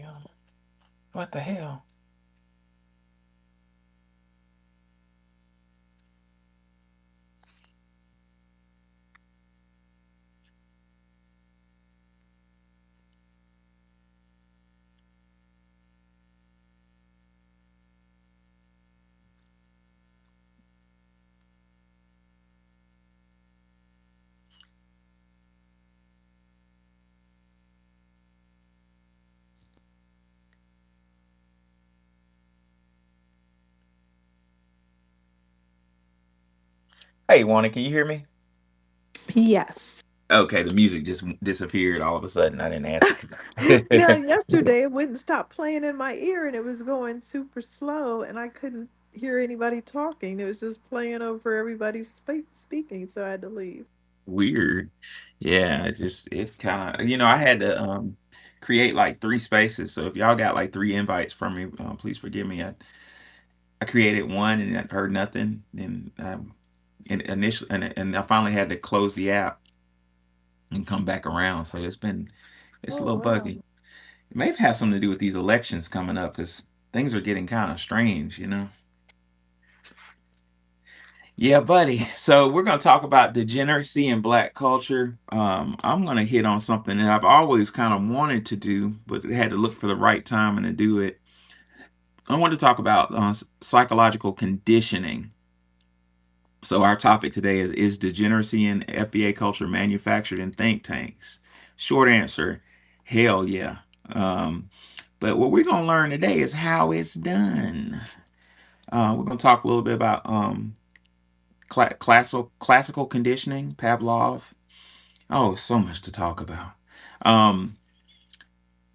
Damn. What the hell? Hey, Wanda, can you hear me? Yes. Okay, the music just disappeared all of a sudden. I didn't ask it Now, to. yesterday it wouldn't stop playing in my ear and it was going super slow and I couldn't hear anybody talking. It was just playing over everybody speaking, so I had to leave. Weird. Yeah, it kind of I had to create like three spaces. So if y'all got like three invites from me, please forgive me. I created one and I heard nothing. Then initially and I finally had to close the app and come back around. So it's a Oh, little wow. buggy. It may have something to do with these elections coming up because things are getting kind of strange. Yeah, buddy. So we're going to talk about degeneracy in Black culture. I'm going to hit on something that I've always kind of wanted to do, but had to look for the right time and to do it. I want to talk about psychological conditioning. So our topic today is degeneracy in FBA culture manufactured in think tanks? Short answer, hell yeah. Um, but what we're going to learn today is how it's done. We're going to talk a little bit about classical conditioning, Pavlov. Oh, so much to talk about. Um,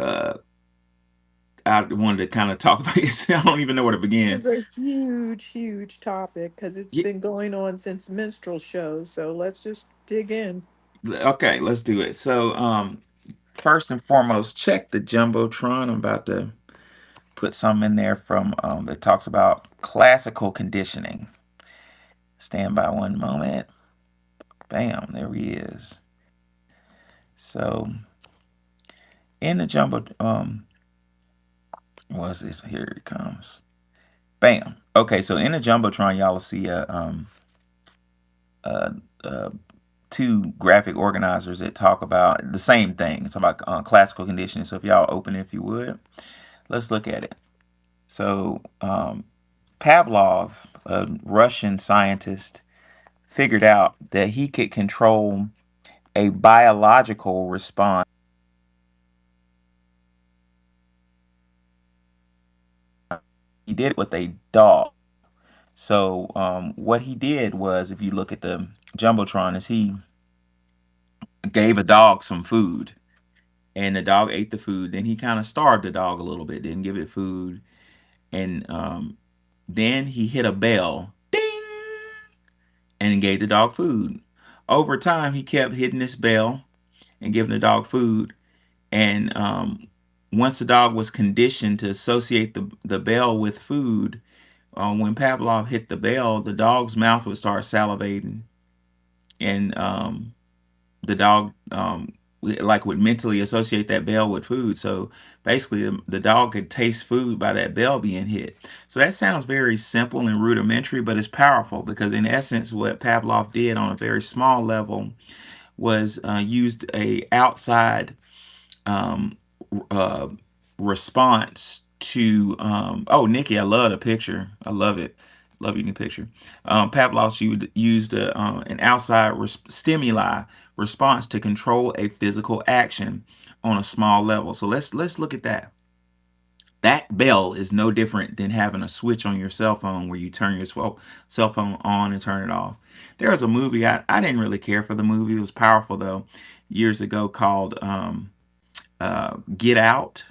uh, I wanted to kind of talk about it. I don't even know where to begin. It's a huge, huge topic because it's Yeah, been going on since minstrel shows. So let's just dig in. okay, let's do it. So, first and foremost, check the jumbotron. I'm about to put some in there from that talks about classical conditioning. Stand by one moment. Bam, there he is. So in the jumbo, what's this? Here it comes. Bam. Okay, so in the jumbotron, y'all will see uh, uh, two graphic organizers that talk about the same thing. It's about classical conditioning. So if y'all open it, if you would, let's look at it. So Pavlov, a Russian scientist, figured out that he could control a biological response. He did it with a dog. So what he did was, if you look at the jumbotron, is he gave a dog some food, and the dog ate the food. Then he kind of starved the dog a little bit, didn't give it food, and then he hit a bell, ding, and gave the dog food. Over time, he kept hitting this bell and giving the dog food, and once the dog was conditioned to associate the bell with food, when Pavlov hit the bell, the dog's mouth would start salivating, and the dog like would mentally associate that bell with food. So basically, the dog could taste food by that bell being hit. So that sounds very simple and rudimentary, but it's powerful because in essence, what Pavlov did on a very small level was used a outside um, uh, response to oh, Nikki, I love the picture. I love it. Love your new picture. Pavlov used an outside stimuli response to control a physical action on a small level. So let's look at that. That bell is no different than having a switch on your cell phone where you turn your cell phone on and turn it off. There was a movie, I didn't really care for the movie. It was powerful though, years ago, called Get Out.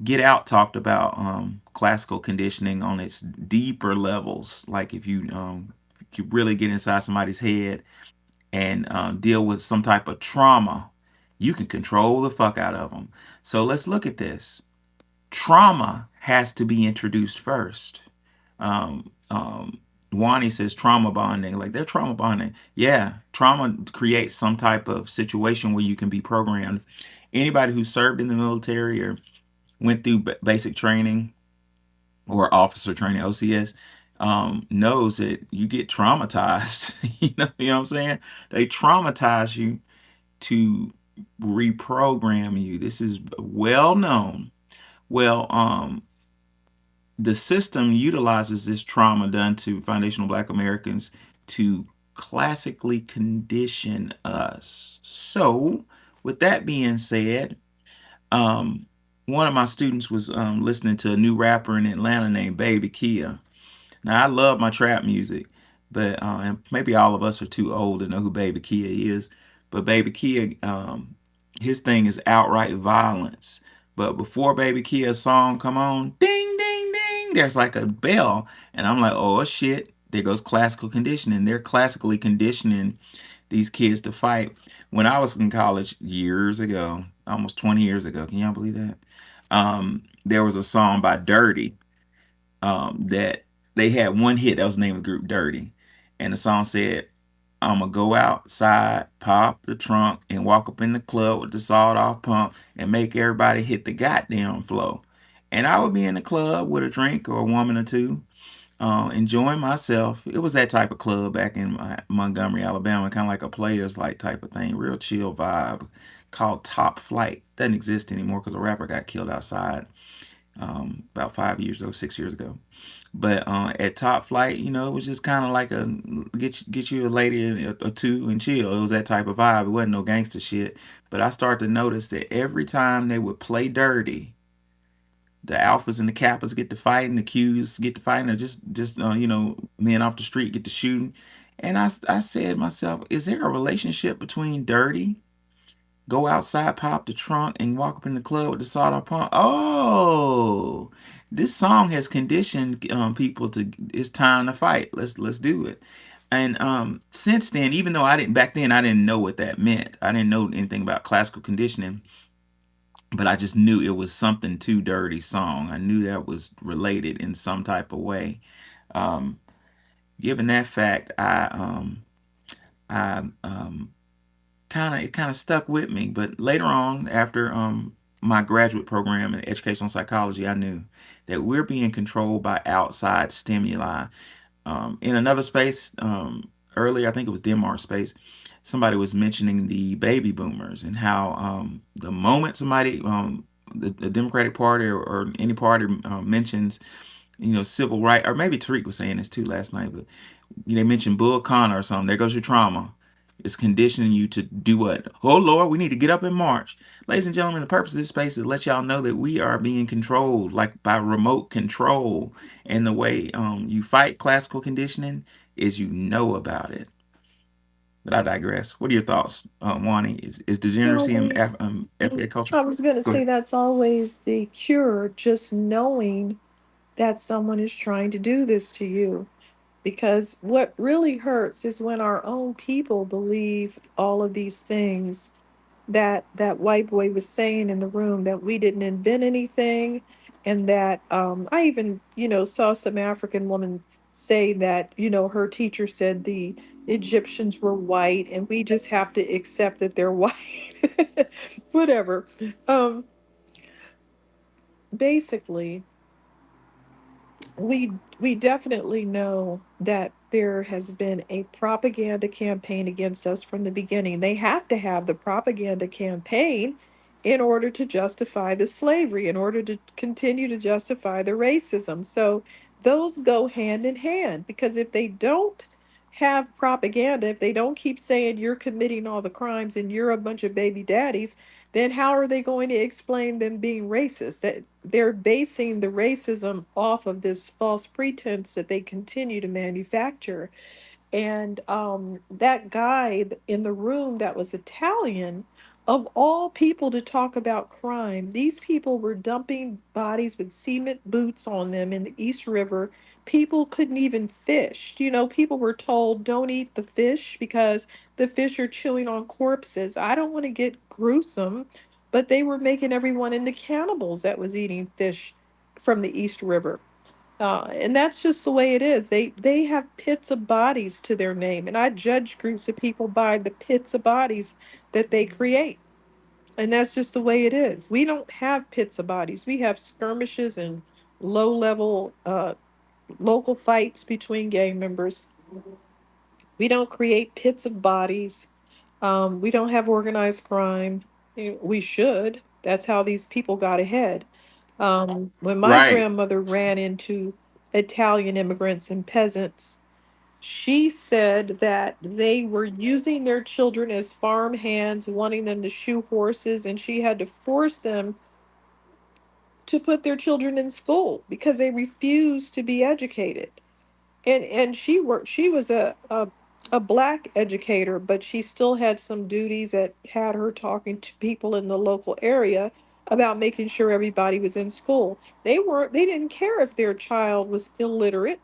Get Out talked about classical conditioning on its deeper levels. Like if you really get inside somebody's head and deal with some type of trauma, you can control the fuck out of them. So let's look at this. Trauma has to be introduced first. Wani says trauma bonding, like they're trauma bonding. Yeah, trauma creates some type of situation where you can be programmed. Anybody who served in the military or went through basic training or officer training, OCS, knows that you get traumatized. You know what I'm saying? They traumatize you to reprogram you. This is well known. Well, the system utilizes this trauma done to foundational Black Americans to classically condition us. So, with that being said, um, one of my students was listening to a new rapper in Atlanta named Baby Kia. Now I love my trap music, but and maybe all of us are too old to know who Baby Kia is. But Baby Kia, his thing is outright violence. But before Baby Kia's song come on, ding ding ding, there's like a bell, and I'm like, oh shit, there goes classical conditioning. They're classically conditioning these kids to fight. When I was in college years ago, almost 20 years ago, can y'all believe that? There was a song by Dirty that they had one hit. That was the name of the group, Dirty. And the song said, I'm going to go outside, pop the trunk, and walk up in the club with the sawed off pump and make everybody hit the goddamn floor. And I would be in the club with a drink or a woman or two, enjoying myself. It was that type of club back in Montgomery, Alabama, kind of like a players like type of thing, real chill vibe, called Top Flight. Doesn't exist anymore because a rapper got killed outside about 5 years ago, 6 years ago. But at Top Flight, it was just kind of like a get you a lady or two and chill. It was that type of vibe. It wasn't no gangster shit. But I started to notice that every time they would play dirty, the alphas and the kappas get to fighting, the Qs get to fighting, or just men off the street get to shooting. And I said to myself, is there a relationship between dirty, go outside, pop the trunk, and walk up in the club with the sawed-off pump? Oh, this song has conditioned people to it's time to fight. Let's do it. And since then, even though I didn't back then, I didn't know what that meant. I didn't know anything about classical conditioning, but I just knew it was something to Dirty Song. I knew that was related in some type of way. Um, Given that fact, I kind of stuck with me. But later on, after my graduate program in educational psychology, I knew that we're being controlled by outside stimuli. In another space, earlier, I think it was Denmark space, somebody was mentioning the baby boomers and how the moment somebody, the Democratic Party or any party mentions, civil right, or maybe Tariq was saying this too last night, but they mentioned Bull Connor or something. There goes your trauma. It's conditioning you to do what? Oh Lord, we need to get up and march. Ladies and gentlemen, the purpose of this space is to let y'all know that we are being controlled, like by remote control. And the way you fight classical conditioning is you know about it. But I digress. What are your thoughts, Wani? Is It's degeneracy in always, FBA culture? I was going to Go say ahead. that's always the cure, just knowing that someone is trying to do this to you. Because what really hurts is when our own people believe all of these things that that white boy was saying in the room, that we didn't invent anything, and that I even saw some African woman say that her teacher said the Egyptians were white and we just have to accept that they're white. Whatever. um Basically, we definitely know that there has been a propaganda campaign against us from the beginning. They have to have the propaganda campaign in order to justify the slavery, in order to continue to justify the racism. So those go hand in hand, because if they don't have propaganda, if they don't keep saying you're committing all the crimes and you're a bunch of baby daddies, then how are they going to explain them being racist? That they're basing the racism off of this false pretense that they continue to manufacture. And that guy in the room that was Italian, of all people to talk about crime, these people were dumping bodies with cement boots on them in the East River. People couldn't even fish. People were told don't eat the fish because the fish are chewing on corpses. I don't want to get gruesome, but they were making everyone into cannibals that was eating fish from the East River. And that's just the way it is. They have pits of bodies to their name, and I judge groups of people by the pits of bodies that they create. And that's just the way it is. We don't have pits of bodies. We have skirmishes and low level local fights between gang members. We don't create pits of bodies. We don't have organized crime. We should. That's how these people got ahead. When my Right. grandmother ran into Italian immigrants and peasants, she said that they were using their children as farm hands, wanting them to shoe horses, and she had to force them to put their children in school because they refused to be educated. And she was a black educator, but she still had some duties that had her talking to people in the local area about making sure everybody was in school. They didn't care if their child was illiterate,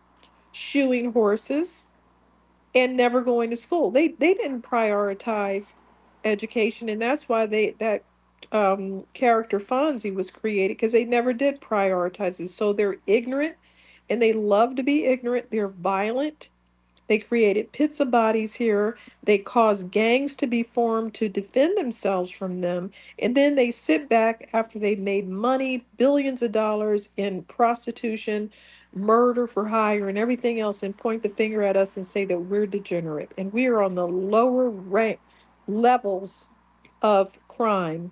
shoeing horses, and never going to school. They didn't prioritize education, and that's why that character Fonzie was created, because they never did prioritize it. So they're ignorant, and they love to be ignorant. They're violent. They created pits of bodies here. They caused gangs to be formed to defend themselves from them. And then they sit back after they've made money, billions of dollars in prostitution, murder for hire, and everything else, and point the finger at us and say that we're degenerate. And we are on the lower rank levels of crime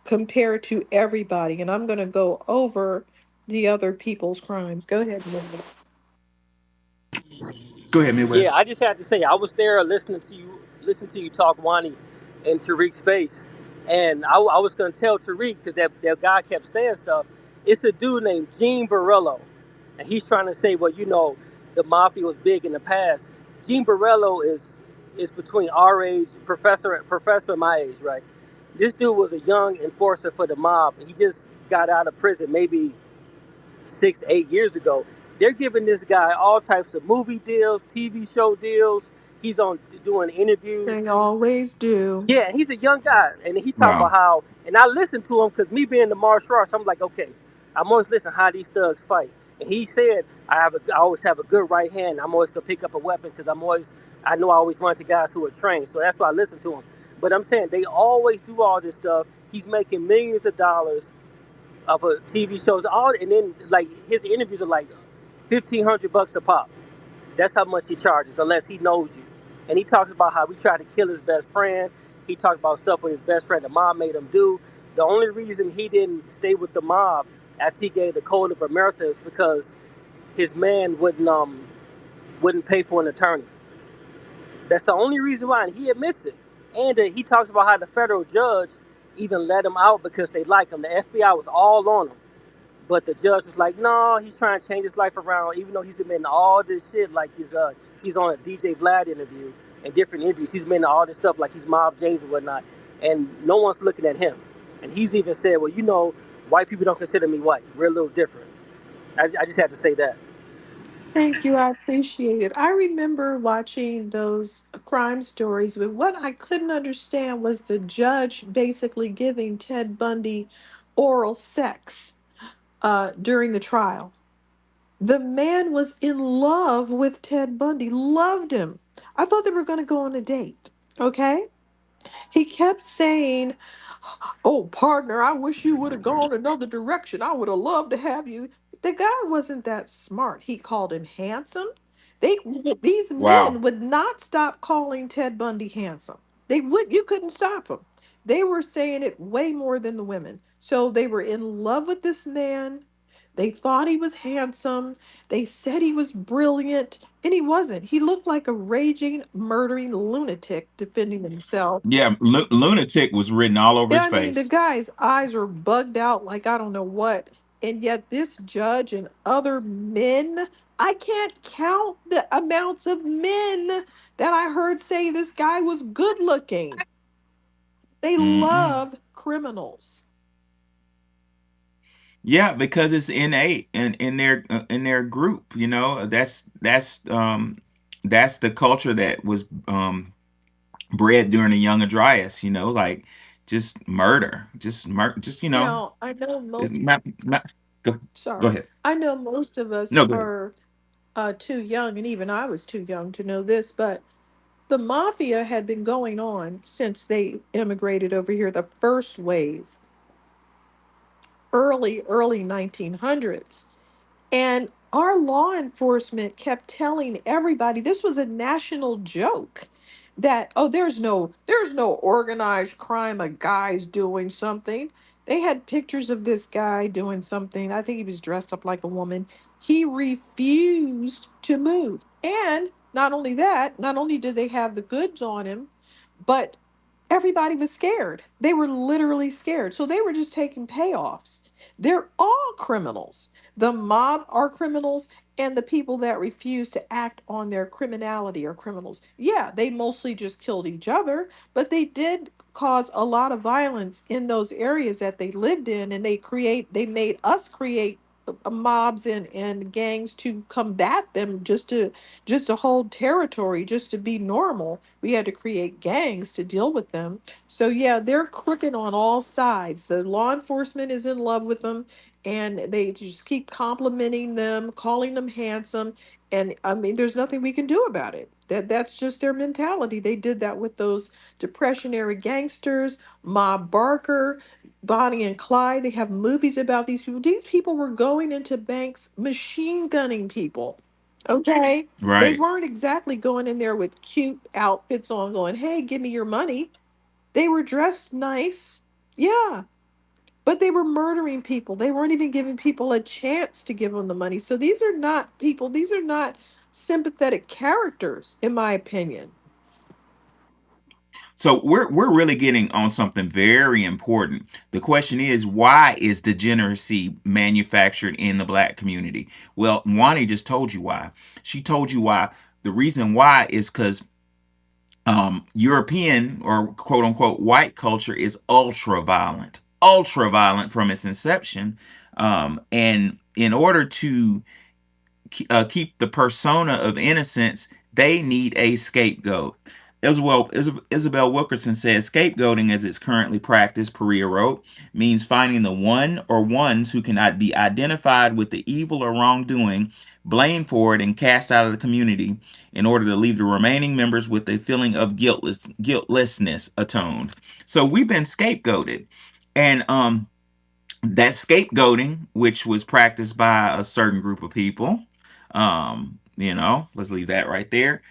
compared to everybody. And I'm going to go over the other people's crimes. Go ahead, Linda. Go ahead, Yeah, Midwest. I just had to say I was there listening to you talk, Wani, in Tariq's face, and I was gonna tell Tariq because that guy kept saying stuff. It's a dude named Gene Borello, and he's trying to say, well, the mafia was big in the past. Gene Borello is between our age, professor my age, right? This dude was a young enforcer for the mob. He just got out of prison maybe 6, 8 years ago. They're giving this guy all types of movie deals, TV show deals. He's on doing interviews. They always do. Yeah, he's a young guy, and he talking about Wow. how. And I listened to him because me being the martial arts, I'm like, okay, I'm always listening how these thugs fight. And he said, I always have a good right hand. I'm always gonna pick up a weapon because I know I always run to guys who are trained. So that's why I listen to him. But I'm saying they always do all this stuff. He's making millions of dollars of a TV shows, all, and then like his interviews are like $1,500 a pop. That's how much he charges, unless he knows you. And he talks about how we tried to kill his best friend. He talked about stuff with his best friend the mob made him do. The only reason he didn't stay with the mob after he gave the code of America is because his man wouldn't pay for an attorney. That's the only reason why, and he admits it. And he talks about how the federal judge even let him out because they like him. The FBI was all on him. But the judge was like, no, he's trying to change his life around, even though he's admitting all this shit. Like he's on a DJ Vlad interview and different interviews. He's admitting all this stuff like he's Mob James and whatnot, and no one's looking at him. And he's even said, well, white people don't consider me white. We're a little different. I just had to say that. Thank you. I appreciate it. I remember watching those crime stories, but what I couldn't understand was the judge basically giving Ted Bundy oral sex during the trial. The man was in love with Ted Bundy, loved him. I thought they were going to go on a date. Okay. He kept saying, "Oh, partner, I wish you would have gone another direction. I would have loved to have you." The guy wasn't that smart. He called him handsome. They these Wow. men would not stop calling Ted Bundy handsome. You couldn't stop them. They were saying it way more than the women. So they were in love with this man. They thought he was handsome. They said he was brilliant, and he wasn't. He looked like a raging, murdering lunatic defending himself. Yeah, lunatic was written all over Yeah, his I mean, the face. guy's eyes are bugged out like I don't know what. And yet, this judge and other men, I can't count the amounts of men that I heard say this guy was good looking. They Mm-mm. love criminals. Yeah, because it's innate in their group. That's the culture that was bred during the Young Dryas. Like just Now, I know it's most, not go sorry, ahead. I know most of us No, go ahead. are too young, and even I was too young to know this, but The mafia had been going on since they immigrated over here, the first wave, early 1900s. And our law enforcement kept telling everybody this was a national joke that, oh, there's no organized crime, a guy's doing something. They had pictures of this guy doing something. I think he was dressed up like a woman. He refused to move. And not only that, not only did they have the goods on him, but everybody was scared. They were literally scared. So they were just taking payoffs. They're all criminals. The mob are criminals, and the people that refuse to act on their criminality are criminals. Yeah, they mostly just killed each other, but they did cause a lot of violence in those areas that they lived in, and they made us create mobs and gangs to combat them, just to hold territory, just to be normal. We had to create gangs to deal with them. So yeah, they're crooked on all sides. The law enforcement is in love with them, and they just keep complimenting them, calling them handsome. And I mean, there's nothing we can do about it. That's just their mentality. They did that with those depressionary gangsters, Ma Barker, Bonnie and Clyde. They have movies about these people. These people were going into banks, machine gunning people. Okay. They Right. weren't exactly going in there with cute outfits on, going, hey, give me your money. They were dressed nice. Yeah. But they were murdering people. They weren't even giving people a chance to give them the money. So these are not people, these are not sympathetic characters, in my opinion. So we're really getting on something very important. The question is, why is degeneracy manufactured in the black community? Well, Wani just told you why. She told you why. The reason why is because European or quote unquote white culture is ultra violent from its inception. And in order to keep the persona of innocence, they need a scapegoat. Isabel Wilkerson says scapegoating, as it's currently practiced, Perea wrote, means finding the one or ones who cannot be identified with the evil or wrongdoing, blamed for it, and cast out of the community in order to leave the remaining members with a feeling of guiltlessness atoned. So we've been scapegoated. And that scapegoating, which was practiced by a certain group of people, let's leave that right there,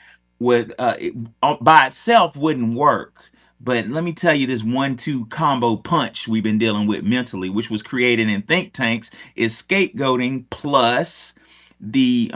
would by itself wouldn't work. But let me tell you, this 1-2 combo punch we've been dealing with mentally, which was created in think tanks, is scapegoating plus these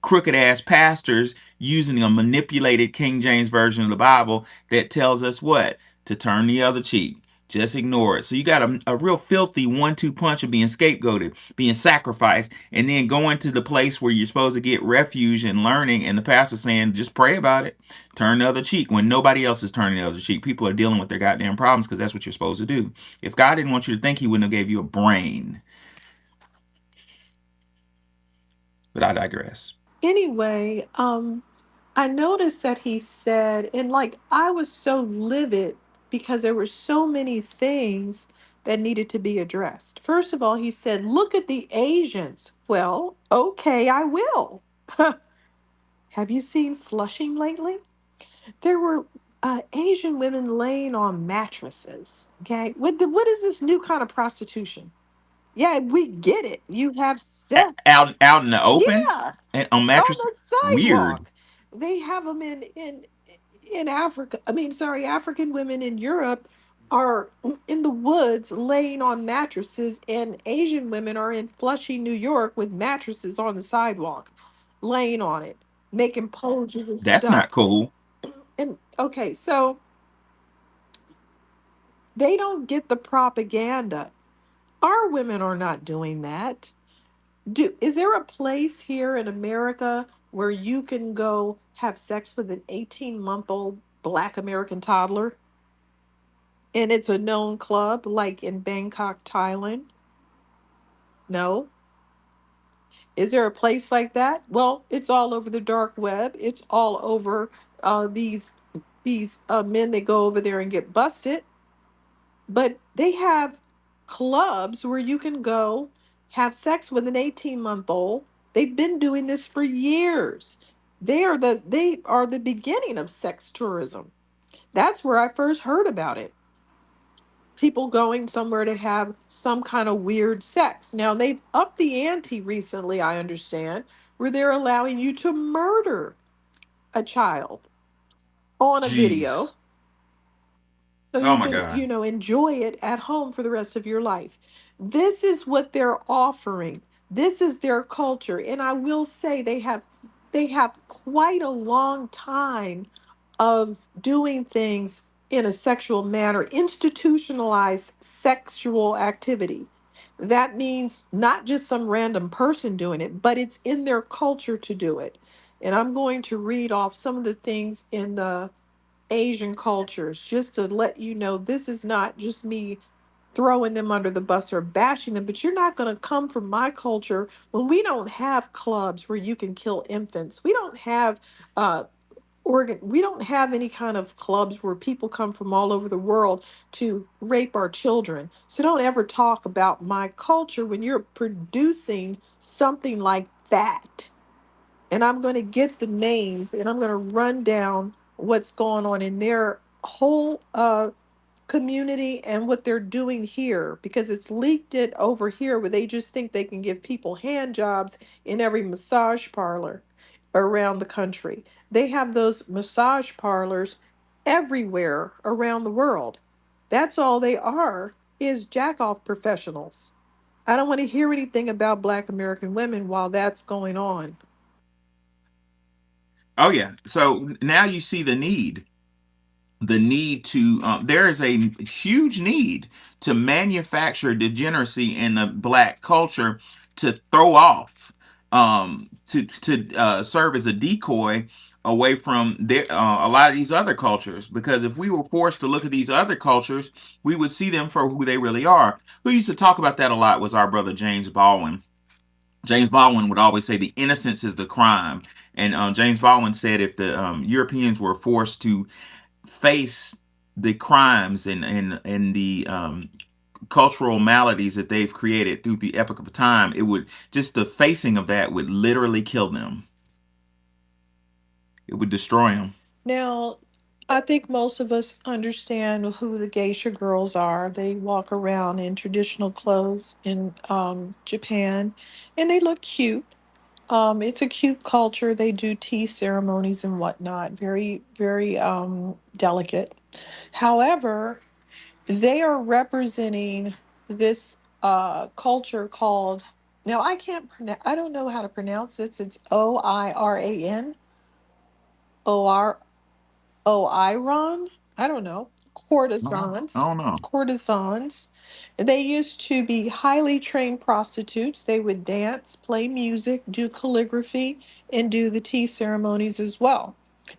crooked ass pastors using a manipulated King James version of the Bible that tells us what? To turn the other cheek. Just ignore it. So you got a real filthy 1-2 punch of being scapegoated, being sacrificed, and then going to the place where you're supposed to get refuge and learning, and the pastor saying, just pray about it. Turn the other cheek when nobody else is turning the other cheek. People are dealing with their goddamn problems because that's what you're supposed to do. If God didn't want you to think, he wouldn't have gave you a brain. But I digress. Anyway, I noticed that he said, and like I was so livid because there were so many things that needed to be addressed. First of all, he said, look at the Asians. Well, okay, I will. Have you seen Flushing lately? There were Asian women laying on mattresses. Okay, what is this new kind of prostitution? Yeah, we get it. You have sex. Out in the open Yeah, and on on mattress. the Weird. sidewalk. They have them in Africa. I mean, sorry, African women in Europe are in the woods laying on mattresses, and Asian women are in Flushing, New York, with mattresses on the sidewalk, laying on it, making poses and That's stuff. not cool. And okay, so they don't get the propaganda. Our women are not doing that. Is there a place here in America where you can go have sex with an 18-month-old black American toddler and it's a known club like in Bangkok, Thailand? No. Is there a place like that? Well, it's all over the dark web. It's all over these men that go over there and get busted. But they have clubs where you can go have sex with an 18-month-old. They've been doing this for years. They are the beginning of sex tourism. That's where I first heard about it. People going somewhere to have some kind of weird sex. Now they've upped the ante recently, I understand, where they're allowing you to murder a child on a video Jeez. so Oh you my can, God. enjoy it at home for the rest of your life. This is what they're offering. This is their culture. And I will say they have quite a long time of doing things in a sexual manner, institutionalized sexual activity. That means not just some random person doing it, but it's in their culture to do it. And I'm going to read off some of the things in the Asian cultures just to let you know this is not just me throwing them under the bus or bashing them, but you're not going to come from my culture when we don't have clubs where you can kill infants. We don't have uh we don't have any kind of clubs where people come from all over the world to rape our children. So don't ever talk about my culture when you're producing something like that. And I'm going to get the names and I'm going to run down what's going on in their whole community and what they're doing here because it's leaked it over here where they just think they can give people hand jobs in every massage parlor around the country. They have those massage parlors everywhere around the world. That's all they are is jack off professionals. I don't want to hear anything about Black American women while that's going on. Oh yeah. So now you see the need to there is a huge need to manufacture degeneracy in the black culture to throw off to serve as a decoy away from a lot of these other cultures, because if we were forced to look at these other cultures, we would see them for who they really are. Who used to talk about that a lot was our brother James Baldwin. James Baldwin would always say the innocence is the crime. And James Baldwin said if the Europeans were forced to face the crimes and the cultural maladies that they've created through the epoch of time, it would just the facing of that would literally kill them. It would destroy them. Now, I think most of us understand who the geisha girls are. They walk around in traditional clothes in Japan, and they look cute. It's a cute culture. They do tea ceremonies and whatnot. Very, very delicate. However, they are representing this culture called. Now I can't pronounce. I don't know how to pronounce this. It's Oiran. I don't know. I Courtesans. don't know. Courtesans. They used to be highly trained prostitutes. They would dance, play music, do calligraphy, and do the tea ceremonies as well.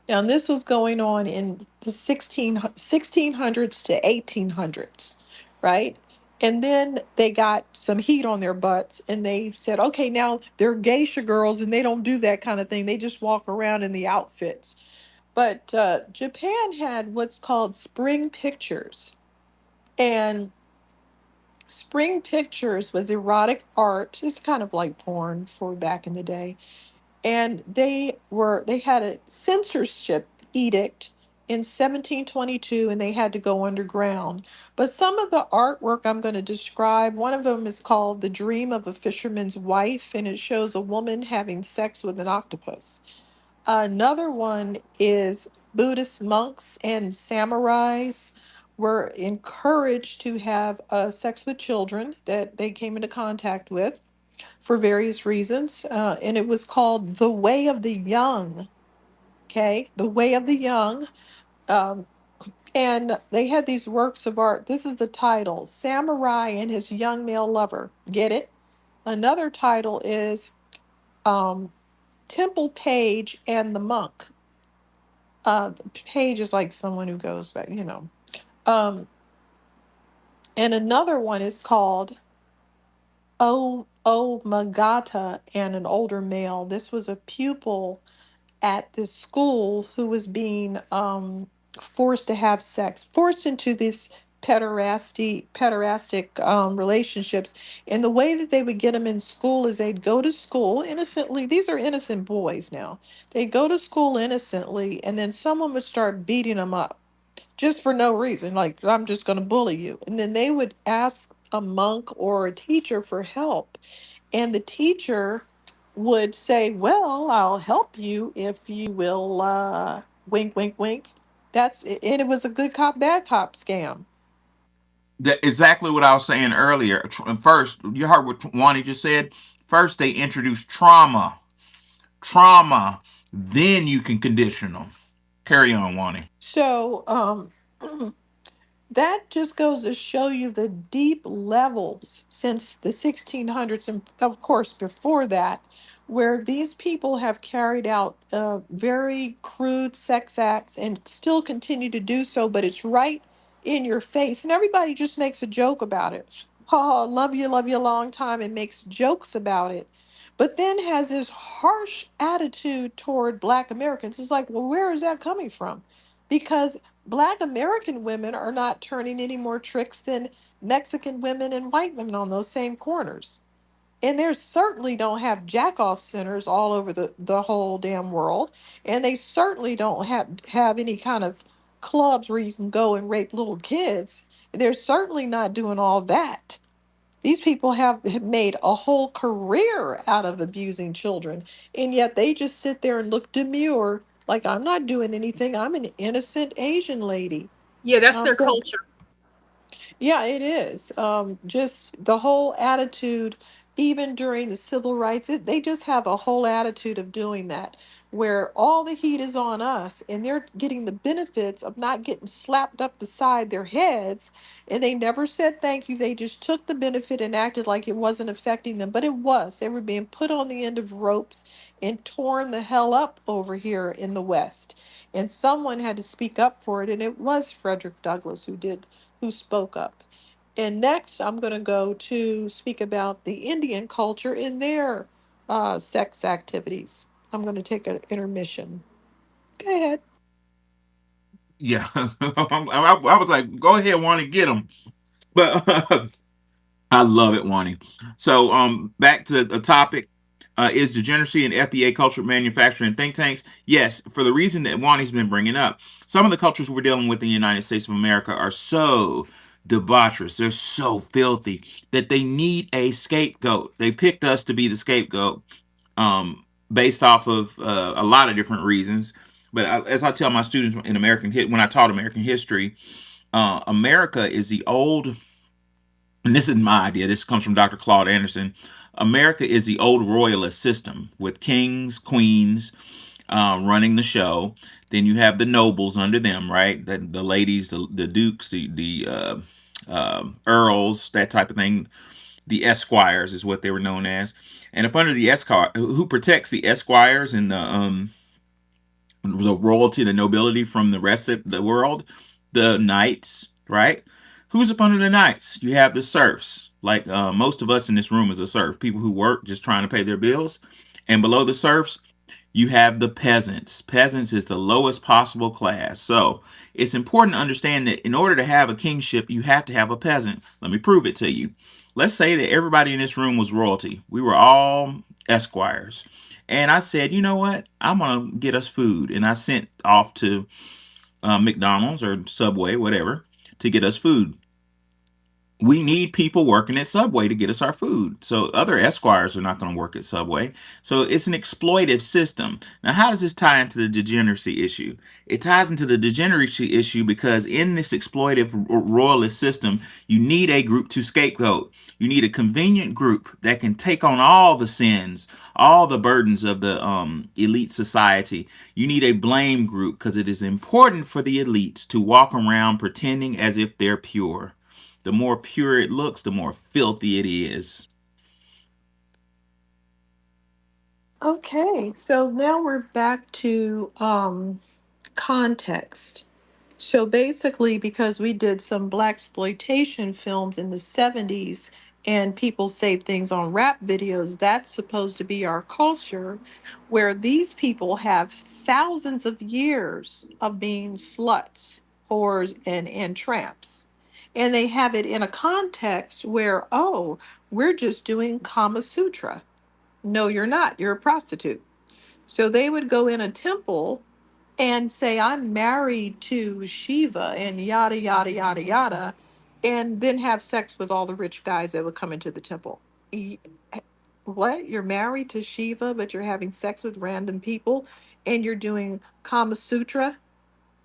Now, this was going on in the 1600s to 1800s, right? And then they got some heat on their butts and they said, okay, now they're geisha girls and they don't do that kind of thing. They just walk around in the outfits. But Japan had what's called spring pictures. And spring pictures was erotic art. It's kind of like porn for back in the day. And they had a censorship edict in 1722 and they had to go underground. But some of the artwork I'm going to describe, one of them is called The Dream of a Fisherman's Wife, and it shows a woman having sex with an octopus. Another one is Buddhist monks and samurais were encouraged to have sex with children that they came into contact with for various reasons. And it was called The Way of the Young. Okay, The Way of the Young. Um, and they had these works of art. This is the title Samurai and His Young Male Lover. Get it? Another title is um, Temple Page and the Monk. Page is like someone who goes back, Um, and another one is called O Magata and an older male. This was a pupil at this school who was being forced to have sex, forced into this. pederastic relationships. And the way that they would get them in school is they'd go to school innocently. These are innocent boys now. They'd go to school innocently, and then someone would start beating them up just for no reason. Like, I'm just going to bully you. And then they would ask a monk or a teacher for help. And the teacher would say, well, I'll help you if you will, wink, wink, wink. And it was a good cop, bad cop scam. That exactly what I was saying earlier. First, you heard what Wani just said. First, they introduce trauma. Then you can condition them. Carry on, Wani. So, that just goes to show you the deep levels since the 1600s, and of course before that, where these people have carried out very crude sex acts and still continue to do so, but it's right in your face. And everybody just makes a joke about it. Oh, love you a long time, and makes jokes about it. But then has this harsh attitude toward Black Americans. It's like, well, where is that coming from? Because Black American women are not turning any more tricks than Mexican women and white women on those same corners. And they certainly don't have jack off centers all over the whole damn world. And they certainly don't have any kind of clubs where you can go and rape little kids. They're certainly not doing all that. These people have made a whole career out of abusing children, and yet they just sit there and look demure, like, I'm not doing anything. I'm an innocent Asian lady. Yeah, that's I'm their going. culture. Yeah, it is. Just the whole attitude, even during the civil rights, they just have a whole attitude of doing that, where all the heat is on us, and they're getting the benefits of not getting slapped up beside their heads. And they never said thank you. They just took the benefit and acted like it wasn't affecting them, but it was. They were being put on the end of ropes and torn the hell up over here in the West. And someone had to speak up for it, and it was Frederick Douglass who spoke up. And next, I'm going to go to speak about the Indian culture in their sex activities. I'm going to take an intermission. Go ahead. Yeah, I was like, go ahead, Wani, get them. But I love it, Wani. So, back to the topic. Is degeneracy and FBA culture manufacturing and think tanks? Yes, for the reason that Wani's been bringing up. Some of the cultures we're dealing with in the United States of America are so debaucherous, they're so filthy that they need a scapegoat. They picked us to be the scapegoat, based off of a lot of different reasons. But as I tell my students in when I taught American history, America is the old, and this is my idea, this comes from Dr. Claude Anderson. America is the old royalist system with kings, queens running the show. Then you have the nobles under them, right? The ladies, the dukes, the earls, that type of thing. The esquires is what they were known as. And up under the esquire, who protects the esquires and the royalty, the nobility from the rest of the world, the knights, right? Who's up under the knights? You have the serfs, like most of us in this room is a serf, people who work just trying to pay their bills. And below the serfs, you have the peasants. Peasants is the lowest possible class. So it's important to understand that in order to have a kingship, you have to have a peasant. Let me prove it to you. Let's say that everybody in this room was royalty. We were all esquires. And I said, you know what? I'm going to get us food. And I sent off to McDonald's or Subway, whatever, to get us food. We need people working at Subway to get us our food. So other esquires are not going to work at Subway. So it's an exploitive system. Now, how does this tie into the degeneracy issue? It ties into the degeneracy issue because in this exploitive royalist system, you need a group to scapegoat. You need a convenient group that can take on all the sins, all the burdens of the elite society. You need a blame group because it is important for the elites to walk around pretending as if they're pure. The more pure it looks, the more filthy it is. Okay, so now we're back to context. So basically, because we did some black exploitation films in the 70s and people say things on rap videos, that's supposed to be our culture, where these people have thousands of years of being sluts, whores, and tramps. And they have it in a context where, oh, we're just doing Kama Sutra. No, you're not. You're a prostitute. So they would go in a temple and say, I'm married to Shiva and yada, yada, yada, yada, and then have sex with all the rich guys that would come into the temple. Y- What? You're married to Shiva, but you're having sex with random people and you're doing Kama Sutra?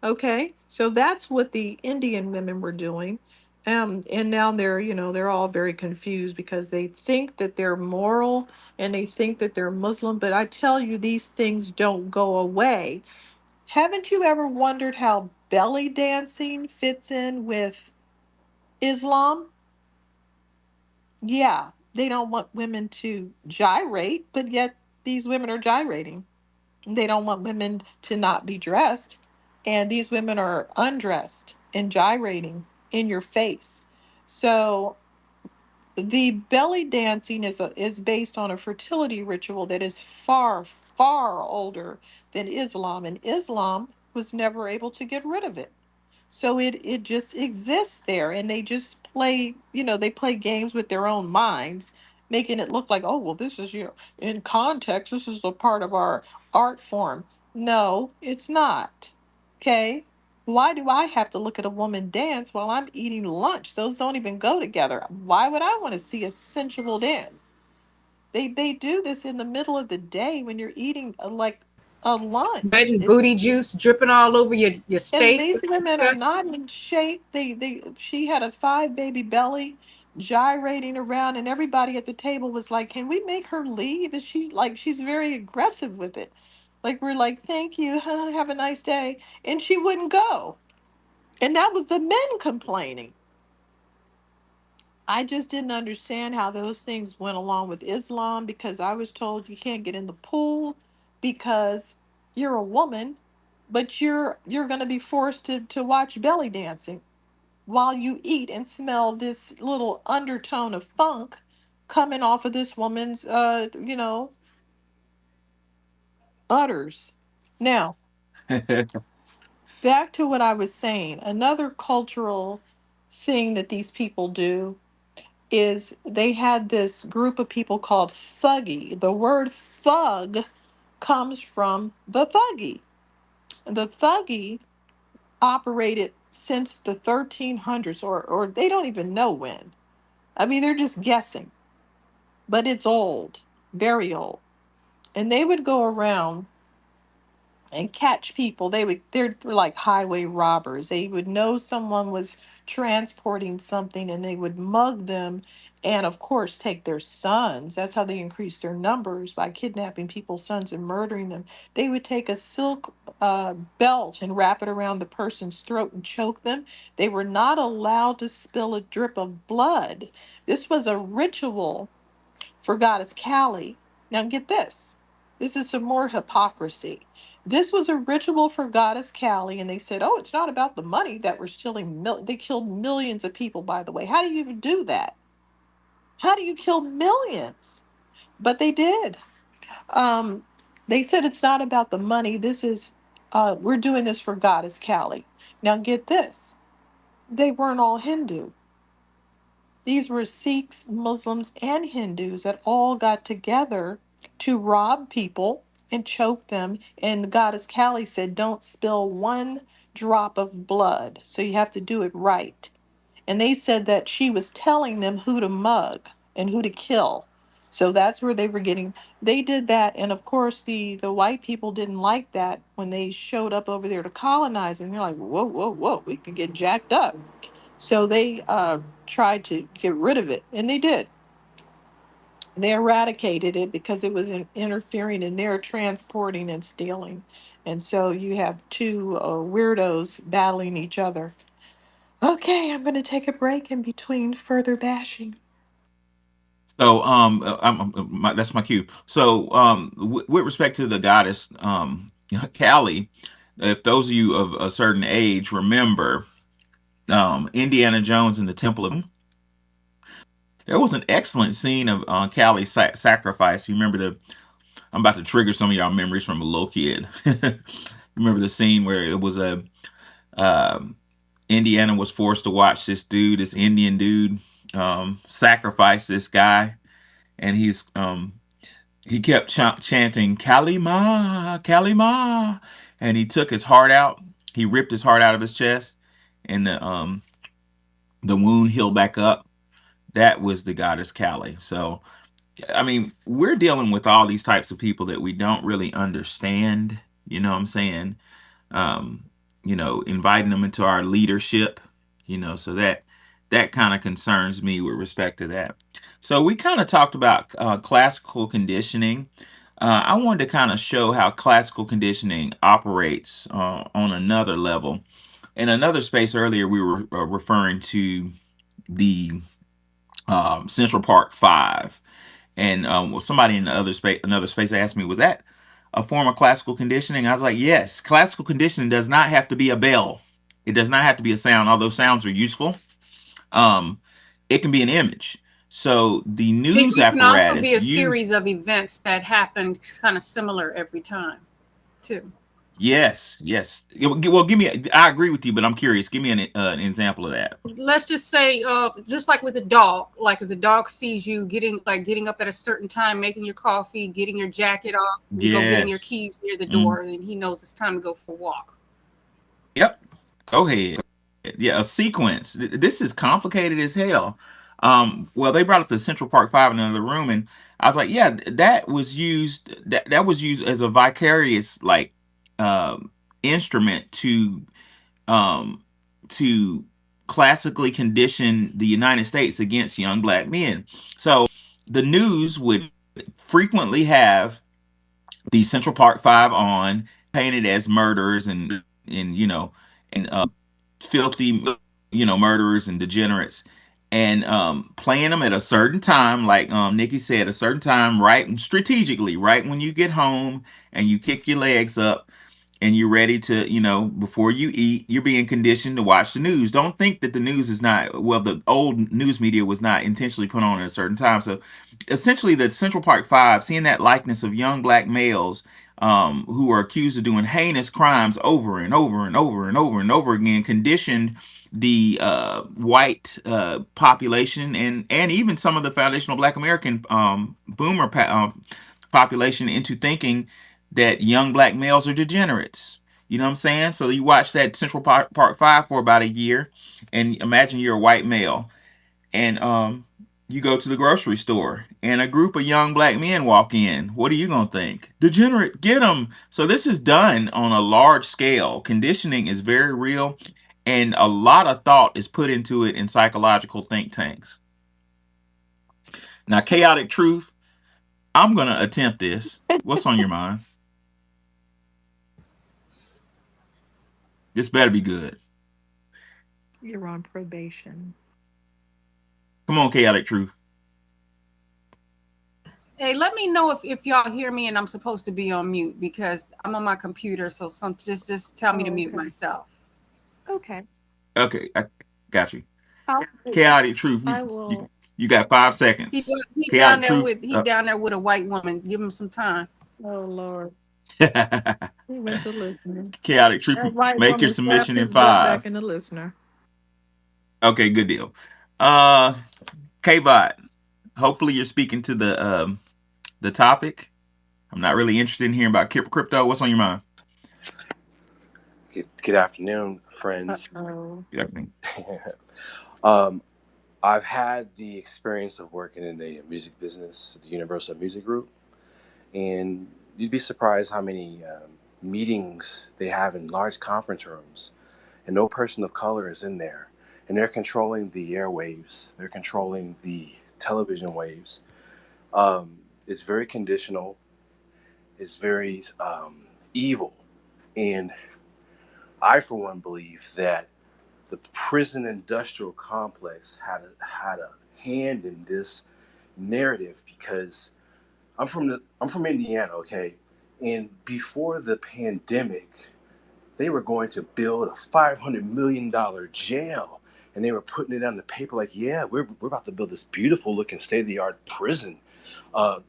Okay. So that's what the Indian women were doing. And now they're, they're all very confused because they think that they're moral and they think that they're Muslim. But I tell you, these things don't go away. Haven't you ever wondered how belly dancing fits in with Islam? Yeah, they don't want women to gyrate, but yet these women are gyrating. They don't want women to not be dressed, and these women are undressed and gyrating in your face. So the belly dancing is based on a fertility ritual that is far, far older than Islam, and Islam was never able to get rid of it. So it just exists there, and they just play, they play games with their own minds, making it look like, oh, well, this is, in context, this is a part of our art form. No, it's not. Okay? Why do I have to look at a woman dance while I'm eating lunch? Those don't even go together. Why would I want to see a sensual dance? They do this in the middle of the day when you're eating like a lunch. Sweating booty juice dripping all over your And steak. these It's women are disgusting. not in shape. She had a five baby belly gyrating around, and everybody at the table was like, can we make her leave? Is she like, she's very aggressive with it. Like, we're like, thank you, have a nice day. And she wouldn't go. And that was the men complaining. I just didn't understand how those things went along with Islam because I was told you can't get in the pool because you're a woman, but you're going to be forced to watch belly dancing while you eat and smell this little undertone of funk coming off of this woman's udders. Now, back to what I was saying. Another cultural thing that these people do is they had this group of people called thuggy. The word thug comes from the thuggy. The thuggy operated since the 1300s, or they don't even know when. I mean, they're just guessing, but it's old, very old. And they would go around and catch people. They're like highway robbers. They would know someone was transporting something and they would mug them and of course take their sons. That's how they increased their numbers, by kidnapping people's sons and murdering them. They would take a silk belt and wrap it around the person's throat and choke them. They were not allowed to spill a drip of blood. This was a ritual for goddess Kali. Now get this. This is some more hypocrisy. This was a ritual for goddess Kali, and they said, "Oh, it's not about the money that we're stealing." They killed millions of people, by the way. How do you even do that? How do you kill millions? But they did. Um, they said it's not about the money. We're doing this for goddess Kali. Now get this. They weren't all Hindu. These were Sikhs, Muslims, and Hindus that all got together to rob people and choke them. And the goddess Kali said, don't spill one drop of blood. So you have to do it right. And they said that she was telling them who to mug and who to kill. So that's where they were getting. They did that, and of course the white people didn't like that when they showed up over there to colonize. And they're like, whoa, whoa, whoa, we could get jacked up. So they tried to get rid of it, and they did. They eradicated it because it was interfering in their transporting and stealing. And so you have two weirdos battling each other. Okay, I'm going to take a break in between further bashing. So, that's my cue. So, with respect to the goddess, Callie, if those of you of a certain age remember, Indiana Jones and the Temple of Doom, there was an excellent scene of Callie's sacrifice. You remember the? I'm about to trigger some of y'all memories from a little kid. Remember the scene where it was a Indiana was forced to watch this dude, this Indian dude, sacrifice this guy, and he kept chanting Kalima, Kalima, and he took his heart out. He ripped his heart out of his chest, and the wound healed back up. That was the goddess Kali. So I mean, we're dealing with all these types of people that we don't really understand. You know what I'm saying? Um, inviting them into our leadership. So that kind of concerns me with respect to that. So we kind of talked about classical conditioning. I wanted to kind of show how classical conditioning operates on another level. In another space earlier, we were referring to the Central Park Five, and somebody in the another space asked me, "Was that a form of classical conditioning?" I was like, "Yes, classical conditioning does not have to be a bell. It does not have to be a sound, although sounds are useful. Um, it can be an image. So the news It can also be apparatus a used, series of events that happen kind of similar every time, too. yes, yes. Well, give me. I agree with you, but I'm curious. Give me an example of that. Let's just say, just like with a dog, like if the dog sees you getting up at a certain time, making your coffee, getting your jacket off, and go getting your Yes. keys near the Mm. door, and he knows it's time to go for a walk. Yep. Go ahead. Yeah, a sequence. This is complicated as hell. Well, they brought up the Central Park Five in another room, and I was like, yeah, that was used. That was used as a vicarious um, instrument um, to classically condition the United States against young black men. So the news would frequently have the Central Park Five on, painted as murderers and and filthy, murderers and degenerates, and playing them at a certain time, like Nikki said, a certain time, right, strategically, right when you get home and you kick your legs up and you're ready to, before you eat, you're being conditioned to watch the news. Don't think that the news is not, well, the old news media was not intentionally put on at a certain time. So essentially, the Central Park Five, seeing that likeness of young black males who are accused of doing heinous crimes over and over and over and over and over again, conditioned the white population and even some of the foundational Black American population into thinking that young black males are degenerates. You know what I'm saying? So you watch that Central Park Five for about a year, and imagine you're a white male, and you go to the grocery store, and a group of young black men walk in. What are you gonna think? Degenerate, get them. So this is done on a large scale. Conditioning is very real, and a lot of thought is put into it in psychological think tanks. Now, chaotic truth. I'm gonna attempt this. What's on your mind? This better be good. You're on probation. Come on, chaotic truth. Hey, let me know if y'all hear me and I'm supposed to be on mute because I'm on my computer. So just tell me to Oh, mute okay. myself. Okay. Okay, I got you. I'll, Chaotic truth. I You, will. you got 5 seconds. He down Chaotic there truth. with he down there with a white woman. Give him some time. Oh, Lord. He went to listening. Chaotic truth. That white Make your woman slapped submission in his butt back five. in the listener. Okay, good deal. Uh, K-Bot. Hopefully, you're speaking to the topic. I'm not really interested in hearing about crypto. What's on your mind? Good afternoon, friends. Uh-oh. Good afternoon. um, I've had the experience of working in the music business, the Universal Music Group, and you'd be surprised how many meetings they have in large conference rooms, and no person of color is in there, and they're controlling the airwaves, they're controlling the television waves. It's very conditional. It's very evil, and I, for one, believe that the prison industrial complex had a hand in this narrative because I'm from Indiana, okay, and before the pandemic, they were going to build a $500 million jail, and they were putting it on the paper like, yeah, we're about to build this beautiful looking state of the art prison.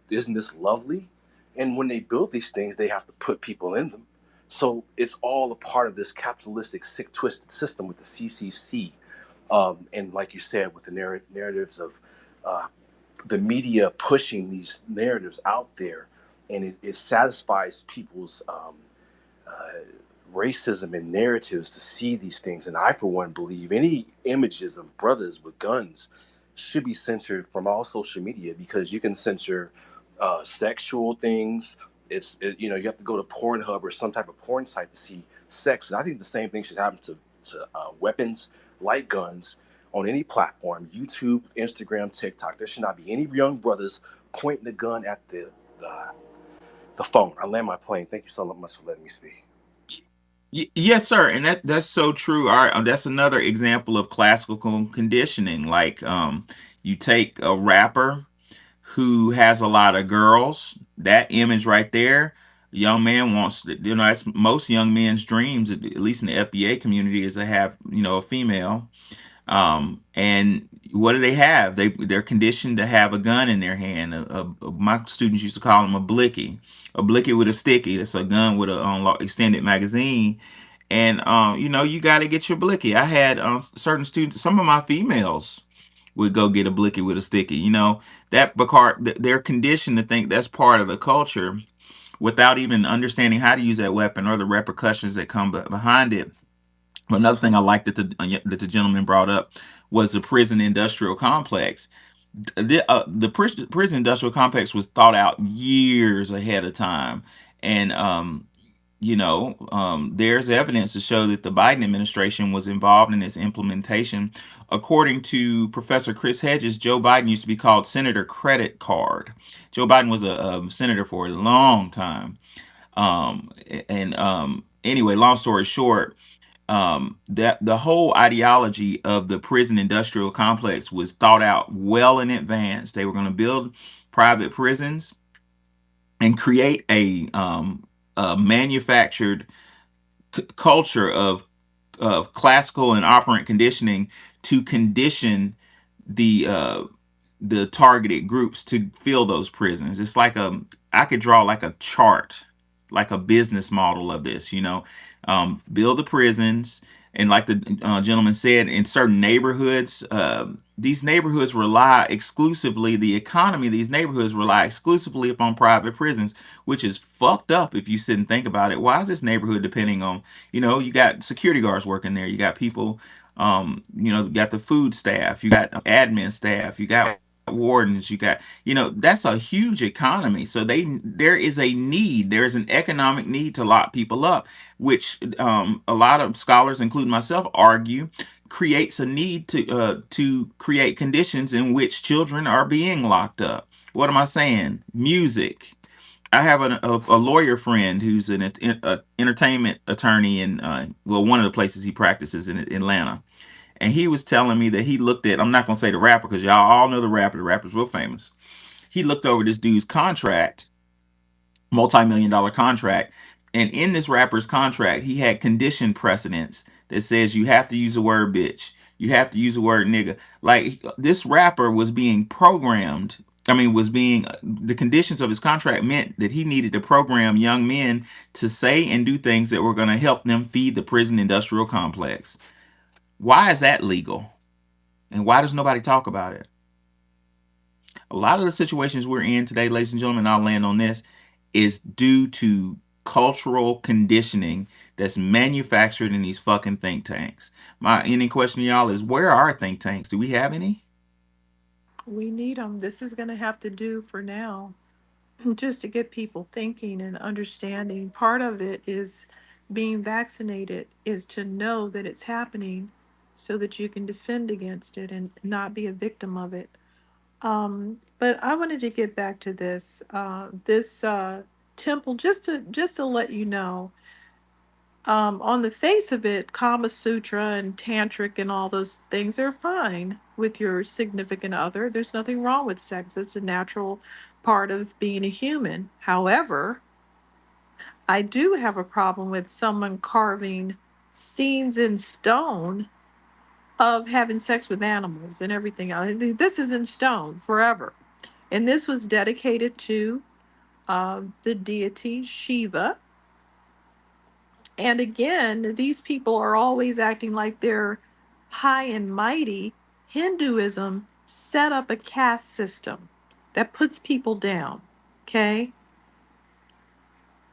Isn't this lovely? And when they build these things, they have to put people in them. So it's all a part of this capitalistic, sick, twisted system with the CCC, and like you said, with the narratives of uh, the media pushing these narratives out there, and it satisfies people's uh, racism and narratives to see these things. And I, for one, believe any images of brothers with guns should be censored from all social media, because you can censor sexual things. You know, you have to go to Pornhub or some type of porn site to see sex. And I think the same thing should happen to weapons like guns on any platform: YouTube, Instagram, TikTok. There should not be any young brothers pointing the gun at the phone. I land my plane. Thank you so much for letting me speak. Yes, sir, and that's so true. All right, that's another example of classical conditioning. Like, you take a rapper who has a lot of girls. That image right there, young man wants. That's most young men's dreams, at least in the FBA community, is to have a female. And what do they have? They're conditioned to have a gun in their hand. My students used to call them a blicky with a sticky. That's a gun with a extended magazine. And you got to get your blicky. I had certain students. Some of my females would go get a blicky with a sticky. That because they're conditioned to think that's part of the culture without even understanding how to use that weapon or the repercussions that come behind it. Another thing I like that the gentleman brought up was the prison industrial complex. The prison industrial complex was thought out years ahead of time, and there's evidence to show that the Biden administration was involved in its implementation. According to Professor Chris Hedges, Joe Biden used to be called Senator Credit Card. Joe Biden was a senator for a long time. And anyway, long story short, that the whole ideology of the prison industrial complex was thought out well in advance. They were going to build private prisons and create a manufactured culture of classical and operant conditioning to condition the uh, the targeted groups to fill those prisons. It's like I could draw like a chart, like a business model of this. Build the prisons, and like the gentleman said, in certain neighborhoods, these neighborhoods rely exclusively. The economy of these neighborhoods rely exclusively upon private prisons, which is fucked up if you sit and think about it. Why is this neighborhood depending on? You got security guards working there. You got people. You got the food staff. You got admin staff. You got wardens. That's a huge economy. So there is a need. There is an economic need to lock people up, which a lot of scholars, including myself, argue creates a need to create conditions in which children are being locked up. What am I saying? Music. I have a lawyer friend who's a entertainment attorney in one of the places he practices in Atlanta, and he was telling me that he looked at, I'm not going to say the rapper because y'all all know the rapper's real famous. He looked over this dude's contract, multi-million dollar contract, and in this rapper's contract he had condition precedents that says you have to use the word bitch, you have to use the word nigga. Like, this rapper was being programmed. I mean, was being the conditions of his contract meant that he needed to program young men to say and do things that were going to help them feed the prison industrial complex. Why is that legal? And why does nobody talk about it? A lot of the situations we're in today, ladies and gentlemen, I'll land on this, is due to cultural conditioning that's manufactured in these fucking think tanks. My any question to y'all is, where are think tanks? Do we have any? We need them. This is going to have to do for now, just to get people thinking and understanding. Part of it is being vaccinated, is to know that it's happening so that you can defend against it and not be a victim of it. But I wanted to get back to this temple, just to let you know. On the face of it, Kama Sutra and Tantric and all those things are fine with your significant other. There's nothing wrong with sex. It's a natural part of being a human. However, I do have a problem with someone carving scenes in stone of having sex with animals and everything else. This is in stone forever. And this was dedicated to the deity Shiva. And again, these people are always acting like they're high and mighty. Hinduism set up a caste system that puts people down. Okay?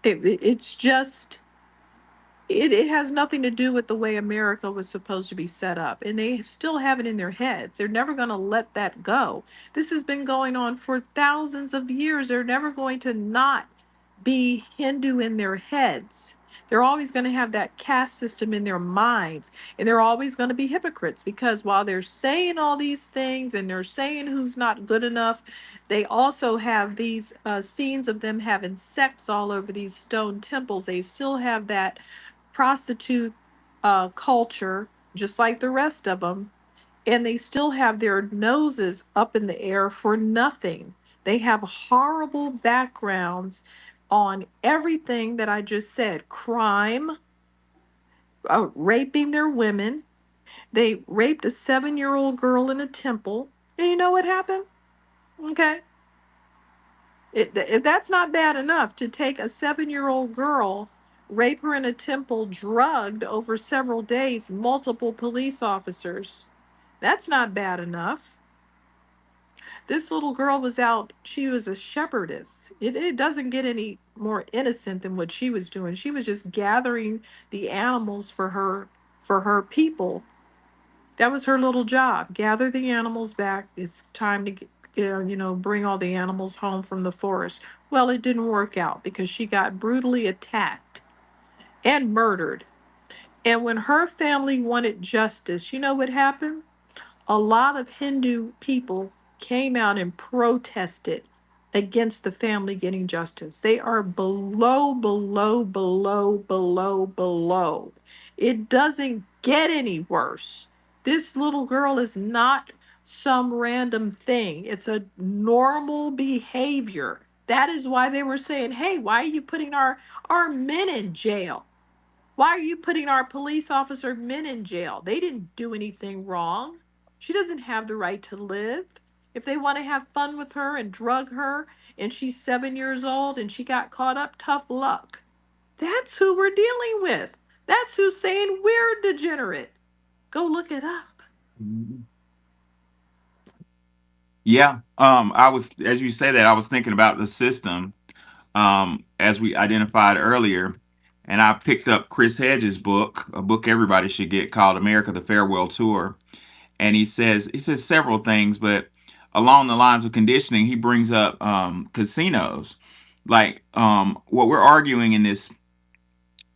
It's just it has nothing to do with the way America was supposed to be set up. And they still have it in their heads. They're never going to let that go. This has been going on for thousands of years. They're never going to not be Hindu in their heads. They're always going to have that caste system in their minds. And they're always going to be hypocrites because while they're saying all these things and they're saying who's not good enough, they also have these scenes of them having sex all over these stone temples. They still have that prostitute culture, just like the rest of them, and they still have their noses up in the air for nothing. They have horrible backgrounds on everything that I just said: crime, raping their women. They raped a 7-year old girl in a temple. And you know what happened? Okay. If that's not bad enough to take a 7-year old girl, rape her in a temple, drugged over several days, multiple police officers, that's not bad enough. This little girl was out, she was a shepherdess. It doesn't get any more innocent than what she was doing. She was just gathering the animals for her people. That was her little job. Gather the animals back. It's time to get, bring all the animals home from the forest. Well, it didn't work out because she got brutally attacked and murdered. And when her family wanted justice, you know what happened? A lot of Hindu people came out and protested against the family getting justice. They are below, below, below, below, below. It doesn't get any worse. This little girl is not some random thing, it's a normal behavior. That is why they were saying, hey, why are you putting our men in jail? Why are you putting our police officer men in jail? They didn't do anything wrong. She doesn't have the right to live. If they want to have fun with her and drug her and she's 7 years old and she got caught up, tough luck. That's who we're dealing with. That's who's saying we're degenerate. Go look it up. Yeah. I was, as you say that, I was thinking about the system, as we identified earlier, and I picked up Chris Hedges' book, a book everybody should get, called America: The Farewell Tour. And he says several things, but along the lines of conditioning, he brings up casinos. Like, what we're arguing in this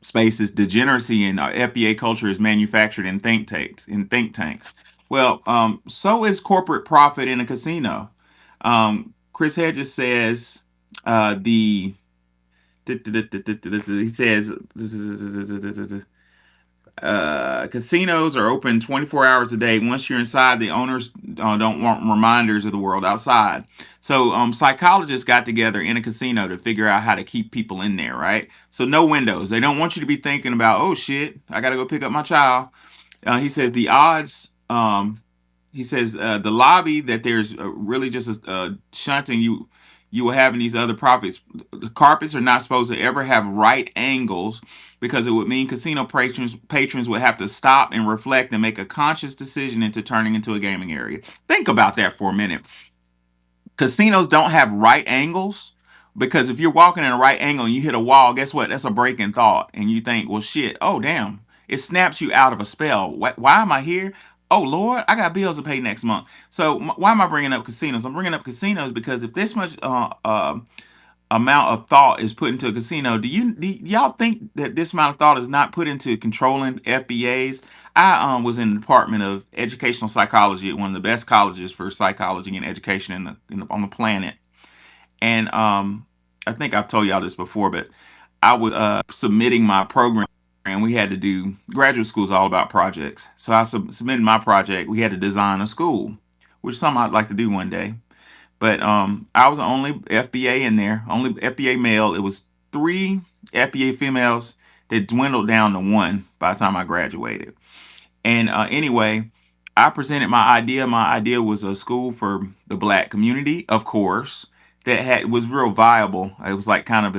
space is degeneracy, and FBA culture is manufactured in think tanks. Well, so is corporate profit in a casino. Chris Hedges says the he says casinos are open 24 hours a day. Once you're inside, the owners don't want reminders of the world outside. So psychologists got together in a casino to figure out how to keep people in there, right? So no windows. They don't want you to be thinking about, oh shit, I got to go pick up my child. He says the odds. He says the lobby that there's really just shunting you. You will have in these other profits. The carpets are not supposed to ever have right angles because it would mean casino patrons would have to stop and reflect and make a conscious decision into turning into a gaming area. Think about that for a minute. Casinos don't have right angles because if you're walking in a right angle and you hit a wall, guess what? That's a break in thought. And you think, well, shit, oh, damn. It snaps you out of a spell. Why am I here? Oh, Lord, I got bills to pay next month. So, why am I bringing up casinos? I'm bringing up casinos because if this much amount of thought is put into a casino, do y'all think that this amount of thought is not put into controlling FBAs? I was in the Department of Educational Psychology at one of the best colleges for psychology and education on the planet, and I think I've told y'all this before, but I was submitting my program. And we had to do graduate school is all about projects. So I submitted my project. We had to design a school, which is something I'd like to do one day. But I was the only FBA in there, only FBA male. It was three FBA females that dwindled down to one by the time I graduated. And anyway, I presented my idea. My idea was a school for the black community, of course, that was real viable. It was like kind of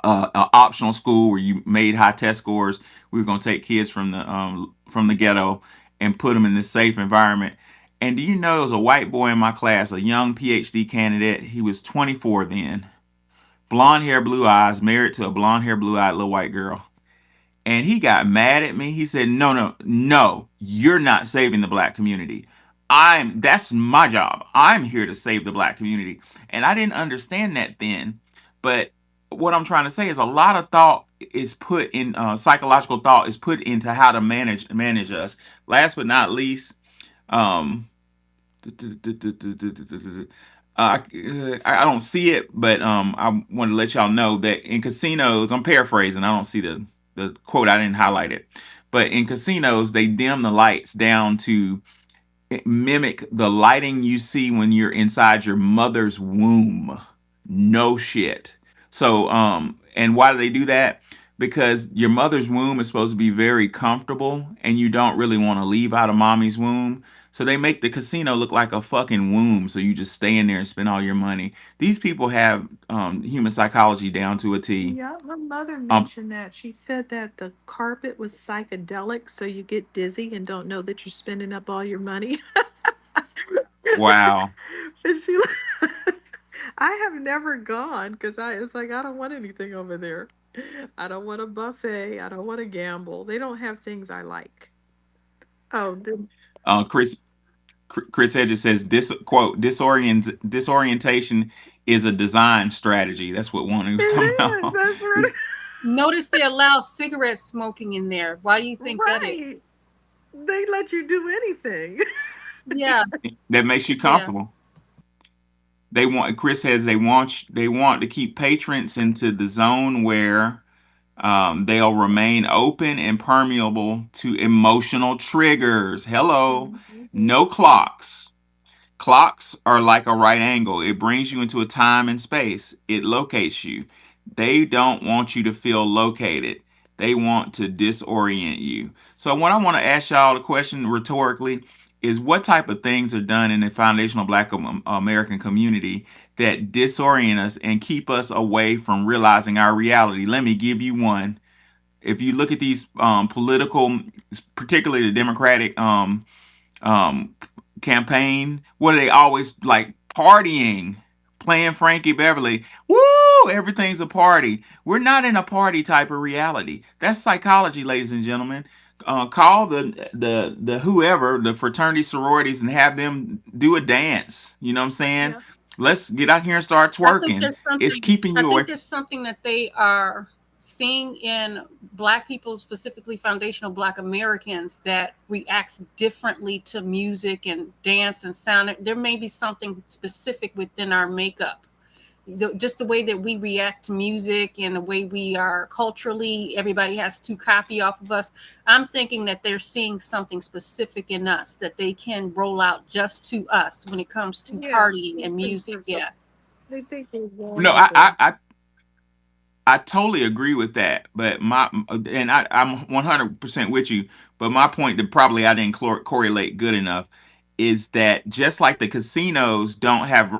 a optional school where you made high test scores. We were going to take kids from the ghetto and put them in this safe environment. And do you know, there was a white boy in my class, a young PhD candidate. He was 24 then, blonde hair, blue eyes, married to a blonde hair, blue eyed little white girl. And he got mad at me. He said, "No, no, no, you're not saving the black community. That's my job. I'm here to save the black community." And I didn't understand that then. But what I'm trying to say is a lot of thought is put in, psychological thought is put into how to manage us. Last but not least, um, I don't see it, but I want to let y'all know that in casinos, I'm paraphrasing. I don't see the quote. I didn't highlight it, but in casinos, they dim the lights down to mimic the lighting you see when you're inside your mother's womb. No shit. So, and why do they do that? Because your mother's womb is supposed to be very comfortable and you don't really want to leave out of mommy's womb. So they make the casino look like a fucking womb. So you just stay in there and spend all your money. These people have human psychology down to a T. Yeah, my mother Um, mentioned that. She said that the carpet was psychedelic, so you get dizzy and don't know that you're spending up all your money. wow. And she, I have never gone because it's like I don't want anything over there. I don't want a buffet. I don't want to gamble. They don't have things I like. Oh, Chris Chris Hedges says this quote disorientation is a design strategy. That's what one it was talking is. about. That's right. Notice they allow cigarette smoking in there. Why do you think that is? Right. They let you do anything. Yeah, That makes you yeah. comfortable. They want Chris says they want to keep patrons into the zone where they'll remain open and permeable to emotional triggers. Hello, Mhm. no clocks. Clocks are like a right angle. It brings you into a time and space. It locates you. They don't want you to feel located. They want to disorient you. So, what I want to ask y'all the question rhetorically is what type of things are done in the foundational Black American community that disorient us and keep us away from realizing our reality? Let me give you one. If you look at these political, particularly the Democratic um campaign, what are they always like partying, playing Frankie Beverly? Woo! Everything's a party. We're not in a party type of reality. That's psychology, ladies and gentlemen. Call the whoever, the fraternity sororities, and have them do a dance. You know what I'm saying? Yeah. Let's get out here and start I think twerking. there's It's something. keeping I you away. think there's something that they are seeing in Black people, specifically foundational Black Americans, that reacts differently to music and dance and sound. There may be something specific within our makeup, just the way that we react to music and the way we are culturally. Everybody has to copy off of us. I'm thinking that they're seeing something specific in us that they can roll out just to us when it comes to Yeah. partying I and think music. there's a, Yeah. they think they're No, vulnerable. I totally agree with that, but I'm 100% with you. But my point that probably I didn't correlate good enough is that just like the casinos don't have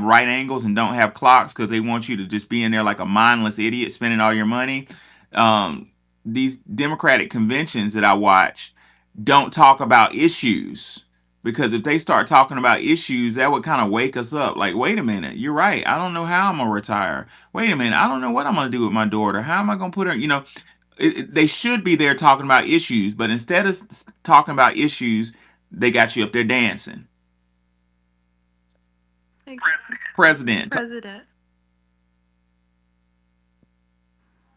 right angles and don't have clocks because they want you to just be in there like a mindless idiot spending all your money. Um, these Democratic conventions that I watch don't talk about issues because if they start talking about issues, that would kind of wake us up. Like, wait a minute, you're right. I don't know how I'm gonna retire. Wait a minute, I don't know what I'm gonna do with my daughter. How am I gonna put her? They should be there talking about issues, but instead of talking about issues, they got you up there dancing. Hey, President, President.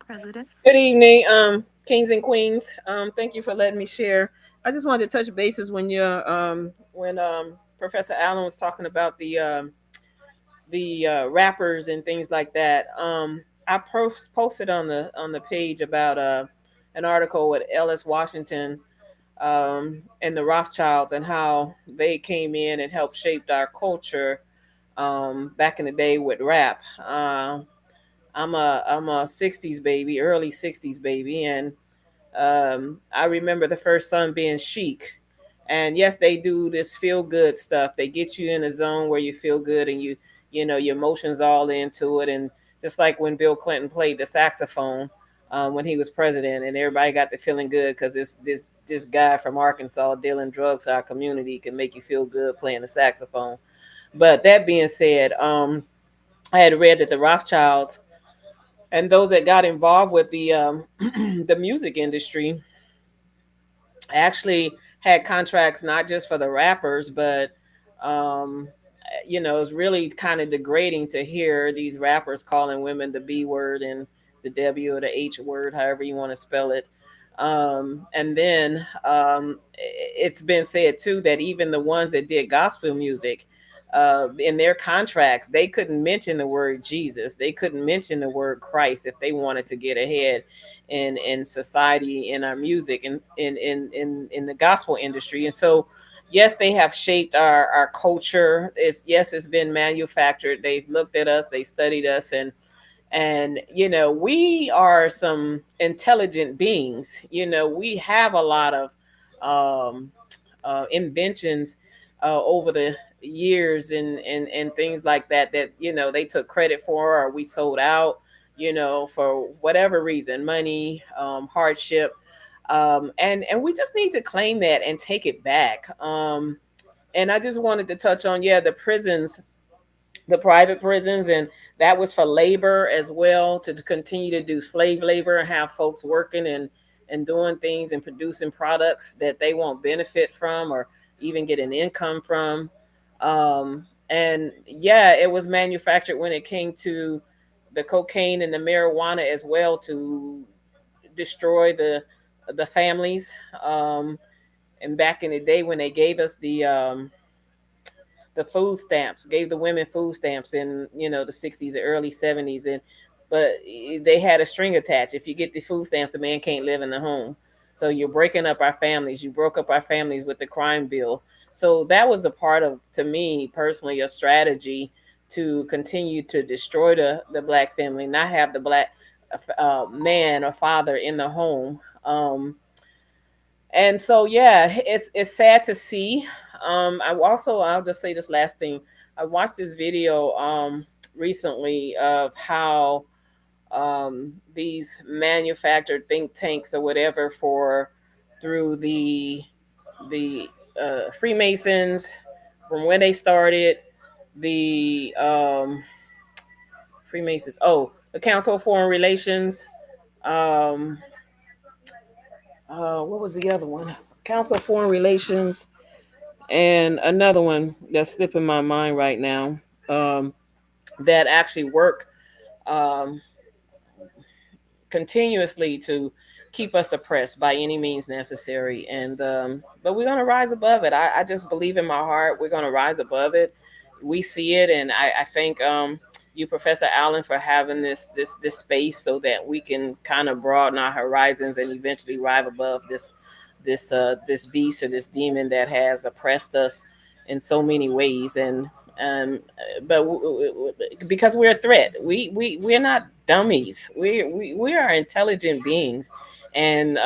President. Good evening, kings and queens. Thank you for letting me share. I just wanted to touch bases when Professor Allen was talking about the rappers and things like that. I posted on the page about an article with Ellis Washington and the Rothschilds and how they came in and helped shape our culture back in the day with rap. I'm a '60s baby, early '60s baby, and I remember the first song being Chic. And yes, they do this feel good stuff. They get you in a zone where you feel good and you know your emotions all into it, and just like when Bill Clinton played the saxophone when he was president, and everybody got to feeling good because this guy from Arkansas dealing drugs to our community can make you feel good playing the saxophone. But that being said, I had read that the Rothschilds and those that got involved with the the music industry actually had contracts not just for the rappers, but um, it's really kind of degrading to hear these rappers calling women the B word and the W or the H word, however you want to spell it. And then it's been said too that even the ones that did gospel music, in their contracts, they couldn't mention the word Jesus. They couldn't mention the word Christ if they wanted to get ahead in society, in our music, and in the gospel industry. And so, yes, they have shaped our culture. It's been manufactured. They've looked at us, they studied us, and we are some intelligent beings. We have a lot of um inventions over the years, and things like that, that they took credit for, or we sold out, for whatever reason, money, hardship, and we just need to claim that and take it back. And I just wanted to touch on, yeah, the prisons, the private prisons, and that was for labor as well, to continue to do slave labor and have folks working and doing things and producing products that they won't benefit from or even get an income from. And yeah, it was manufactured when it came to the cocaine and the marijuana as well, to destroy the families. And back in the day when they gave us the food stamps, gave the women food stamps in the 60s, the early 70s, and but they had a string attached. If you get the food stamps, the man can't live in the home. So you're breaking up our families. You broke up our families with the crime bill. So that was a part of, to me personally, a strategy to continue to destroy the black family, not have the black man or father in the home. And so yeah, it's sad to see. I'll just say this last thing. I watched this video recently of how these manufactured think tanks or whatever, for through the Freemasons, from when they started, the Freemasons, oh, the Council of Foreign Relations, um what was the other one? Council of Foreign Relations, and another one that's slipping my mind right now, um, that actually work um, continuously to keep us oppressed by any means necessary. And but we're gonna rise above it. I just believe in my heart we're gonna rise above it. We see it, and I thank you, Professor Allen, for having this space so that we can kind of broaden our horizons and eventually rise above this beast or this demon that has oppressed us in so many ways. And um, but because we're a threat, we're not dummies. We are intelligent beings, and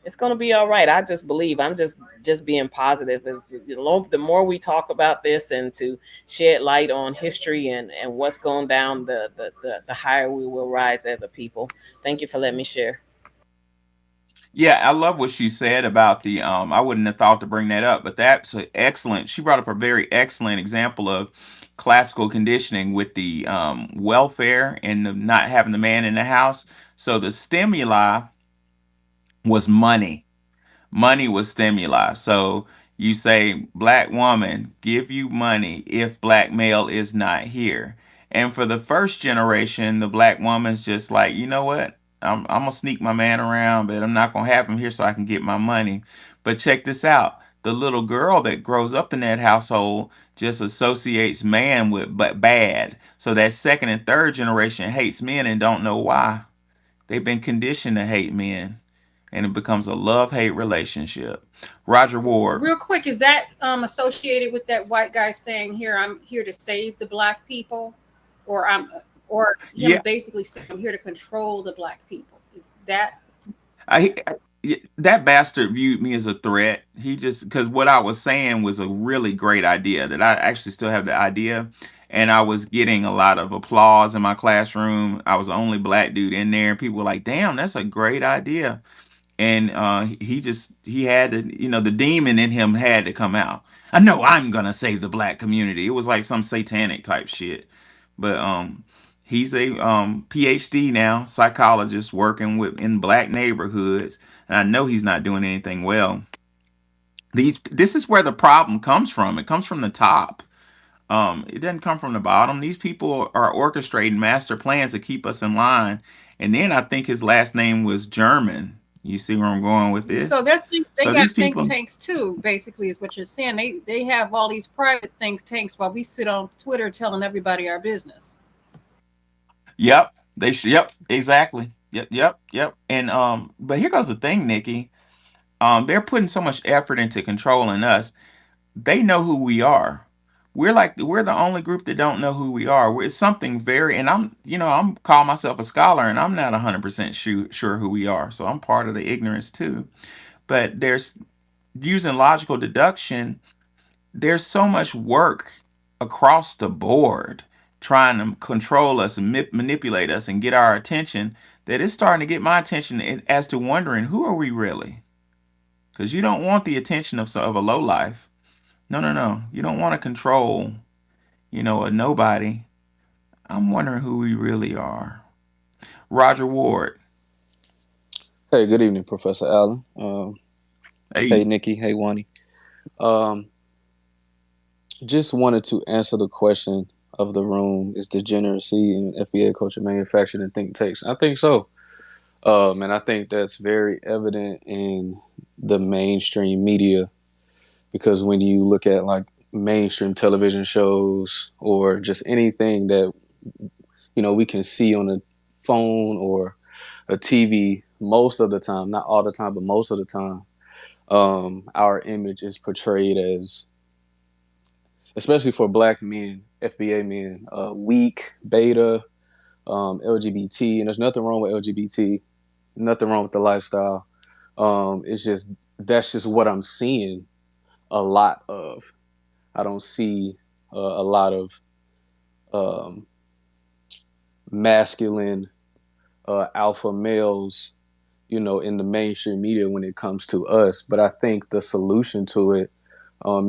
it's gonna be all right. I just believe. I'm just being positive. The more we talk about this and to shed light on history and what's going down, the higher we will rise as a people. Thank you for letting me share. Yeah, I love what she said about the I wouldn't have thought to bring that up, but that's excellent. She brought up a very excellent example of classical conditioning with the welfare and the not having the man in the house. So the stimuli was money. Money was stimuli. So you say, black woman, give you money if black male is not here. And for the first generation, the black woman's just like, you know what? I'm gonna sneak my man around, but I'm not gonna have him here so I can get my money. But check this out. The little girl that grows up in that household just associates man with but bad. So that second and third generation hates men and don't know why. They've been conditioned to hate men, and it becomes a love-hate relationship. Roger Ward. Real quick, is that associated with that white guy saying, "Here, I'm here to save the black people," or or him Yeah, basically saying, "I'm here to control the black people"? Is that that bastard viewed me as a threat. He just, because what I was saying was a really great idea that I actually still have the idea, and I was getting a lot of applause in my classroom. I was the only black dude in there. People were like, "Damn, that's a great idea." And he had to, the demon in him had to come out. I know I'm gonna save the black community. It was like some satanic type shit. But he's a PhD now, psychologist working with in black neighborhoods, and I know he's not doing anything well. This is where the problem comes from. It comes from the top. It doesn't come from the bottom. These people are orchestrating master plans to keep us in line. And then I think his last name was German. You see where I'm going with So this? they So got these think people, tanks too. Basically, is what you're saying. They have all these private think tanks while we sit on Twitter telling everybody our business. yep, yep, exactly, yep. And but here goes the thing, Nikki. They're putting so much effort into controlling us. They know who we are. We're the only group that don't know who we are. It's something very, and I'm call myself a scholar, and I'm not 100% sure who we are. So I'm part of the ignorance too. But there's using logical deduction. There's so much work across the board trying to control us and manipulate us and get our attention that it's starting to get my attention as to wondering who are we really? Because you don't want the attention of a low life. No, no, no. You don't want to control, a nobody. I'm wondering who we really are. Roger Ward. Hey, good evening, Professor Allen. Hey, Hey, Nikki. Hey, Wani. Um, just wanted to answer the question of the room: is degeneracy in FBA culture manufactured in think tanks? I think so, and I think that's very evident in the mainstream media because when you look at like mainstream television shows or just anything that we can see on a phone or a TV, most of the time, not all the time, but most of the time our image is portrayed as, especially for black men, FBA men, weak, beta, LGBT, and there's nothing wrong with LGBT, nothing wrong with the lifestyle. It's just that's just what I'm seeing a lot of. I don't see a lot of um, masculine alpha males, in the mainstream media when it comes to us. But I think the solution to it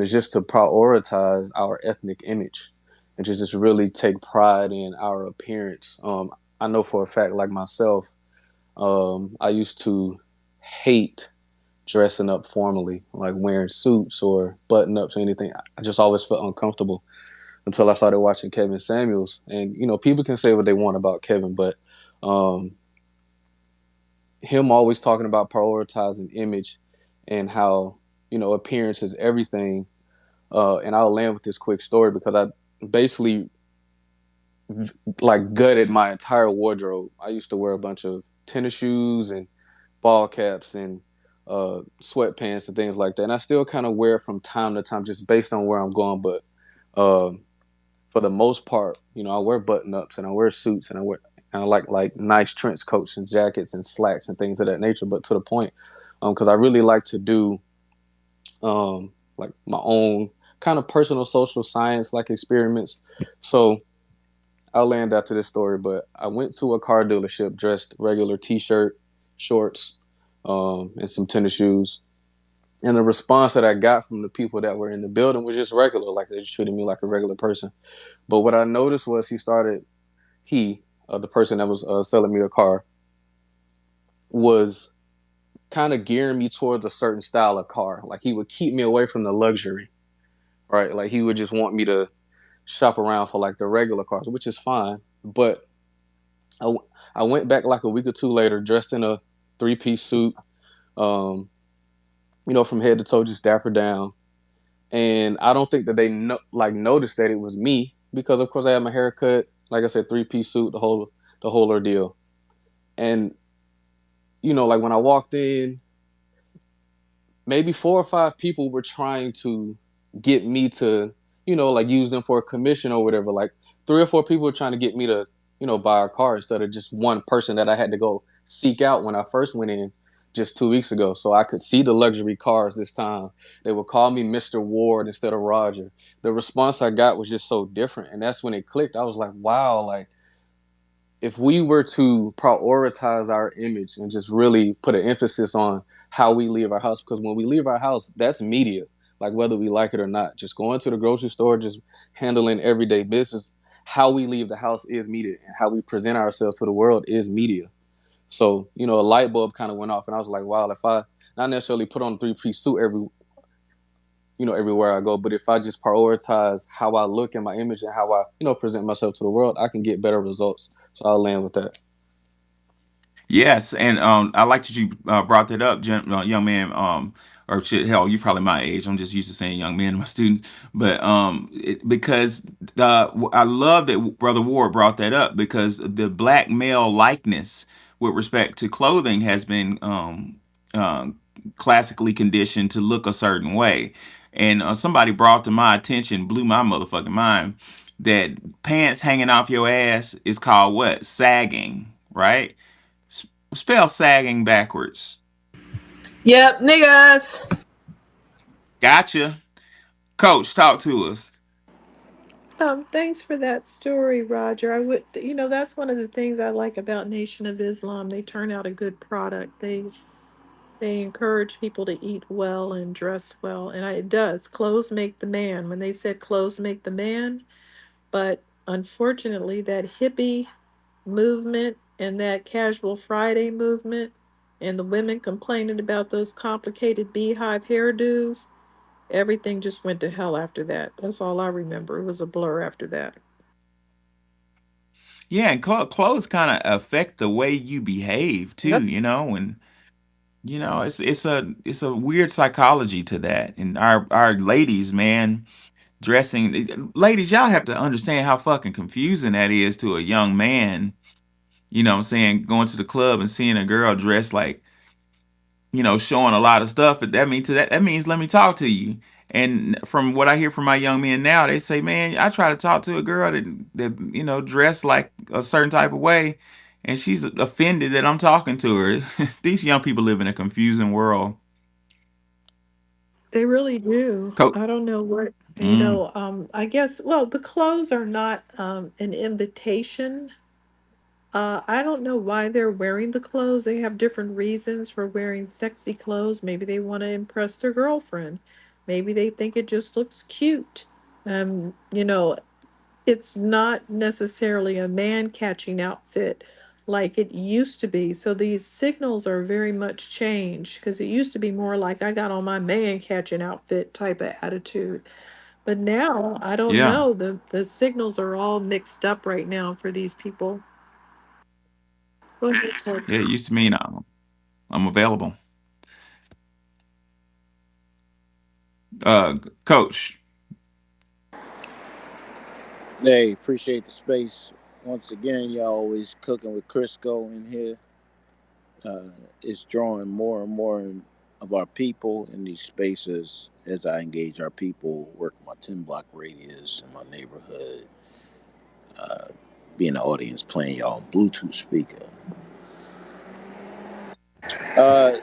is just to prioritize our ethnic image and to just really take pride in our appearance. I know for a fact, like myself, I used to hate dressing up formally, like wearing suits or button ups or anything. I just always felt uncomfortable until I started watching Kevin Samuels. And, people can say what they want about Kevin, but um, him always talking about prioritizing image and how, appearance is everything. And I'll land with this quick story because I basically like gutted my entire wardrobe. I used to wear a bunch of tennis shoes and ball caps and sweatpants and things like that. And I still kind of wear it from time to time, just based on where I'm going. But um, for the most part, I wear button ups and I wear suits and I like nice trench coats and jackets and slacks and things of that nature. But to the point, because I really like to do like my own kind of personal social science like experiments. So I'll land after this story, but I went to a car dealership dressed regular t-shirt, shorts, and some tennis shoes. And the response that I got from the people that were in the building was just regular, like they just treated me like a regular person. But what I noticed was the person that was selling me a car, was kind of gearing me towards a certain style of car. Like he would keep me away from the luxury, right? Like he would just want me to shop around for like the regular cars, which is fine. But I, I went back like a week or two later, dressed in a three-piece suit, um, from head to toe, just dapper down. And I don't think that they noticed that it was me because, of course, I had my haircut, like I said, three-piece suit, the whole ordeal. And like when I walked in, maybe 4 or 5 people were trying to get me to, like use them for a commission or whatever. Like 3 or 4 people were trying to get me to, buy a car instead of just one person that I had to go seek out when I first went in just 2 weeks ago. So I could see the luxury cars this time. They would call me Mr. Ward instead of Roger. The response I got was just so different. And that's when it clicked. I was like, wow, like if we were to prioritize our image and just really put an emphasis on how we leave our house, because when we leave our house, that's media, like whether we like it or not. Just going to the grocery store, just handling everyday business, how we leave the house is media, and how we present ourselves to the world is media. So, a light bulb kind of went off, and I was like, wow, if I not necessarily put on a three-piece suit everywhere I go, but if I just prioritize how I look and my image and how I, present myself to the world, I can get better results. So I'll land with that. Yes, and I like that you brought that up, young man. Or shit, hell, you probably my age. I'm just used to saying young man, my student. But because I love that Brother Ward brought that up because the black male likeness with respect to clothing has been uh, classically conditioned to look a certain way. And somebody brought to my attention, blew my motherfucking mind, that pants hanging off your ass is called what? Sagging, right? Spell sagging backwards. Yep, niggas. Gotcha. Coach, talk to us. Thanks for that story, Roger. That's one of the things I like about Nation of Islam. They turn out a good product. They encourage people to eat well and dress well, and it does. Clothes make the man. When they said clothes make the man, but unfortunately, that hippie movement and that casual Friday movement, and the women complaining about those complicated beehive hairdos, everything just went to hell after that. That's all I remember. It was a blur after that. Yeah, and clothes kind of affect the way you behave too, Yep. and it's a weird psychology to that. And our ladies, man, dressing ladies, y'all have to understand how fucking confusing that is to a young man, what I'm saying, going to the club and seeing a girl dressed like showing a lot of stuff. But that means let me talk to you. And from what I hear from my young men now, they say, man, I try to talk to a girl that dressed like a certain type of way, and she's offended that I'm talking to her. These young people live in a confusing world. They really do. Co- I don't know what, mm, I guess, well, the clothes are not an invitation. I don't know why they're wearing the clothes. They have different reasons for wearing sexy clothes. Maybe they want to impress their girlfriend. Maybe they think it just looks cute. Um, you know, it's not necessarily a man catching outfit like it used to be. So these signals are very much changed because it used to be more like I got on my man catching outfit type of attitude. But now I don't yeah, know. The signals are all mixed up right now for these people. Go ahead, Coach. yeah. It used to mean I'm available. Coach. Hey, appreciate the space. Once again, y'all always cooking with Crisco in here. Uh, it's drawing more and more of our people in these spaces as I engage our people, work my 10 block radius in my neighborhood, uh, be in the audience playing y'all Bluetooth speaker. Uh,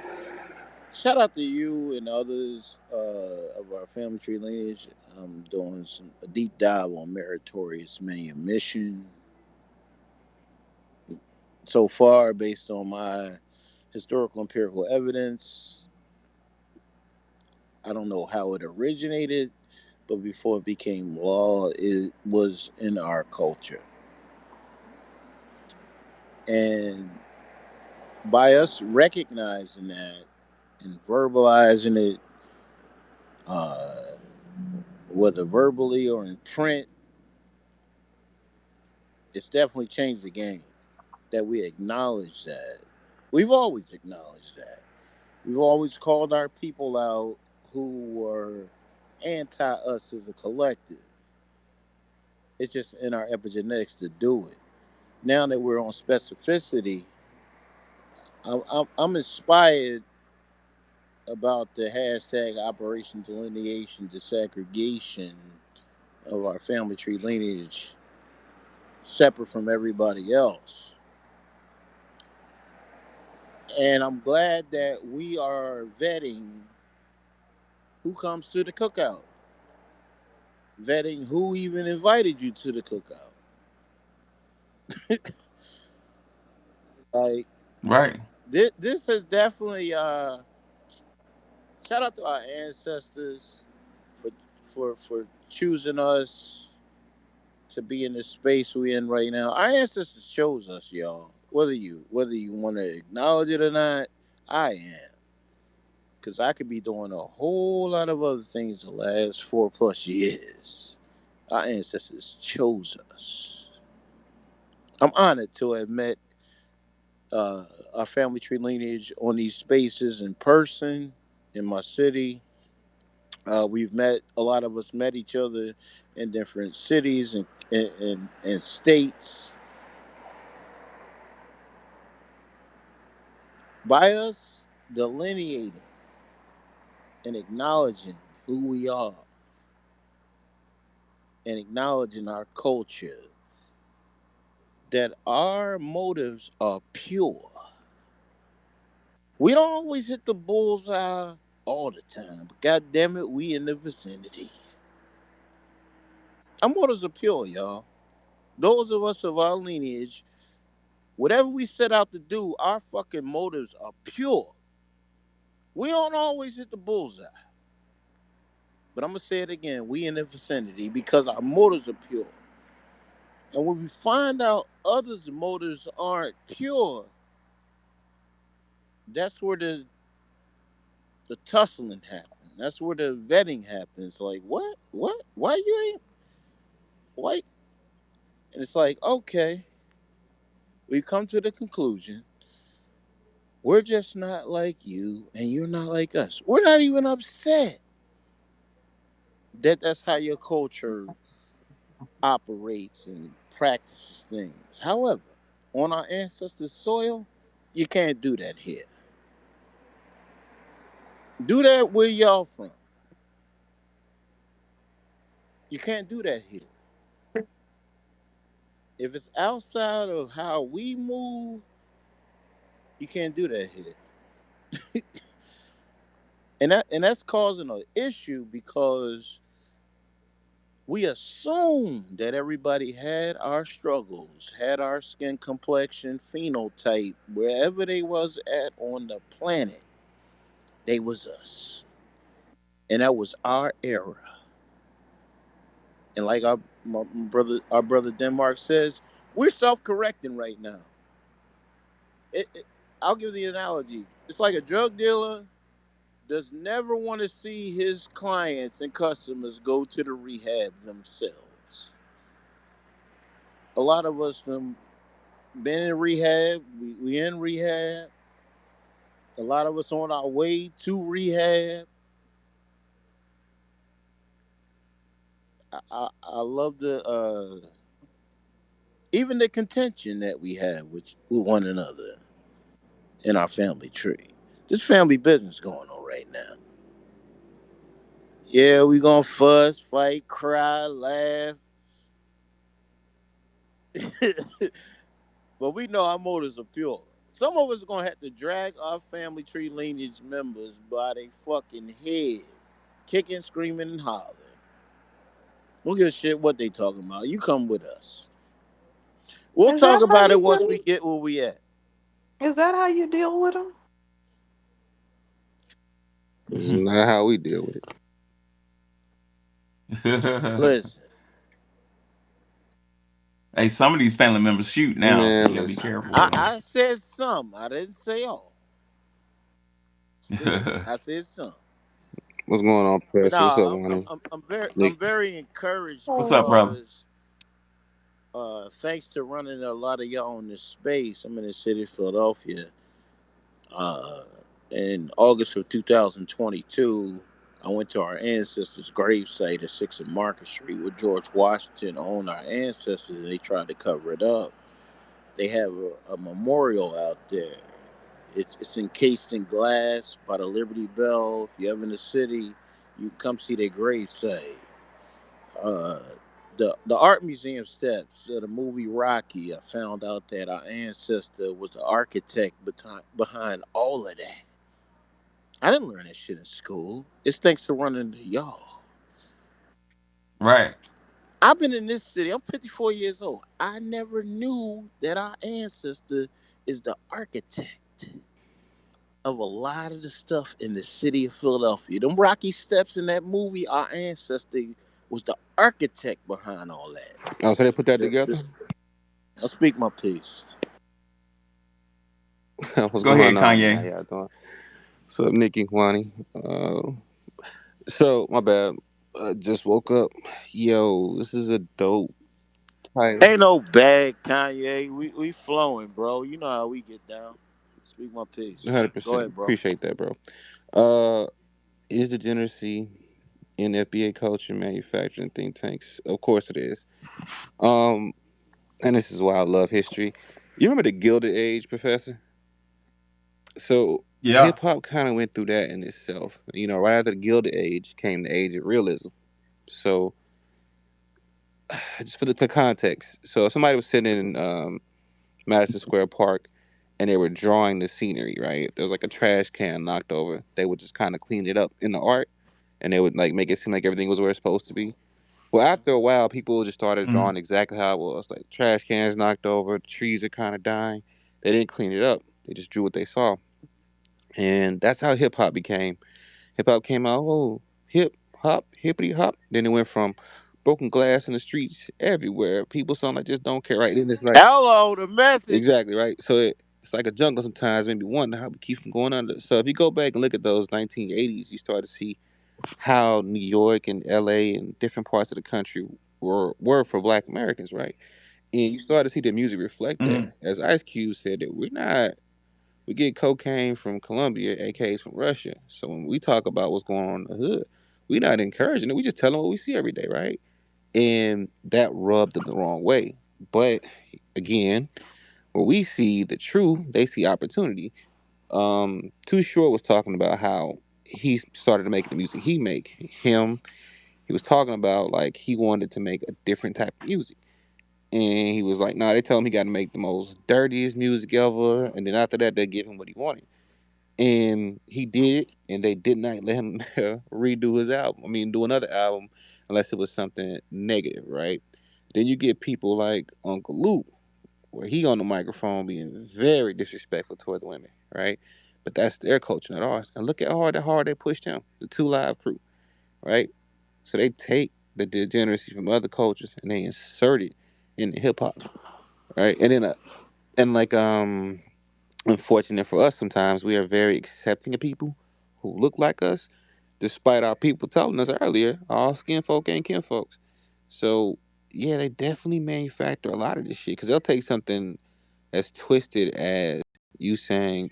Shout out to you and others of our family tree lineage. I'm doing a deep dive on meritorious manumission so far based on my historical empirical evidence. I don't know how it originated, but before it became law, it was in our culture. And by us recognizing that and verbalizing it, uh, whether verbally or in print, it's definitely changed the game. That we acknowledge that. We've always acknowledged that. We've always called our people out who were anti us as a collective. It's just in our epigenetics to do it. Now that we're on specificity, I'm inspired about the hashtag Operation Delineation Desegregation of our family tree lineage separate from everybody else. And I'm glad that we are vetting who comes to the cookout, vetting who even invited you to the cookout. Like Right. this has definitely shout out to our ancestors for for choosing us to be in the space we're in right now. Our ancestors chose us, y'all. Whether you want to acknowledge it or not, I am. Because I could be doing a whole lot of other things the last 4+ years. Our ancestors chose us. I'm honored to have met uh, our family tree lineage on these spaces in person in my city. We've met a lot of us met each other in different cities and states. By us delineating and acknowledging who we are and acknowledging our culture, that our motives are pure. We don't always hit the bullseye all the time, but god damn it, we in the vicinity. Our motives are pure, y'all. Those of us of our lineage, whatever we set out to do, our fucking motives are pure. We don't always hit the bullseye. But I'm gonna say it again, we in the vicinity because our motives are pure. And when we find out others' motives aren't pure, that's where the tussling happens. That's where the vetting happens. Like, what? What? Why you ain't? Why? And it's like, okay, we've come to the conclusion we're just not like you, and you're not like us. We're not even upset that that's how your culture operates and practices things. However, on our ancestors' soil, you can't do that here. Do that where y'all from. You can't do that here. If it's outside of how we move, you can't do that here. And that's causing an issue because we assume that everybody had our struggles, had our skin complexion, phenotype, wherever they was at on the planet, they was us. And that was our era. And like our brother Denmark says, we're self-correcting right now. I'll give the analogy. It's like a drug dealer does never want to see his clients and customers go to the rehab themselves. A lot of us been in rehab. We in rehab. A lot of us on our way to rehab. I love the even the contention that we have with one another in our family tree. This family business going on right now. Yeah, we gonna fuss, fight, cry, laugh. But we know our motives are pure. Some of us are gonna have to drag our family tree lineage members by their fucking head, kicking, screaming, and hollering. Don't give a shit what they talking about. You come with us. We'll Is talk that how about you it once we do? get where we at. Is that how you deal with them? Not how we deal with it. Listen, Hey, some of these family members shoot now, so you Man, gotta be listen. careful I, with them. I said some. I didn't say all. I said some. What's going on, But Professor? What's up, no, I'm, Wani? I'm, I'm very Nick? I'm very encouraged What's up, brother? because thanks to running a lot of y'all in this space, I'm in the city of Philadelphia. Uh, in August of 2022, I went to our ancestors' gravesite at 6 and Market Street where George Washington owned our ancestors, and they tried to cover it up. They have a memorial out there. It's encased in glass by the Liberty Bell. If you're ever in the city, you can come see their gravesite. Uh, The art museum steps of the movie Rocky. I found out that our ancestor was the architect behind all of that. I didn't learn that shit in school. It's thanks to running to y'all. Right. I've been in this city. I'm 54 years old. I never knew that our ancestor is the architect of a lot of the stuff in the city of Philadelphia. Them rocky steps in that movie, our ancestor was the architect behind all that. Oh, so they put that That's together. just, I'll speak my piece. What's Go ahead, going on? How Kanye. y'all doing? What's up, Nikki, Kwani? So my bad. Just woke up. Yo, this is a dope title. Ain't no bad Kanye. We flowing, bro. You know how we get down. Speak my piece. Go 100%. ahead, bro. Appreciate that, bro. Uh, is degeneracy in FBA culture manufacturing think tanks? Of course it is. Um, and this is why I love history. You remember the Gilded Age, Professor? So Yeah. hip hop kind of went through that in itself. You know, right after the Gilded Age came the Age of Realism. So just for context, so if somebody was sitting in Madison Square Park and they were drawing the scenery, right? If there was like a trash can knocked over, they would just kind of clean it up in the art, and they would like make it seem like everything was where it's supposed to be. Well, after a while, people just started Mm, drawing exactly how it was. Like trash cans knocked over, the trees are kind of dying. They didn't clean it up. They just drew what they saw, and that's how hip hop became. Hip hop came out, oh, hip hop, hippity hop. Then it went from broken glass in the streets everywhere. People sound like just don't care, right? Then it's like Hello, the message. exactly right. So it's like a jungle sometimes. Maybe wonder how we keep from going under. So if you go back and look at those 1980s, you start to see how New York and L.A. and different parts of the country were for Black Americans, right? And you start to see the music reflect that. mm, As Ice Cube said, that we get cocaine from Colombia, AKs from Russia. So when we talk about what's going on in the hood, we're not encouraging it. We just tell them what we see every day, right? And that rubbed them the wrong way. But again, where we see the truth, they see opportunity. Too Short was talking about how he started to make the music he make. He was talking about like he wanted to make a different type of music. And he was like, nah, they tell him he got to make the most dirtiest music ever. And then after that, they give him what he wanted. And he did it, and they did not let him redo his album. I mean, do another album unless it was something negative, right? Then you get people like Uncle Luke, where he on the microphone being very disrespectful toward the women, right? But that's their culture, not ours. And look at how hard they pushed him, the Two Live Crew, right? So they take the degeneracy from other cultures and they insert it in hip hop, right? And like unfortunate for us sometimes we are very accepting of people who look like us, despite our people telling us earlier, all skin folk ain't kin folks. So yeah, they definitely manufacture a lot of this shit because they'll take something as twisted as you saying,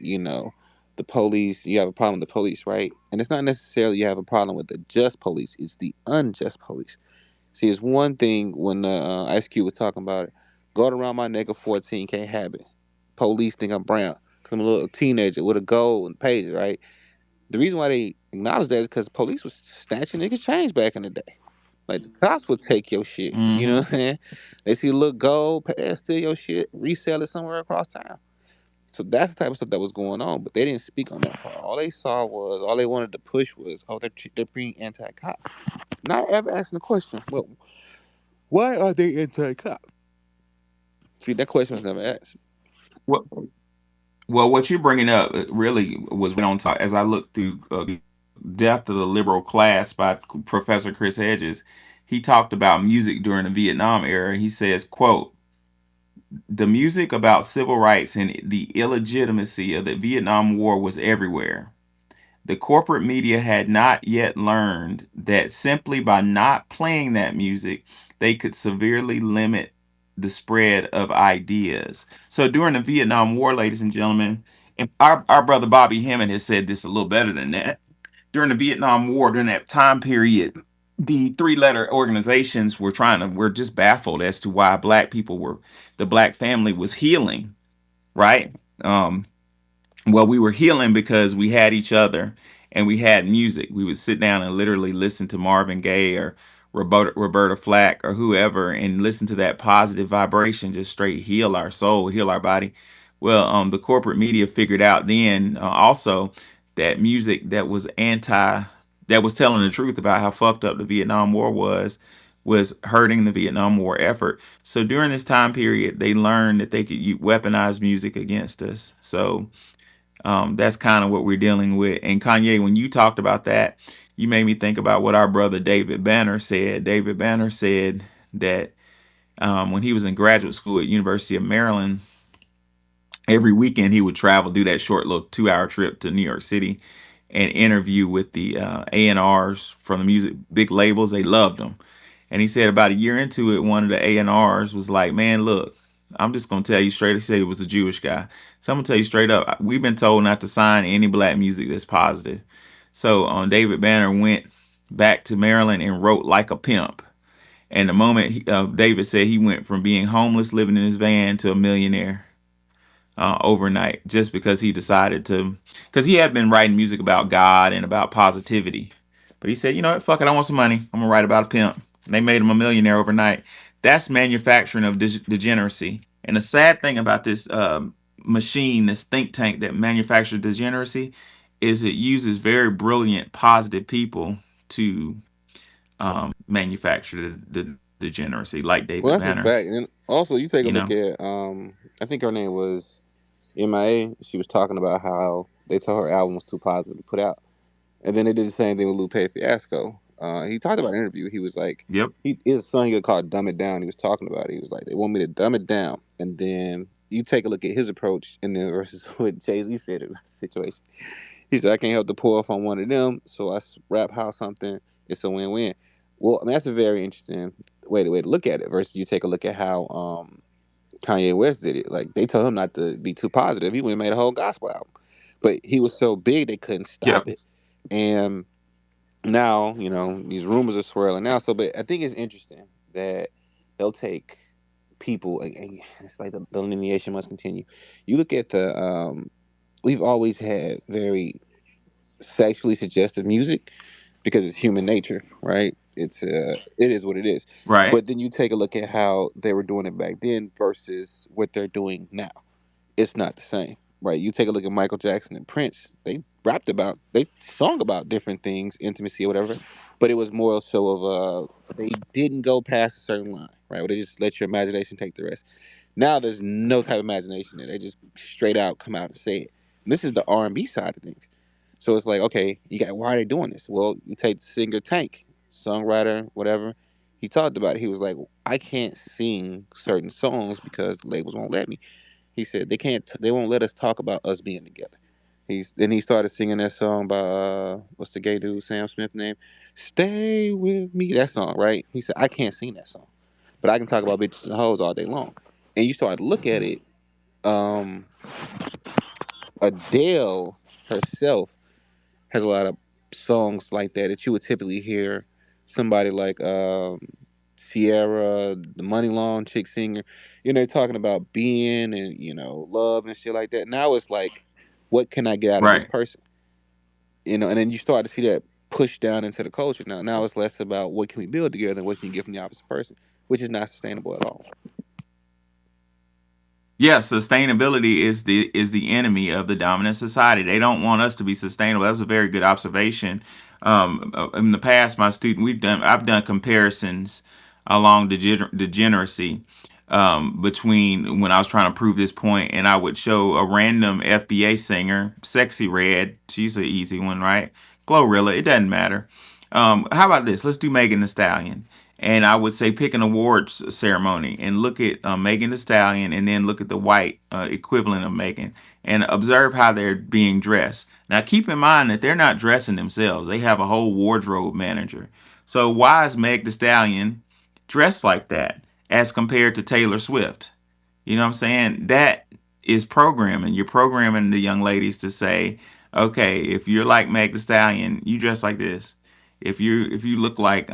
the police, you have a problem with the police, right? And it's not necessarily you have a problem with the just police, it's the unjust police. See, it's one thing when Ice Cube was talking about it. Going around my neck of 14 can't have it. Police think I'm brown because I'm a little teenager with a gold and pager, right? The reason why they acknowledge that is because police was snatching niggas' chains back in the day. Like the cops would take your shit. You know mm-hmm. what I'm saying? They see a little gold, steal your shit, resell it somewhere across town. So that's the type of stuff that was going on, but they didn't speak on that part. All they saw was, all they wanted to push was, oh, they're being anti-cop. Not ever asking the question, well, why are they anti-cop? See, that question was never asked. Well, well, what you're bringing up really was right on top. As I looked through "Death of the Liberal Class" by Professor Chris Hedges, he talked about music during the Vietnam era. He says, "quote The music about civil rights and the illegitimacy of the Vietnam War was everywhere. The corporate media had not yet learned that simply by not playing that music, they could severely limit the spread of ideas." So during the Vietnam War, ladies and gentlemen, and our brother Bobby Hemmett has said this a little better than that. During the Vietnam War, during that time period, the three-letter organizations were just baffled as to why the black family was healing, right? Um, well, we were healing because we had each other and we had music. We would sit down and literally listen to Marvin Gaye or Roberta Flack or whoever, and listen to that positive vibration just straight heal our soul, heal our body. Well, the corporate media figured out then also that music that was telling the truth about how fucked up the Vietnam War was hurting the Vietnam War effort. So during this time period, they learned that they could weaponize music against us. So that's kind of what we're dealing with. And Kanye, when you talked about that, you made me think about what our brother David Banner said. David Banner said that when he was in graduate school at University of Maryland, every weekend he would travel, do that short little 2 hour trip to New York City, and interview with the A&Rs from the music big labels. They loved him, and he said about a year into it, one of the A&Rs was like, "Man, look, I'm just gonna tell you straight." He said it was a Jewish guy. So I'm gonna tell you straight up, we've been told not to sign any black music that's positive. So David Banner went back to Maryland and wrote "Like a Pimp." And the moment David said he went from being homeless, living in his van, to a millionaire overnight, just because he decided to, because he had been writing music about God and about positivity. But he said, you know what, fuck it, I want some money. I'm gonna write about a pimp. And they made him a millionaire overnight. That's manufacturing of degeneracy. And the sad thing about this machine, this think tank that manufactures degeneracy, is it uses very brilliant, positive people to manufacture the degeneracy, like Well, David that's a Banner. fact. And also, you take a You look know. at, I think her name was MIA. She was talking about how they told her album was too positive to put out. And then they did the same thing with Lupe Fiasco. He talked about in an interview. He was like, Yep. he his song he called "Dumb It Down." He was talking about it. He was like, they want me to dumb it down. And then you take a look at his approach, and then versus what Jay Z said about the situation. He said, I can't help to pour off on one of them, so rap how something. It's a win-win. Well, I mean, that's a very interesting way to look at it. Versus you take a look at how Kanye West did it. Like they told him not to be too positive. He went and made a whole gospel album, but he was so big they couldn't Yep. stop it. And now, these rumors are swirling now. So, but I think it's interesting that they'll take people. And it's like the lineation must continue. You look at we've always had very sexually suggestive music because it's human nature, right? It is what it is. Right. But then you take a look at how they were doing it back then versus what they're doing now. It's not the same, right? You take a look at Michael Jackson and Prince. They sung about different things, intimacy or whatever, but it was more so of they didn't go past a certain line, right? Where they just let your imagination take the rest. Now there's no type of imagination there. They just straight out come out and say it. And this is the R&B side of things. So it's like, okay, why are they doing this? Well, you take the singer Tank, songwriter, whatever. He talked about it. He was like, I can't sing certain songs because the labels won't let me. He said they won't let us talk about us being together. He started singing that song by what's the gay dude Sam Smith name? Stay with me. That song, right? He said I can't sing that song, but I can talk about bitches and hoes all day long. And you start to look at it. Um, Adele herself has a lot of songs like that you would typically hear somebody like Sierra, the Money Long chick singer, talking about being and love and shit like that. Now it's like, what can I get out of this Right. person? And then you start to see that push down into the culture. Now it's less about what can we build together and what can you get from the opposite person, which is not sustainable at all. Yeah, sustainability is the enemy of the dominant society. They don't want us to be sustainable. That's a very good observation. In the past, I've done comparisons along degeneracy between when I was trying to prove this point, and I would show a random FBA singer, Sexy Red. She's an easy one, right? Glorilla. It doesn't matter. How about this? Let's do Megan Thee Stallion. And I would say pick an awards ceremony and look at Megan Thee Stallion, and then look at the white equivalent of Megan, and observe how they're being dressed. Now, keep in mind that they're not dressing themselves; they have a whole wardrobe manager. So why is Meg Thee Stallion dressed like that as compared to Taylor Swift? You know what I'm saying? That is programming. You're programming the young ladies to say, okay, if you're like Meg Thee Stallion, you dress like this. If you look like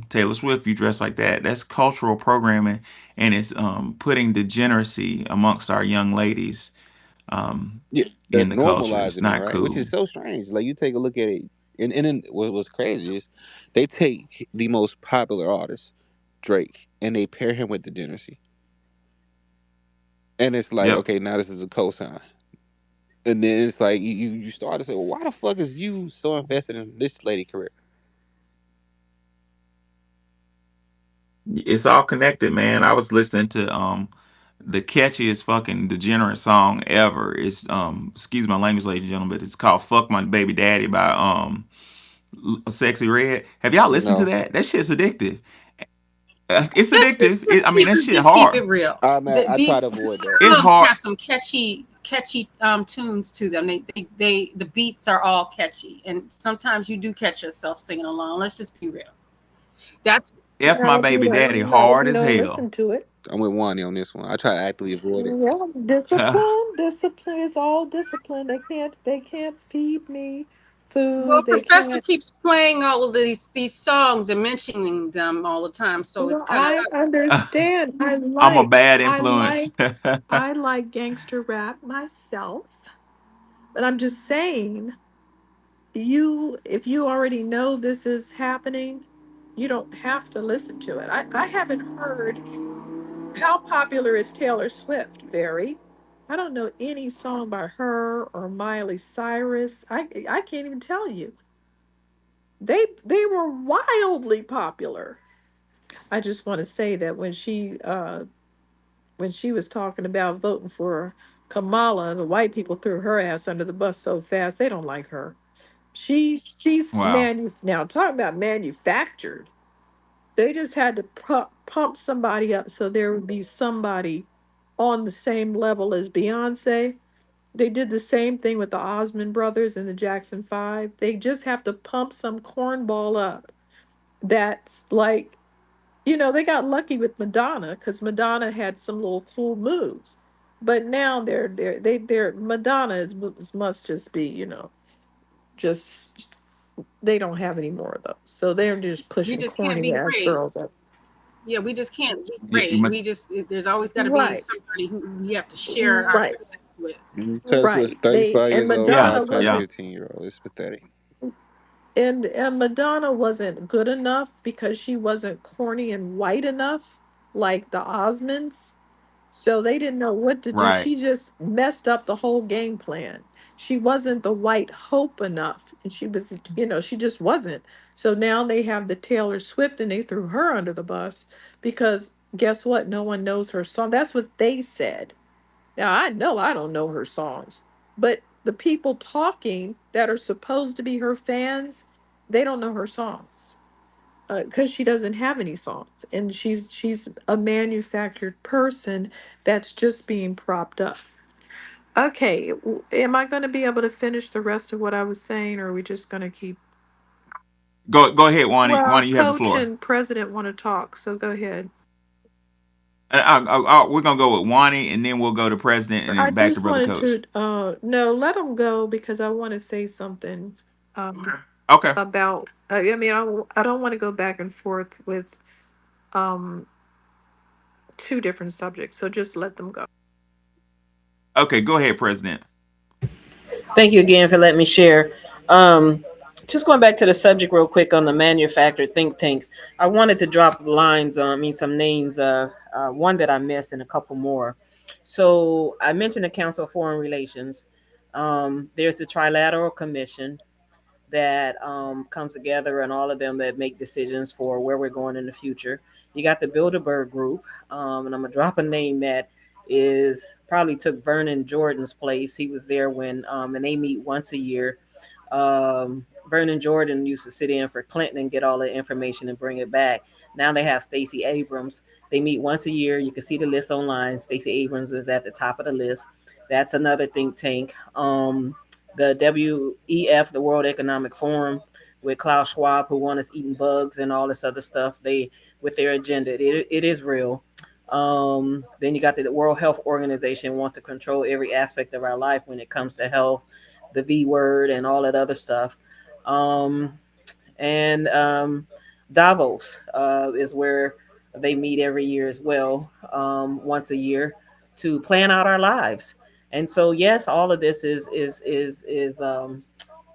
Taylor Swift, you dress like that. That's cultural programming, and it's putting degeneracy amongst our young ladies um, Yeah, they're in the culture. It's normalizing it, not right? Which cool. is so strange. Like you take a look at it. And then what was crazy is they take the most popular artist, Drake, and they pair him with Degeneracy. And it's like, Yep. okay, now this is a cosign. And then it's like you start to say, well, why the fuck is you so invested in this lady career? It's all connected, man. I was listening to the catchiest fucking degenerate song ever. It's excuse my language, ladies and gentlemen, but it's called "Fuck My Baby Daddy" by Sexy Red. Have y'all listened to No. that? That shit's addictive. It's Just addictive. I mean, that shit just keep hard. it real. I try to These avoid that. It's songs hard. have some catchy tunes to them. They the beats are all catchy, and sometimes you do catch yourself singing along. Let's just be real. That's F my Now, baby daddy now hard you as know, hell. listen to it. I'm with Wani on this one. I try to actively avoid it. Yeah, discipline, discipline is all discipline. They can't feed me well, food. They Professor can't. keeps playing all of these songs and mentioning them all the time, so it's Well, kind of I understand. I'm a bad I influence. like, I like gangster rap myself. But I'm just saying, if you already know this is happening, you don't have to listen to it. I haven't heard. How popular is Taylor Swift? Very. I don't know any song by her or Miley Cyrus. I can't even tell you. They were wildly popular. I just want to say that when she was talking about voting for Kamala, the white people threw her ass under the bus so fast they don't like her. She's Wow. now talking about manufactured. They just had to pump somebody up so there would be somebody on the same level as Beyonce. They did the same thing with the Osmond brothers and the Jackson Five. They just have to pump some cornball up. That's like, they got lucky with Madonna because Madonna had some little cool moves. But now they're Madonna must just be, just they don't have any more of those. So they're just we pushing just can't corny be ass great. girls up. Yeah, we just can't be Yeah, great. We just there's always got to be Right. somebody who we have to share our Right. success with. Taylor Swift's Right. They 35 and years old, yeah, Madonna Flash Type yeah. wasn't 15-year-old. It's pathetic. and Madonna wasn't good enough because she wasn't corny and white enough like the Osmonds. So they didn't know what to do. Right. She just messed up the whole game plan. She wasn't the white hope enough. And she was, she just wasn't. So now they have the Taylor Swift and they threw her under the bus because guess what? No one knows her song. That's what they said. Now I know I don't know her songs, but the people talking that are supposed to be her fans, they don't know her songs because she doesn't have any songs, and she's a manufactured person that's just being propped up. Okay, am I going to be able to finish the rest of what I was saying, or are we just going to keep? Go ahead, Wani. Well, Wani, you have the Coach floor. and President want to talk, so go ahead. We're gonna go with Wani, and then we'll go to president, and I then back to just brother wanted coach. to, no, let them go because I want to say something. Okay. About I mean I don't want to go back and forth with um two different subjects, so just let them go. Okay. Go ahead, president. Thank you again for letting me share. Um, just going back to the subject real quick on the manufactured think tanks. I wanted to drop lines, I mean, some names, one that I missed and a couple more. So I mentioned the Council of Foreign Relations. There's the Trilateral Commission that comes together and all of them that make decisions for where we're going in the future. You got the Bilderberg Group, and I'm gonna drop a name that is probably took Vernon Jordan's place. He was there when, and they meet once a year. Vernon Jordan used to sit in for Clinton and get all the information and bring it back. Now they have Stacey Abrams. They meet once a year. You can see the list online. Stacey Abrams is at the top of the list. That's another think tank. The WEF, the World Economic Forum, with Klaus Schwab, who wants us eating bugs and all this other stuff. They with their agenda, it is real. Then you got the World Health Organization wants to control every aspect of our life when it comes to health, the V word, and all that other stuff. Um, and Davos is where they meet every year as well, once a year, to plan out our lives. And so, yes, all of this is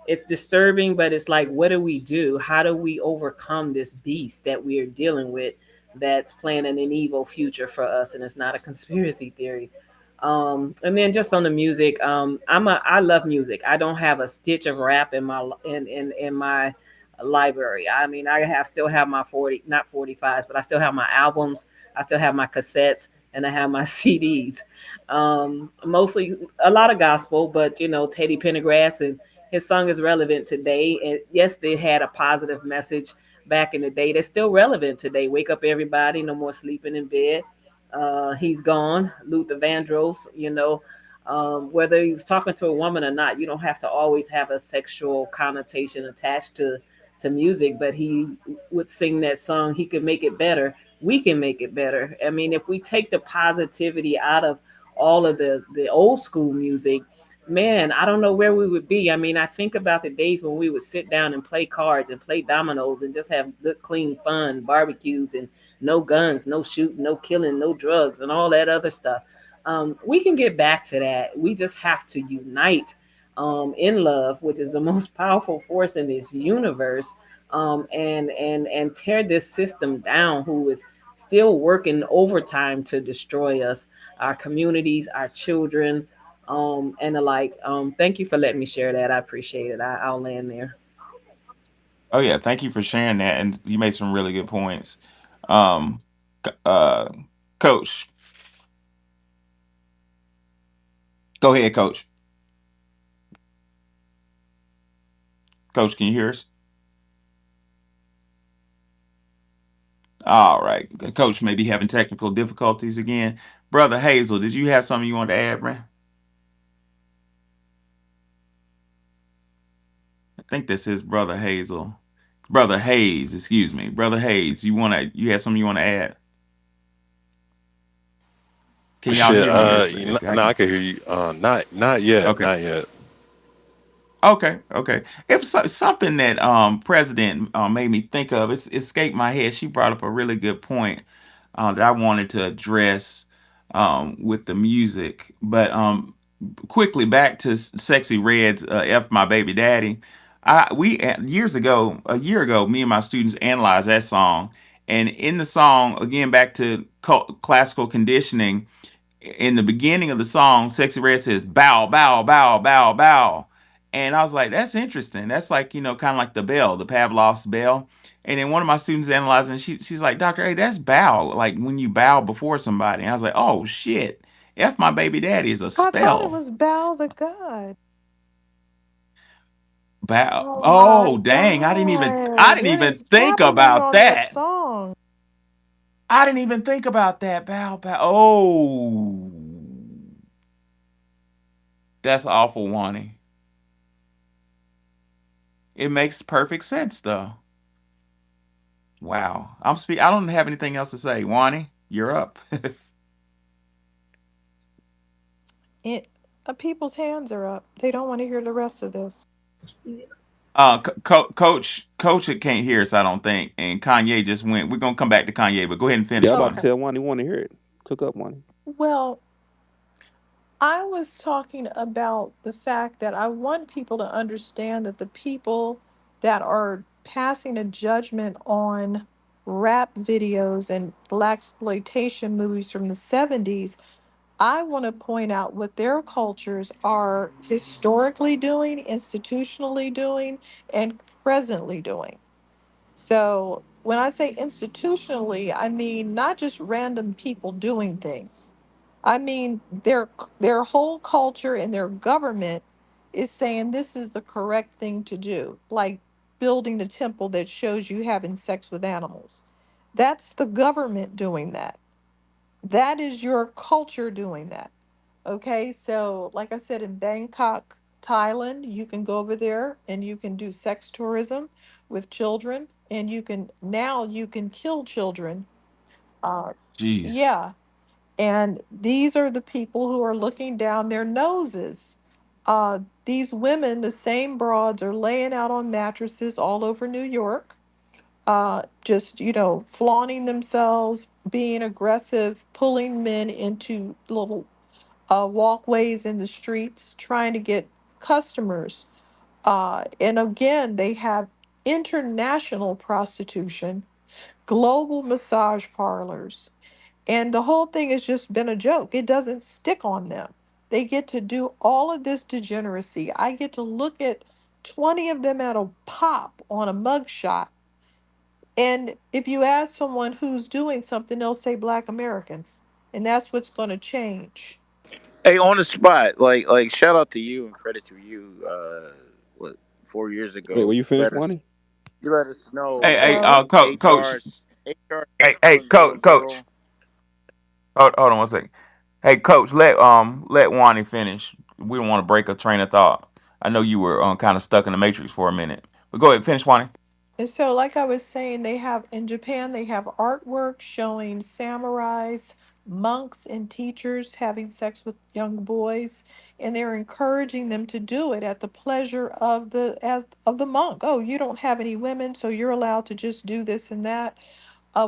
it's disturbing, but it's like, what do we do? How do we overcome this beast that we are dealing with that's planning an evil future for us? And it's not a conspiracy theory. And then just on the music, I love music. I don't have a stitch of rap in my library. I mean, I have still have my 40, not 45s, but I still have my albums. I still have my cassettes, and I have my CDs. Mostly a lot of gospel, but Teddy Pendergrass, and his song is relevant today. And yes, they had a positive message back in the day. They're still relevant today. Wake up, everybody! No more sleeping in bed. He's gone. Luther Vandross. Whether he was talking to a woman or not, you don't have to always have a sexual connotation attached to music. But he would sing that song. He could make it better. We can make it better. I mean, if we take the positivity out of all of the old school music, man, I don't know where we would be. I mean, I think about the days when we would sit down and play cards and play dominoes and just have good, clean fun, barbecues, and no guns, no shooting, no killing, no drugs, and all that other stuff. We can get back to that. We just have to unite in love, which is the most powerful force in this universe, and tear this system down, who is still working overtime to destroy us, our communities, our children, and the like. Thank you for letting me share that. I appreciate it. I'll land there. Oh yeah, thank you for sharing that, and you made some really good points. Um, c- uh, Coach, go ahead, Coach. Coach, can you hear us? All right, Coach may be having technical difficulties again. Brother Hazel, did you have something you wanted to add, man? I think this is Brother Hazel. Brother Hayes, excuse me. Brother Hayes, you have something you want to add? Can y'all Shit, hear me? no, I can hear you. Not yet, Okay. not yet. Okay, okay. It was something that President made me think of. It's escaped my head. She brought up a really good point that I wanted to address with the music. But quickly back to Sexy Red's "F My Baby Daddy." Years ago, a year ago, me and my students analyzed that song, and in the song, again back to classical conditioning, in the beginning of the song, Sexy Red says bow, bow, bow, bow, bow. And I was like, that's interesting. That's like, kind of like the bell, the Pavlov's bell. And then one of my students analyzing, she's like, Dr. A, that's bow, like when you bow before somebody. And I was like, oh shit. F my baby daddy is a I thought it spell. was Bow the God. Bow. Oh my Oh dang. I God. didn't What even is think happening about on that that. song? I didn't even think about that. Bow, bow. Oh, that's awful, Wani. It makes perfect sense though. Wow. I don't have anything else to say. Wani, you're up. It, people's hands are up. They don't want to hear the rest of this. Coach it can't hear us, I don't think. And Kanye just went. We're gonna come back to Kanye, but go ahead and Yeah, I'm finish, about to Wani. Okay. tell one. He want to hear it. Cook up one. Well, I was talking about the fact that I want people to understand that the people that are passing a judgment on rap videos and black exploitation movies from the 70s, I want to point out what their cultures are historically doing, institutionally doing, and presently doing. So when I say institutionally, I mean not just random people doing things. I mean their whole culture and their government is saying this is the correct thing to do, like building a temple that shows you having sex with animals. That's the government doing that. That is your culture doing that. Okay, so like I said, in Bangkok, Thailand, you can go over there and you can do sex tourism with children, and you can kill children. Uh, Jeez. yeah, and these are the people who are looking down their noses. These women, the same broads, are laying out on mattresses all over New York, just flaunting themselves, being aggressive, pulling men into little walkways in the streets, trying to get customers. And again, they have international prostitution, global massage parlors, and the whole thing has just been a joke. It doesn't stick on them. They get to do all of this degeneracy. I get to look at 20 of them at a pop on a mugshot. And if you ask someone who's doing something, they'll say Black Americans. And that's what's going to change. Hey, on the spot, like shout out to you and credit to you. What 4 years Wait, ago, were you finished, let us Wani? you let us know Hey, Hello? coach. HR Hey, was a little coach. girl. Hold on one second. Hey, coach, let Wani finish. We don't want to break a train of thought. I know you were kind of stuck in the matrix for a minute, but go ahead, finish, Wani. And so, like I was saying, they have in Japan, they have artwork showing samurais, monks, and teachers having sex with young boys, and they're encouraging them to do it at the pleasure of the monk. Oh, you don't have any women, so you're allowed to just do this and that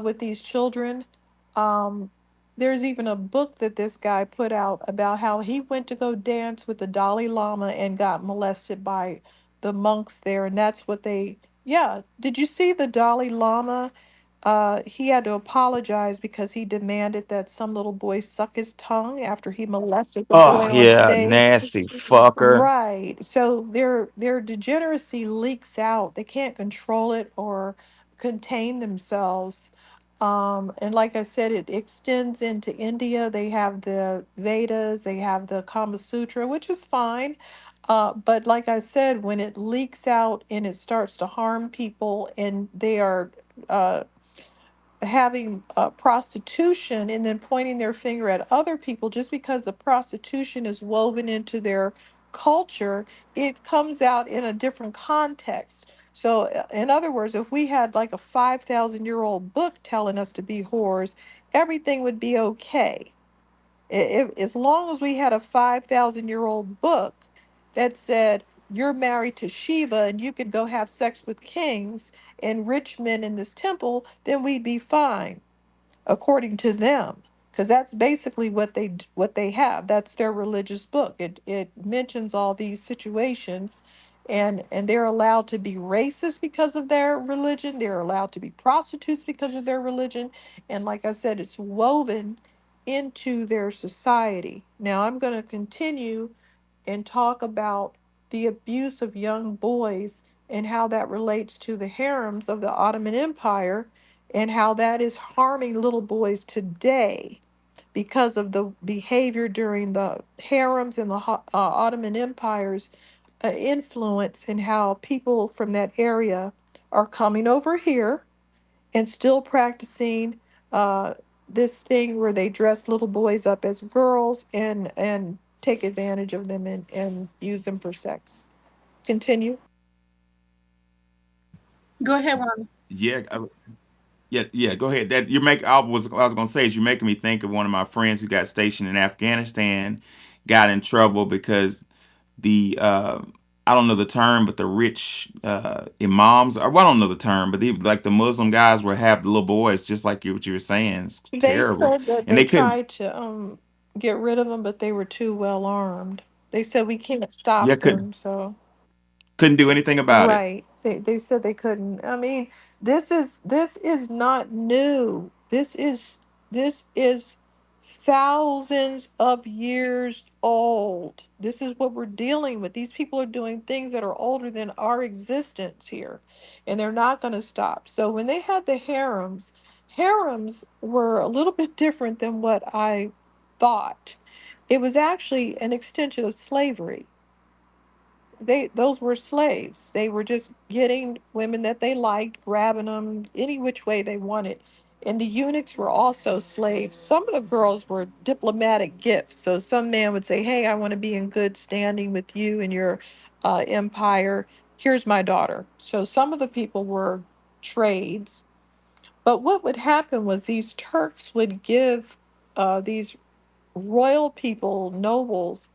with these children. Um, there's even a book that this guy put out about how he went to go dance with the Dalai Lama and got molested by the monks there. And that's what they, yeah. Did you see the Dalai Lama? He had to apologize because he demanded that some little boy suck his tongue after he molested the Oh boy on yeah, stage. nasty fucker. Right. So their degeneracy leaks out. They can't control it or contain themselves. And like I said, it extends into India. They have the Vedas, they have the Kama Sutra, which is fine. But like I said, when it leaks out and it starts to harm people and they are uh, having prostitution and then pointing their finger at other people just because the prostitution is woven into their culture, it comes out in a different context. So, in other words, if we had like a 5,000-year-old book telling us to be whores, everything would be okay. As long as we had a 5,000-year-old book that said you're married to Shiva and you could go have sex with kings and rich men in this temple, then we'd be fine according to them, because that's basically what they have. That's their religious book. It mentions all these situations, and they're allowed to be racist because of their religion. They're allowed to be prostitutes because of their religion, and like I said, it's woven into their society. Now I'm going to continue and talk about the abuse of young boys and how that relates to the harems of the Ottoman Empire and how that is harming little boys today because of the behavior during the harems and the Ottoman Empire's influence, and how people from that area are coming over here and still practicing uh, this thing where they dress little boys up as girls and take advantage of them and use them for sex. Continue. Go ahead, Ron. Yeah, yeah. Go ahead. That you make. I was gonna say is you're making me think of one of my friends who got stationed in Afghanistan, got in trouble because the I don't know the term, but the rich imams, or well, I don't know the term, but they like the Muslim guys were have the little boys, just like what you were saying. It's They terrible, said that and they they couldn't. tried to get rid of them, but they were too well armed. They said we can't Yeah, stop them, so. couldn't do anything about it. Right. They said they couldn't. I mean, this is not new. This is thousands of years old. This is what we're dealing with. These people are doing things that are older than our existence here, and they're not going to stop. So when they had the harems, harems were a little bit different than what I thought. It was actually an extension of slavery. Those were slaves. They were just getting women that they liked, grabbing them any which way they wanted. And the eunuchs were also slaves. Some of the girls were diplomatic gifts. So some man would say, "Hey, I want to be in good standing with you and your empire. Here's my daughter." So some of the people were trades. But what would happen was these Turks would give these royal people, nobles,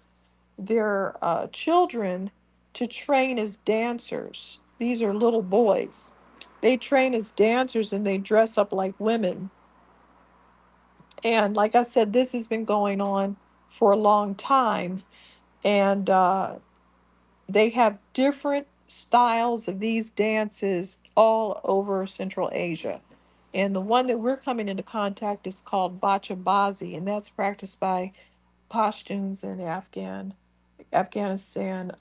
their children to train as dancers. These are little boys. They train as dancers and they dress up like women. And like I said, this has been going on for a long time. And They have different styles of these dances all over Central Asia. And the one that we're coming into contact is called Bachabazi, and that's practiced by Pashtuns in Afghanistan.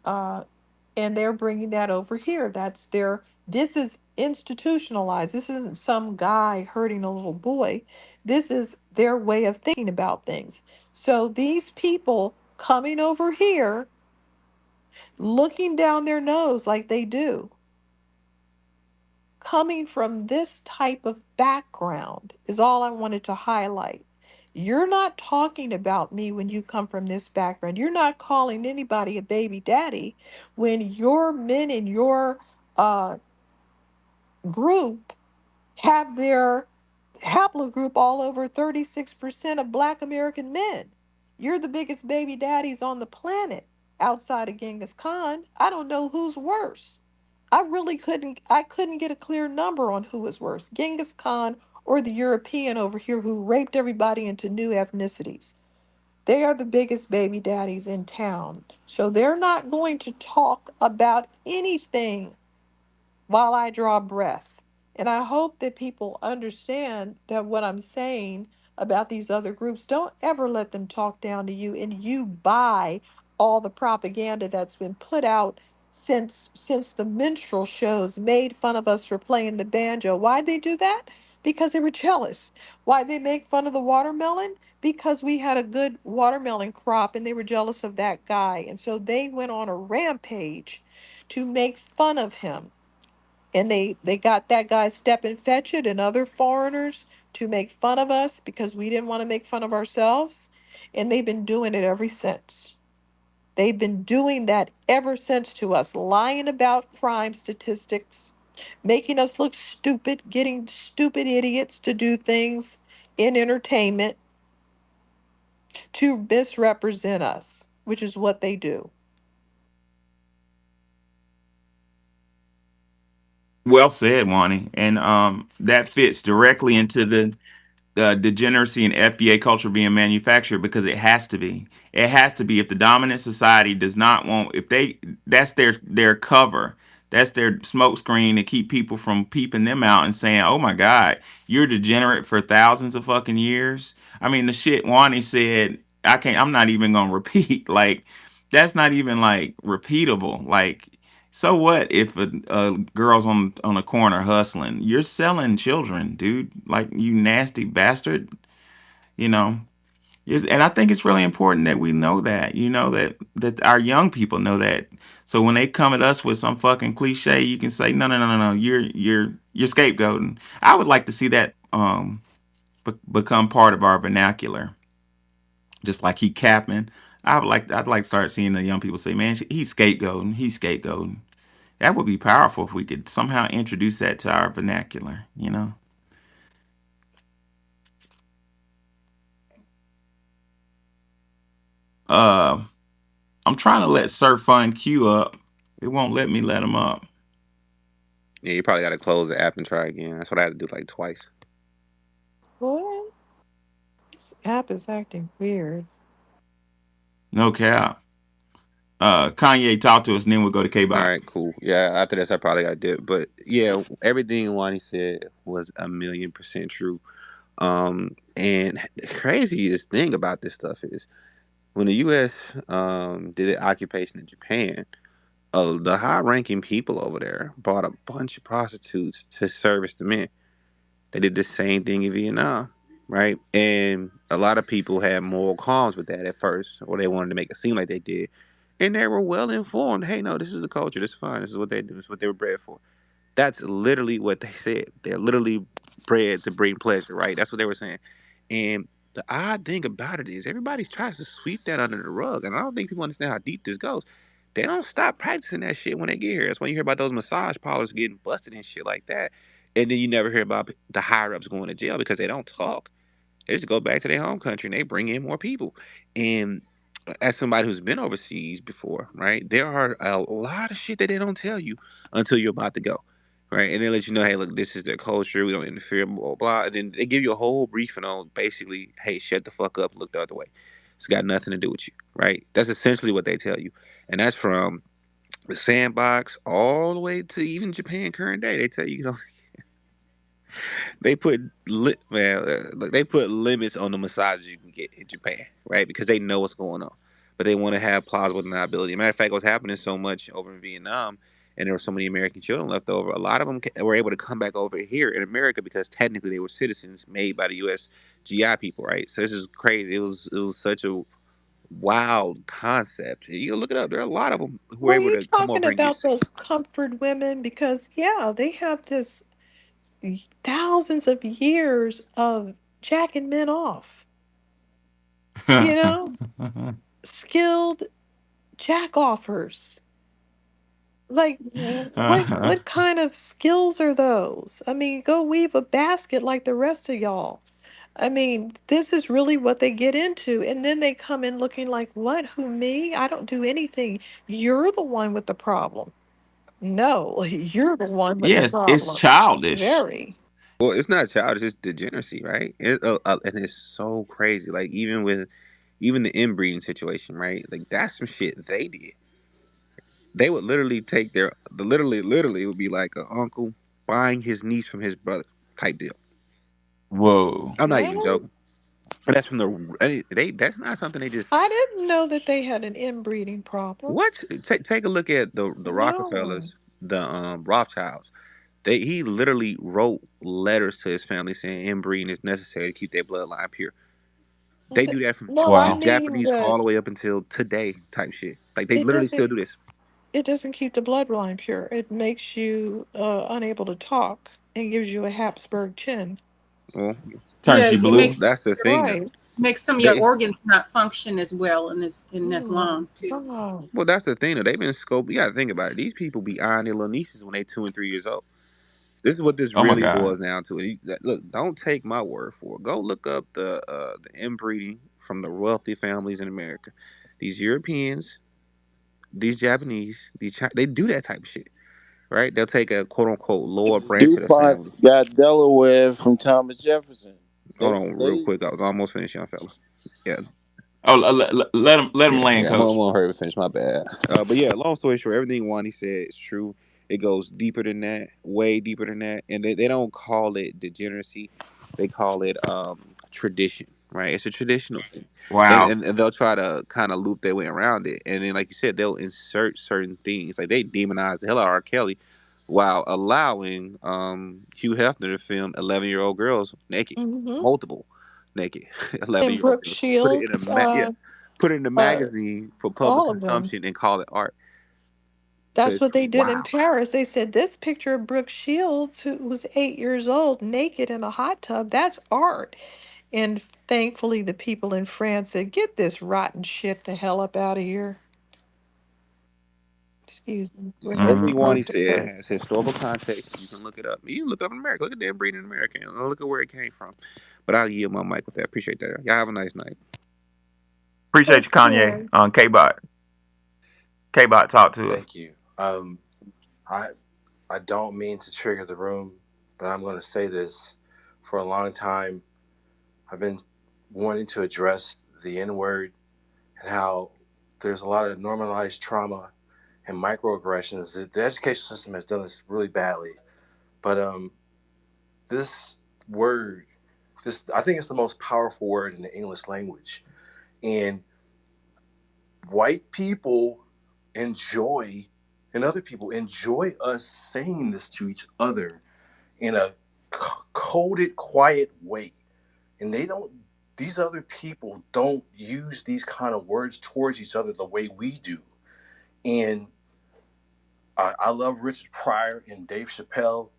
And they're bringing that over here. That's their, this is institutionalized. This isn't some guy hurting a little boy. This is their way of thinking about things. So these people coming over here, looking down their nose like they do, coming from this type of background is all I wanted to highlight. You're not talking about me when you come from this background. You're not calling anybody a baby daddy when your men in your uh, group have their haplogroup all over 36% of Black American men. You're the biggest baby daddies on the planet outside of Genghis Khan. I don't know who's worse. I couldn't get a clear number on who was worse, Genghis Khan or the European over here who raped everybody into new ethnicities. They are the biggest baby daddies in town. So they're not going to talk about anything while I draw breath. And I hope that people understand that what I'm saying about these other groups, don't ever let them talk down to you and you buy all the propaganda that's been put out since the minstrel shows made fun of us for playing the banjo. Why'd they do that? Because they were jealous. Why'd they make fun of the watermelon? Because we had a good watermelon crop and they were jealous of that guy. And so they went on a rampage to make fun of him, and they got that guy Stepin Fetchit and other foreigners to make fun of us because we didn't want to make fun of ourselves, and they've been doing it ever since. They've been doing that ever since to us, lying about crime statistics, making us look stupid, getting stupid idiots to do things in entertainment to misrepresent us, which is what they do. Well said, Wani. And that fits directly into the degeneracy and FBA culture being manufactured because it has to be. It has to be. If the dominant society does not want, if they, that's their cover. That's their smoke screen to keep people from peeping them out and saying, "Oh my God, you're degenerate for thousands of fucking years." I mean, the shit Wani said, I can't. I'm not even gonna repeat. Like, that's not even like repeatable. Like, so what if a girl's on a corner hustling? You're selling children, dude. Like, you nasty bastard. You know. Yes, and I think it's really important that we know that. You know that our young people know that. So when they come at us with some fucking cliche, you can say, no, no, no, no, no. You're scapegoating. I would like to see that become part of our vernacular, just like he capping. I'd like to start seeing the young people say, man, he's scapegoating. He's scapegoating. That would be powerful if we could somehow introduce that to our vernacular, you know? Uh, I'm trying to let Sir Fun Q up. It won't let me let him up. Yeah, you probably got to close the app and try again. That's what I had to do like twice. What? This app is acting weird. No cap. Kanye, talk to us, and then we'll go to All K-Bot. right, cool. Yeah, after this, I probably got to dip. But yeah, everything Wani said was 1,000,000% true. And the craziest thing about this stuff is when the U.S. Did an occupation in Japan, the high-ranking people over there brought a bunch of prostitutes to service the men. They did the same thing in Vietnam, right? And a lot of people had moral qualms with that at first, or they wanted to make it seem like they did. And they were well informed. Hey, no, this is the culture. This is fine. This is what they do. This is what they were bred for. That's literally what they said. They're literally bred to bring pleasure, right? That's what they were saying. And the odd thing about it is everybody tries to sweep that under the rug. And I don't think people understand how deep this goes. They don't stop practicing that shit when they get here. That's why you hear about those massage parlors getting busted and shit like that. And then you never hear about the higher ups going to jail because they don't talk. They just go back to their home country and they bring in more people. And as somebody who's been overseas before, right, there are a lot of shit that they don't tell you until you're about to go. Right. And they let you know, hey, look, this is their culture. We don't interfere, blah, blah, blah. And then they give you a whole briefing on basically, hey, shut the fuck up, look the other way. It's got nothing to do with you. Right. That's essentially what they tell you. And that's from The sandbox, all the way to even Japan current day. They tell you, they put man, look, they put limits on the massages you can get in Japan, right? Because they know what's going on, but they want to have plausible deniability. Matter of fact, what's happening so much over in Vietnam, and there were so many American children left over. A lot of them were able to come back over here in America because technically they were citizens made by the U.S. GI people, right? So this is crazy. It was such a wild concept. You can look it up. There are a lot of them who were Well, able you to come talking over and get about those citizenship. comfort women because yeah, they have this thousands of years of jacking men off. You know, skilled jack offers. Like what kind of skills are those? I mean, go weave a basket like the rest of y'all. I mean, this is really what they get into. And then they come in looking like, what? Who, me? I don't do anything. You're the one with the problem. No, you're the one with the Yes, it's problem. childish. Very. Well, it's not childish; it's degeneracy, right? And it's so crazy. Like even the inbreeding situation, right? Like that's some shit they did. They would literally take literally it would be like an uncle buying his niece from his brother type deal. Whoa. I'm not even Really? joking. And that's from they. That's not something they just. I didn't know that they had an inbreeding problem. What? Take a look at the No. Rockefellers, the Rothschilds. He literally wrote letters to his family saying inbreeding is necessary to keep their bloodline pure. They Th- do that from No, I Wow. mean Japanese all that the way up until today type shit. Like they it literally still doesn't do this. it doesn't keep the bloodline pure. It makes you unable to talk and gives you a Habsburg chin. Well, Turns Yeah, you it blue. that's the thing though. Right. makes some of your They organs not function as well in as Oh, long too. God. well, that's the thing though. They've been scoped. You got to think about it. These people be eyeing their little nieces when they 2 and 3 years old. This is what this Oh my really God. boils down to. Look, don't take my word for it. Go look up the inbreeding from the wealthy families in America. These Europeans, these Japanese, they do that type of shit, right? They'll take a quote unquote lower branch of the DuPont family. got Delaware from Thomas Jefferson. Hold They on, real they quick. I was almost finished, young fella. Yeah, Oh, let him land, yeah, I'm coach. gonna hurry to finish. My bad. But yeah, long story short, everything Wani said is true. It goes deeper than that, way deeper than that, and they don't call it degeneracy. They call it tradition, right? It's a traditional thing, and Wow. and they'll try to kind of loop their way around it, and then like you said, they'll insert certain things. Like they demonize the hell out of R. Kelly, while allowing Hugh Hefner to film 11-year-old girls naked, Mm-hmm. multiple naked And 11-year-old Brooke girls. Put it in a Shields, put it in a uh, magazine for public all of them. consumption and call it art. So That's it's what they did in wow. Paris. They said this picture of Brooke Shields, who was 8 years old, naked in a hot tub, that's art. And thankfully, the people in France said, get this rotten shit the hell up out of here. Excuse me. We're So not everything Wani supposed to said has curse. historical context. You can look it up. You can look it up in America. Look at the breeding in America. And look at where it came from. But I'll yield my mic with that. Appreciate that. Y'all have a nice night. Appreciate you, Kanye. Okay. On K-Bot. K-Bot, talk to us. Thank you. I I don't mean to trigger the room, but I'm going to say this. For a long time, I've been wanting to address the N word and how there's a lot of normalized trauma and microaggressions. The education system has done this really badly. But this word, this I think it's the most powerful word in the English language, and white people enjoy, and other people enjoy us saying this to each other in a coded, quiet way. And they don't, these other people don't use these kind of words towards each other the way we do. And I love Richard Pryor and Dave Chappelle,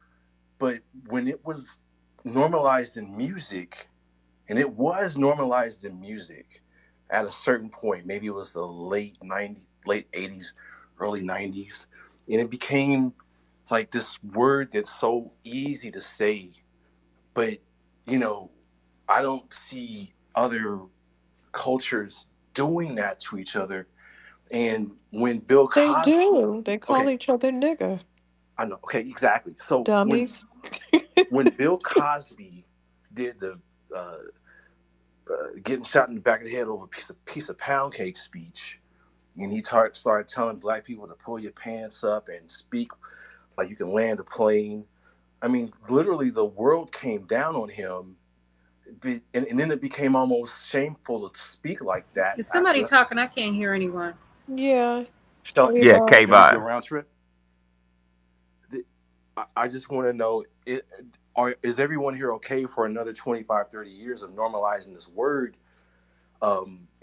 but when it was normalized in music, and it was normalized in music at a certain point, maybe it was the late 90s, late 80s, early 90s, and it became like this word that's so easy to say, but you know, I don't see other cultures doing that to each other. And when Bill They Cosby, do. They call okay, each other nigger. I know, okay, exactly. So Dummies. when Bill Cosby did the getting shot in the back of the head over a piece of pound cake speech, and he started telling black people to pull your pants up and speak like you can land a plane. I mean, literally, the world came down on him, and then it became almost shameful to speak like that Is somebody after. talking? I can't hear anyone. Yeah. Yeah, K-Bot. K Can we do a Bot. round trip? I just want to know, is everyone here okay for another 25, 30 years of normalizing this word?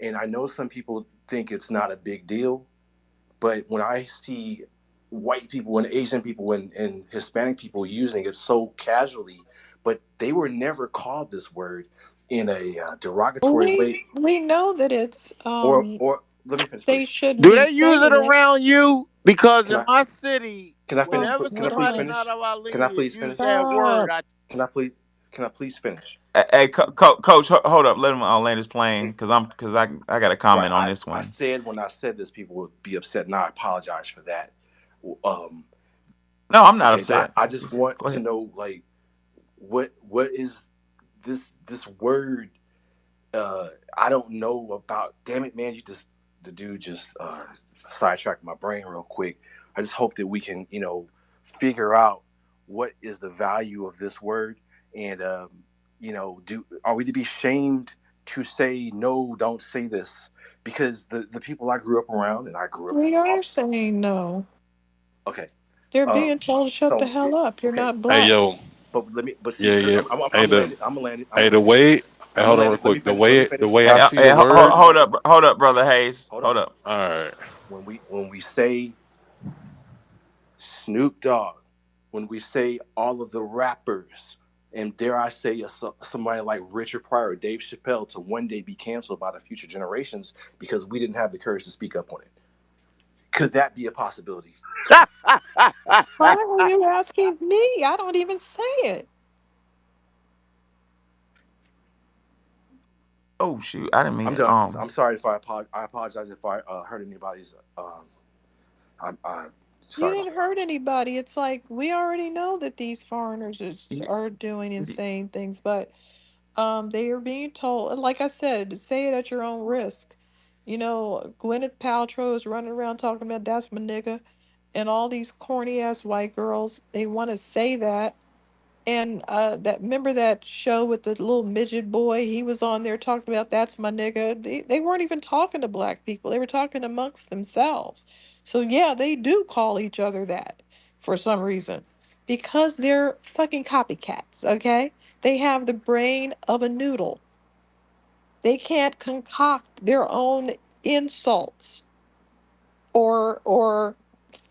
And I know some people think it's not a big deal, but when I see white people and Asian people and Hispanic people using it so casually, but they were never called this word in a derogatory We way, we know that it's or let me finish, they please. shouldn't Do be they use it saying it. around you? Because Can in I my city, can I finish? Oh whenever Can I please somebody God. not finish? of our Can I lineage please use finish? that word, Stop. Can I please? Can I please finish? Hey, Coach, hold up. Let him land his plane because I got a Right. comment on this I one. said when I said this, people would be upset, and I apologize for that. Um, No, I'm not okay, upset. I just want Go to ahead. know, like, what is this word? I don't know about. Damn it, man! The dude just sidetracked my brain real quick. I just hope that we can, figure out what is the value of this word, and do are we to be shamed to say no? Don't say this, because the people I grew up around, and I grew up. We are saying no. Okay, They're um, being told to shut the so hell up. You're okay, not Hey black. yo, but let me. But see, yeah, yeah. Hey the I'm gonna land it. I'm hey gonna the land it. way. Hey, I'm hold gonna on land real it. Let me quick. The finish. Let me way the finish. way Hey, I see the hey, word. hold up, brother Hayes. Hold Hold on. up. All right. When we say Snoop Dogg, when we say all of the rappers, and dare I say somebody like Richard Pryor or Dave Chappelle to one day be canceled by the future generations because we didn't have the courage to speak up on it. Could that be a possibility? Why are you asking me? I don't even say it. Oh shoot, I didn't mean I'm to. done. I'm sorry if I apologize if I hurt anybody's. I'm You sorry about didn't that. hurt anybody. It's like we already know that these foreigners are doing and y- saying things, but they are being told, and like I said, say it at your own risk. Gwyneth Paltrow is running around talking about that's my nigga, and all these corny ass white girls, they want to say that. And that remember that show with the little midget boy? He was on there talking about that's my nigga. They weren't even talking to black people. They were talking amongst themselves. So yeah, they do call each other that for some reason. Because they're fucking copycats, okay? They have the brain of a noodle. They can't concoct their own insults or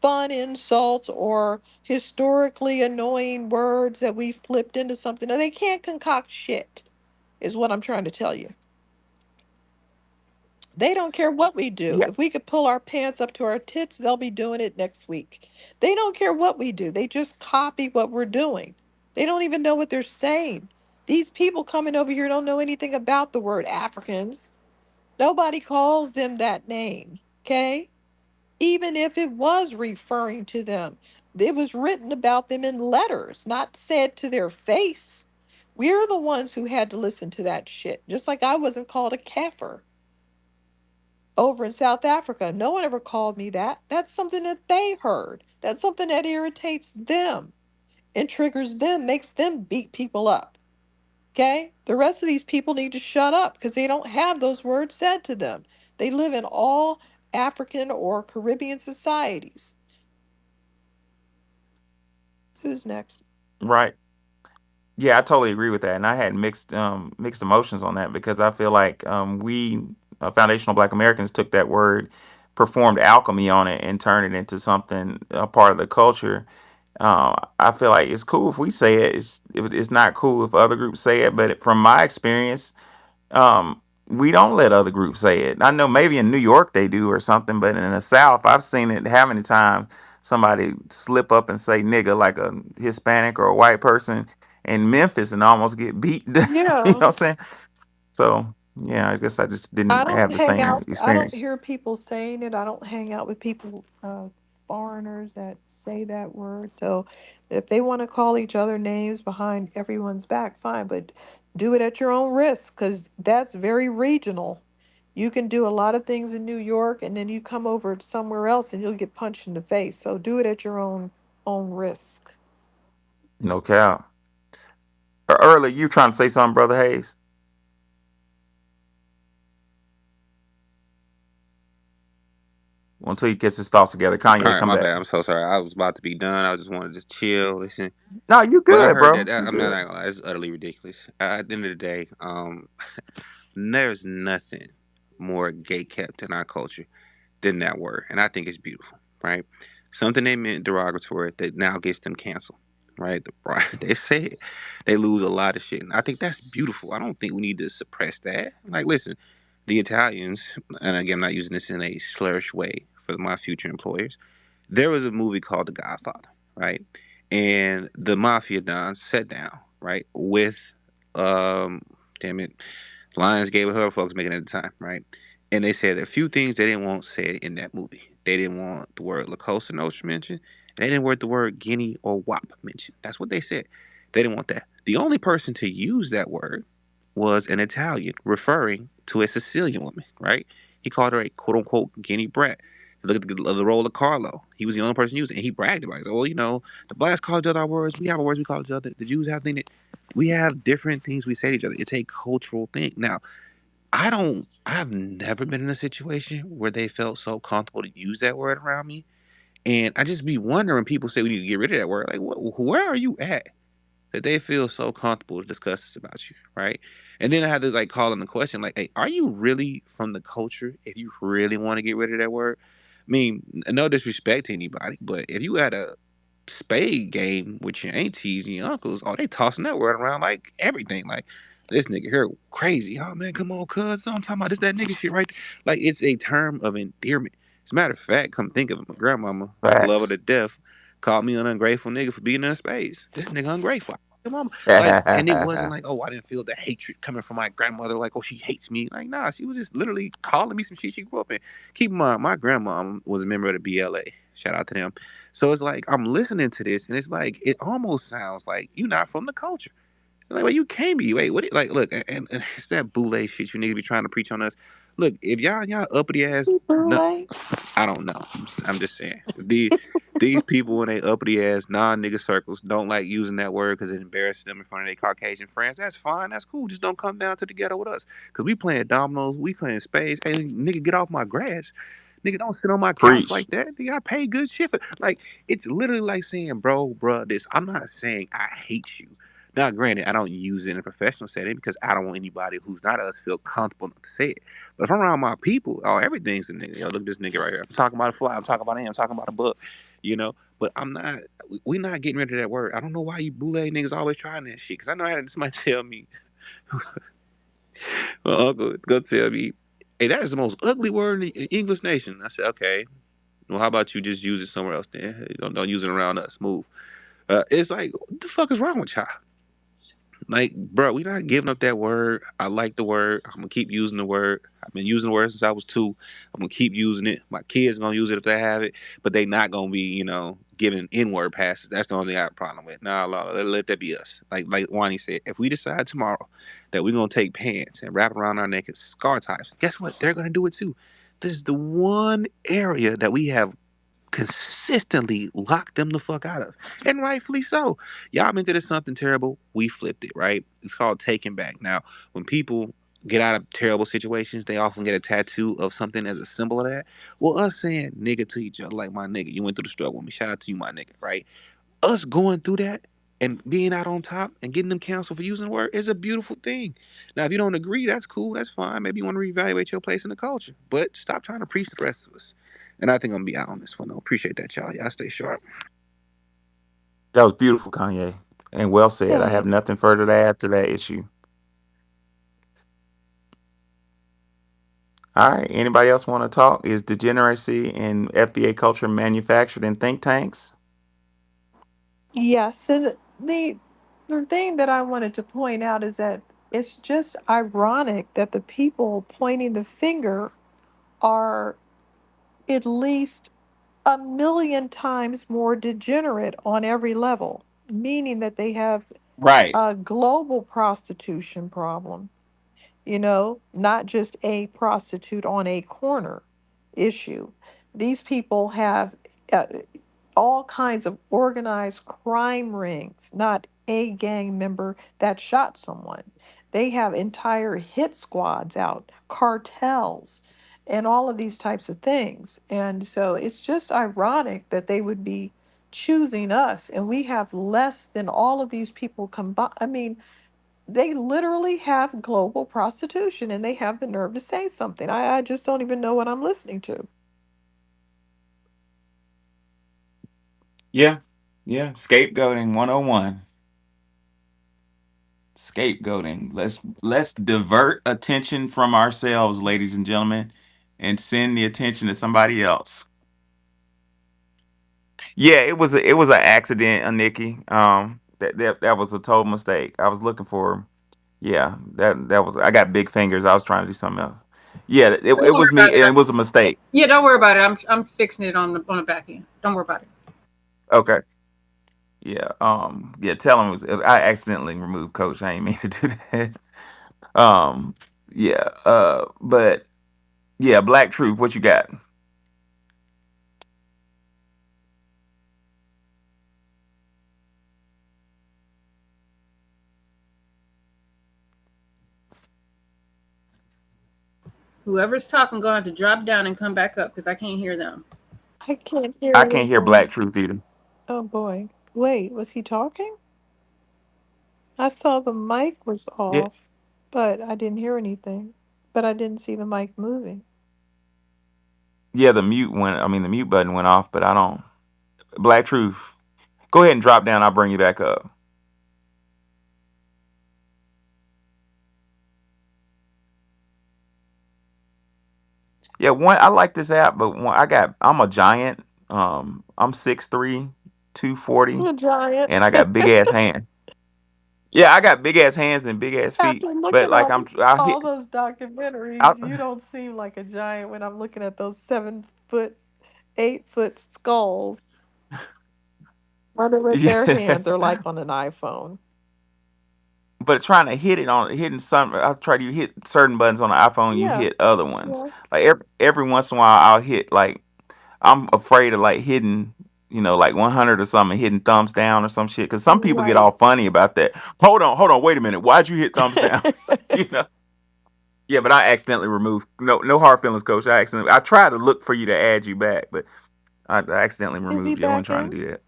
fun insults or historically annoying words that we flipped into something. Now, they can't concoct shit, is what I'm trying to tell you. They don't care what we do. Yeah, If we could pull our pants up to our tits, they'll be doing it next week. They don't care what we do. They just copy what we're doing. They don't even know what they're saying. These people coming over here don't know anything about the word Africans. Nobody calls them that name, okay? Even if it was referring to them. It was written about them in letters, not said to their face. We're the ones who had to listen to that shit. Just like I wasn't called a kafir over in South Africa. No one ever called me that. That's something that they heard. That's something that irritates them and triggers them, makes them beat people up. Okay? The rest of these people need to shut up because they don't have those words said to them. They live in all African or Caribbean societies. Who's next? right. Yeah, I totally agree with that, and I had mixed emotions on that because I feel like we foundational Black Americans took that word, performed alchemy on it, and turned it into something a part of the culture. I feel like it's cool if we say it. It's not cool if other groups say it, but from my experience, we don't let other groups say it. I know maybe in New York they do or something, but in the South, I've seen it how many times somebody slip up and say nigga like a Hispanic or a white person in Memphis and almost get beat. You know Yeah. what I'm saying? So yeah, I guess I just I didn't don't have the hang same out. I don't experience. hear people saying it. I don't hang out with people, foreigners that say that word. So if they want to call each other names behind everyone's back, fine, but do it at your own risk because that's very regional. You can do a lot of things in New York and then you come over somewhere else and you'll get punched in the face. So do it at your own risk. No cap. Early, you trying to say something, brother Hayes? Until he gets his thoughts together. All Kanye, right, come my back. bad. I'm so sorry. I was about to be done. I just wanted to just chill, listen. No, you But I good, heard that. bro. You I'm not good. gonna lie. It's utterly ridiculous. At the end of the day, there's nothing more gay kept in our culture than that word, and I think it's beautiful, right? Something they meant derogatory that now gets them canceled, right? Right? They say it, they lose a lot of shit, and I think that's beautiful. I don't think we need to suppress that. Like, listen, the Italians, and again, I'm not using this in a slurish way for my future employers. There was a movie called The Godfather, right? And the mafia dons sat down, right, with um, damn it, Lionsgate, whoever folks making it at the time, right? And they said a few things they didn't want said in that movie. They didn't want the word La Cosa Nostra mentioned. And they didn't want the word Guinea or WAP mentioned. That's what they said. They didn't want that. The only person to use that word was an Italian referring to a Sicilian woman, right? He called her a quote unquote Guinea brat. Look at the role of Carlo. He was the only person using it. And he bragged about it. He said, well, the blacks call each other our words. We have our words we call each other. The Jews have things that we have different things we say to each other. It's a cultural thing. Now, I've never been in a situation where they felt so comfortable to use that word around me. And I just be wondering, people say we need to get rid of that word. Like, where are you at that they feel so comfortable to discuss this about you, right? And then I had to like call them the question, like, hey, are you really from the culture if you really want to get rid of that word? I mean, no disrespect to anybody, but if you had a spade game with your aunties and your uncles, oh, they tossing that word around like everything. Like, this nigga here crazy. Oh man, come on, cuz. I'm talking about this, that nigga shit right there. Like, it's a term of endearment. As a matter of fact, come think of it, my grandmama, love her Facts. to death, called me an ungrateful nigga for being in space. This nigga ungrateful. Your mama. Like, and it wasn't like, oh, I didn't feel the hatred coming from my grandmother, like, oh, she hates me. Like, nah, she was just literally calling me some shit she grew up in. Keep in mind, my grandma was a member of the BLA. Shout out to them. So it's like I'm listening to this, and it's like it almost sounds like you're not from the culture. Like, well, you can't be. Wait, what? Like, look, and it's that boule shit you need to be trying to preach on us. Look, if y'all uppity ass, no, Boule. I don't know. I'm just saying. These people in they uppity ass non nigga circles don't like using that word because it embarrasses them in front of their Caucasian friends. That's fine. That's cool. Just don't come down to the ghetto with us. Cause we playing dominoes, we playing spades. Hey, nigga, get off my grass. Nigga, don't sit on my couch Preach. like that. Nigga, I pay good shit for. Like, it's literally like saying, bro, bruh, this. I'm not saying I hate you. Now, granted, I don't use it in a professional setting because I don't want anybody who's not us feel comfortable enough to say it. But if I'm around my people, oh, everything's a nigga. Yo, look at this nigga right here. I'm talking about a fly. I'm talking about an ant. I'm talking about a bug. You know. But I'm not. We not getting rid of that word. I don't know why you boule niggas always trying that shit. Cause I know I had somebody tell me, my uncle go tell me, hey, that is the most ugly word in the English nation. I said, okay. Well, how about you just use it somewhere else then? Hey, don't use it around us. Move. It's like, what the fuck is wrong with y'all? Like, bro, we not giving up that word. I like the word. I'm gonna keep using the word. I've been using the word since I was 2. I'm gonna keep using it. My kids gonna use it if they have it, but they not gonna be, giving N-word passes. That's the only thing I have a problem with. Nah, let that be us. Like Wani said, if we decide tomorrow that we're gonna take pants and wrap it around our neck and scar types, guess what? They're gonna do it too. This is the one area that we have consistently locked them the fuck out of. And rightfully so. Y'all meant it as something terrible. We flipped it, right? It's called taking back. Now, when people get out of terrible situations, they often get a tattoo of something as a symbol of that. Well, us saying nigga to each other, like my nigga, you went through the struggle with me. Shout out to you, my nigga, right? Us going through that and being out on top and getting them canceled for using the word is a beautiful thing. Now, if you don't agree, that's cool. That's fine. Maybe you want to reevaluate your place in the culture, but stop trying to preach to the rest of us. And I think I'm gonna be out on this one though. Appreciate that, y'all. Y'all stay sharp. That was beautiful, Kanye. And well said. I have Thanks. nothing further to add to that issue. All right. Anybody else want to talk? Is degeneracy in FBA culture manufactured in think tanks? Yes, and the thing that I wanted to point out is that it's just ironic that the people pointing the finger are at least a million times more degenerate on every level, meaning that they have Right. a global prostitution problem. not just a prostitute on a corner issue. These people have uh, all kinds of organized crime rings, not a gang member that shot someone. They have entire hit squads out, cartels, and all of these types of things. And so it's just ironic that they would be choosing us, and we have less than all of these people combined. I mean, they literally have global prostitution and they have the nerve to say something. I just don't even know what I'm listening to. Yeah. Yeah. Scapegoating 101. Scapegoating. Let's divert attention from ourselves, ladies and gentlemen, and send the attention to somebody else. Yeah, it was an accident, Nikki. That was a total mistake. I was looking for. Yeah, that was. I got big fingers. I was trying to do something else. Yeah, Don't it worry was me, about it. and it was a mistake. Yeah, don't worry about it. I'm fixing it on the back end. Don't worry about it. Okay. Yeah. Yeah. Tell him I accidentally removed Coach. I ain't mean to do that. Um. Yeah. But yeah, Black Truth. What you got? Whoever's talking, going to have to drop down and come back up because I can't hear them. I can't hear I can't hear anything. Black Truth either. Oh boy. Wait, was he talking? I saw the mic was Yeah. off, but I didn't hear anything. But I didn't see the mic moving. Yeah. The mute went. I mean, the mute button went off, but I don't. Black Truth. Go ahead and drop down. I'll bring you back up. Yeah, one I like this app, but I'm a giant. I'm 6'3", 240, The giant. and I got big ass hands. Yeah, I got big ass hands and big ass feet. After But looking like at I all hit those documentaries, out. you don't seem like a giant when I'm looking at those 7 foot, 8 foot skulls. Wonder what their Yeah, hands are like on an iPhone. but trying to hit it on hitting some. I try to hit certain buttons on the iPhone. You Yeah, hit other ones. yeah, Like every once in a while, I'll hit like I'm afraid of like hitting. Like 100 or something, hitting thumbs down or some shit. Because some people get right. all funny about that. Hold on, wait a minute. Why'd you hit thumbs down? you know. Yeah, but I accidentally removed. No hard feelings, coach. I tried to look for you to add you back, but I accidentally Is he removed you. I wasn't back trying in? to do that.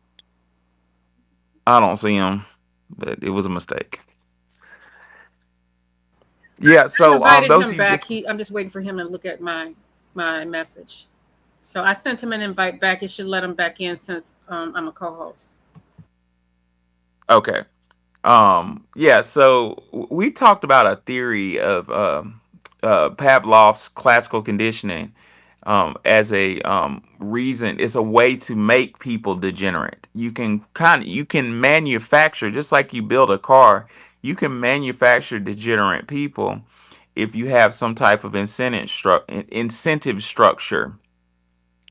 I don't see him, but it was a mistake. Yeah. I So invited those him of you back. just I'm just waiting for him to look at my message. So I sent him an invite back. It should let him back in since I'm a co-host. okay. Yeah. So we talked about a theory of Pavlov's classical conditioning as a reason. It's a way to make people degenerate. You can manufacture, just like you build a car. You can manufacture degenerate people if you have some type of incentive structure.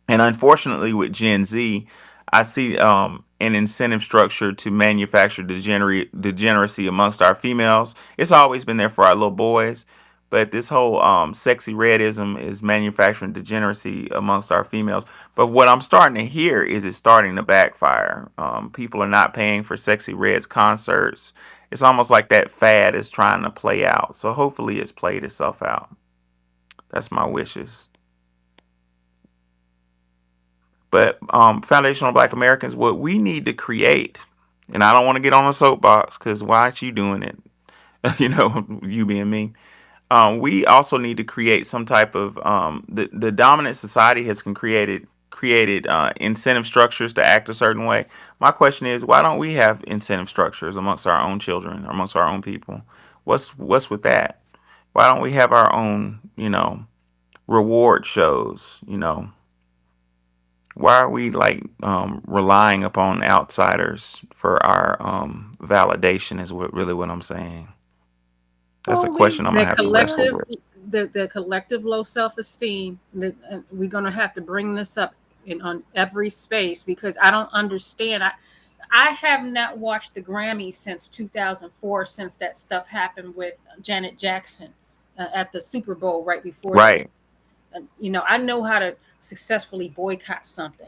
And unfortunately, with Gen Z, I see an incentive structure to manufacture degeneracy amongst our females. It's always been there for our little boys, but this whole sexy redism is manufacturing degeneracy amongst our females. But what I'm starting to hear is it's starting to backfire. People are not paying for sexy reds concerts. It's almost like that fad is trying to play out. So hopefully, it's played itself out. That's my wishes. But foundational Black Americans, what we need to create, and I don't want to get on a soapbox because why aren't you doing it? You being me. We also need to create some type of the dominant society has created incentive structures to act a certain way. My question is, why don't we have incentive structures amongst our own children, amongst our own people? What's with that? Why don't we have our own, reward shows? Why are we like relying upon outsiders for our validation is what I'm saying. That's a Well, question I'm The gonna have to wrestle collective, with. the collective low self-esteem. And we're gonna have to bring this up on every space because I don't understand. I have not watched the Grammys since 2004, since that stuff happened with Janet Jackson, at the Super Bowl right before that. Right. I know how to successfully boycott something.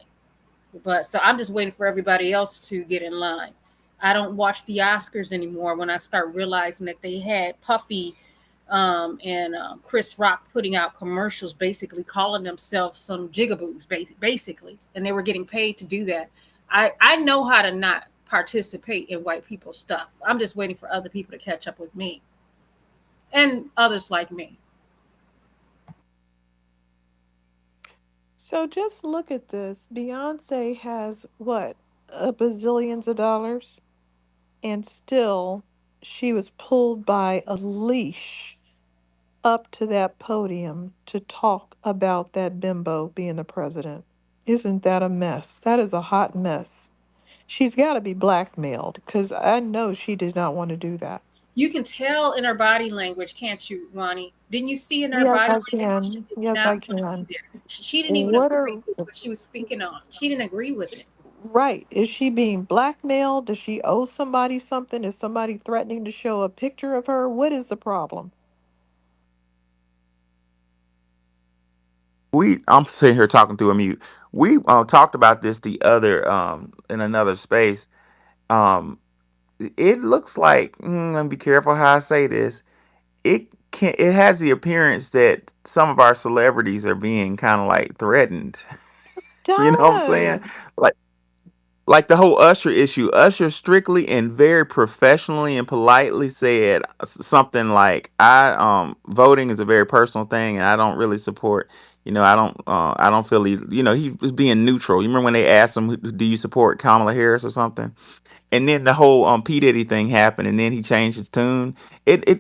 But so I'm just waiting for everybody else to get in line. I don't watch the Oscars anymore when I start realizing that they had Puffy and Chris Rock putting out commercials basically calling themselves some jigaboos, basically. And they were getting paid to do that. I know how to not participate in white people's stuff. I'm just waiting for other people to catch up with me and others like me. So just look at this. Beyonce has what? A bazillions of dollars? And still, she was pulled by a leash up to that podium to talk about that bimbo being the president. Isn't that a mess? That is a hot mess. She's got to be blackmailed because I know she does not want to do that. You can tell in her body language, can't you, Ronnie? Didn't you see in her Yes, body I language she can. did Yes, not I want to be can. there? She didn't even What agree are with what she was speaking on. She didn't agree with it. right? Is she being blackmailed? Does she owe somebody something? Is somebody threatening to show a picture of her? What is the problem? I'm sitting here talking through a mute. We talked about this the other in another space. Um, it looks like I'm gonna be careful how I say this. It has the appearance that some of our celebrities are being kind of like threatened. You know what I'm saying? Does. Like the whole Usher issue. Usher strictly and very professionally and politely said something like, "I voting is a very personal thing, and I don't really support. I don't feel he was being neutral. You remember when they asked him, "Do you support Kamala Harris or something?" And then the whole P Diddy thing happened, and then he changed his tune. It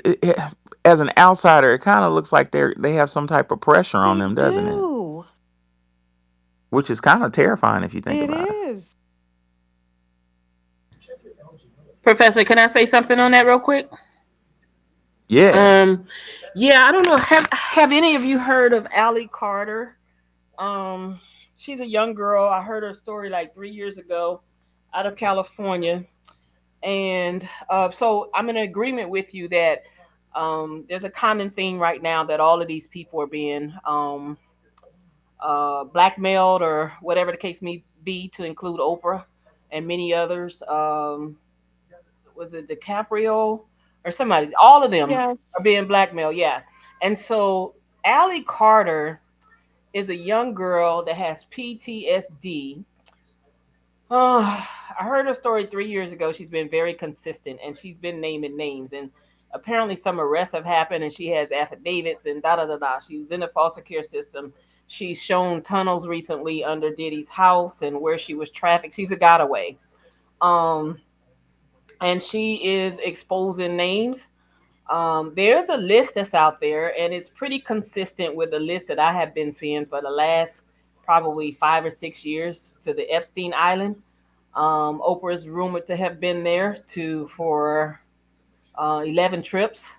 as an outsider, it kind of looks like they have some type of pressure on They them, doesn't it? do. Which is kind of terrifying if you think It about it. is. Professor, can I say something on that real quick? Yeah. Um, yeah, I don't know. Have any of you heard of Allie Carter? Um, she's a young girl. I heard her story like 3 years ago, out of California, and so I'm in agreement with you that there's a common theme right now that all of these people are being blackmailed or whatever the case may be, to include Oprah and many others. Was it DiCaprio or somebody? All of them are Yes. being blackmailed. Yeah, and so Allie Carter is a young girl that has PTSD. I heard her story 3 years ago. She's been very consistent and she's been naming names. And apparently, some arrests have happened and she has affidavits and da da da da. She was in the foster care system. She's shown tunnels recently under Diddy's house and where she was trafficked. She's a gotaway. Um, and she is exposing names. There's a list that's out there, and it's pretty consistent with the list that I have been seeing for the last probably 5 or 6 years to the Epstein Island. Oprah is rumored to have been there for 11 trips.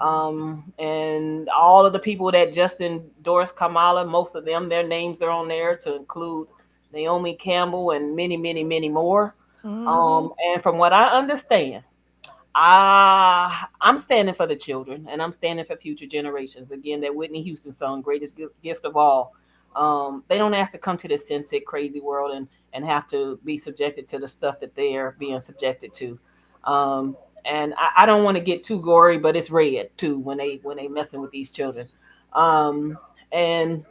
And all of the people that just endorsed Kamala, most of them, their names are on there, to include Naomi Campbell and many, many, many more. Mm-hmm. And from what I understand, I'm standing for the children, and I'm standing for future generations. Again, that Whitney Houston song, "Greatest Gift of All." They don't have to come to this sin sick, crazy world and have to be subjected to the stuff that they are being subjected to. Um, and I don't want to get too gory, but it's red too when they messing with these children. Um, and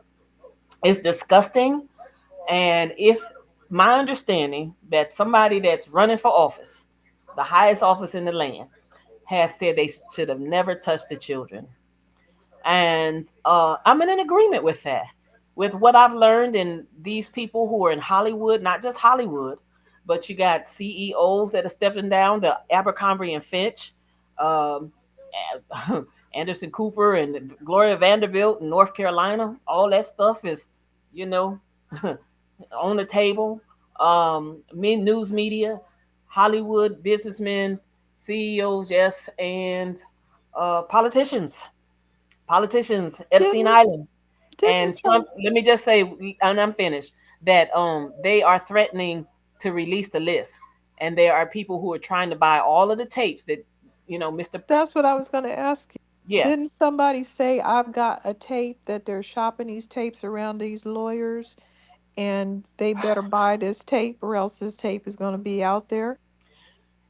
it's disgusting. And if my understanding that somebody that's running for office, the highest office in the land, has said they should have never touched the children. And I'm in an agreement with that, with what I've learned. And these people who are in Hollywood, not just Hollywood, but you got CEOs that are stepping down, the Abercrombie and Finch, um, Anderson Cooper and Gloria Vanderbilt in North Carolina. All that stuff is, you know, on the table. News media, Hollywood businessmen, CEOs, yes, and politicians, Epstein Didn't Island, didn't and Trump. some Let me just say, and I'm finished. That they are threatening to release the list, and there are people who are trying to buy all of the tapes that Mr. that's what I was going to ask you. Yeah. Didn't somebody say I've got a tape that they're shopping these tapes around these lawyers and they better buy this tape or else this tape is going to be out there?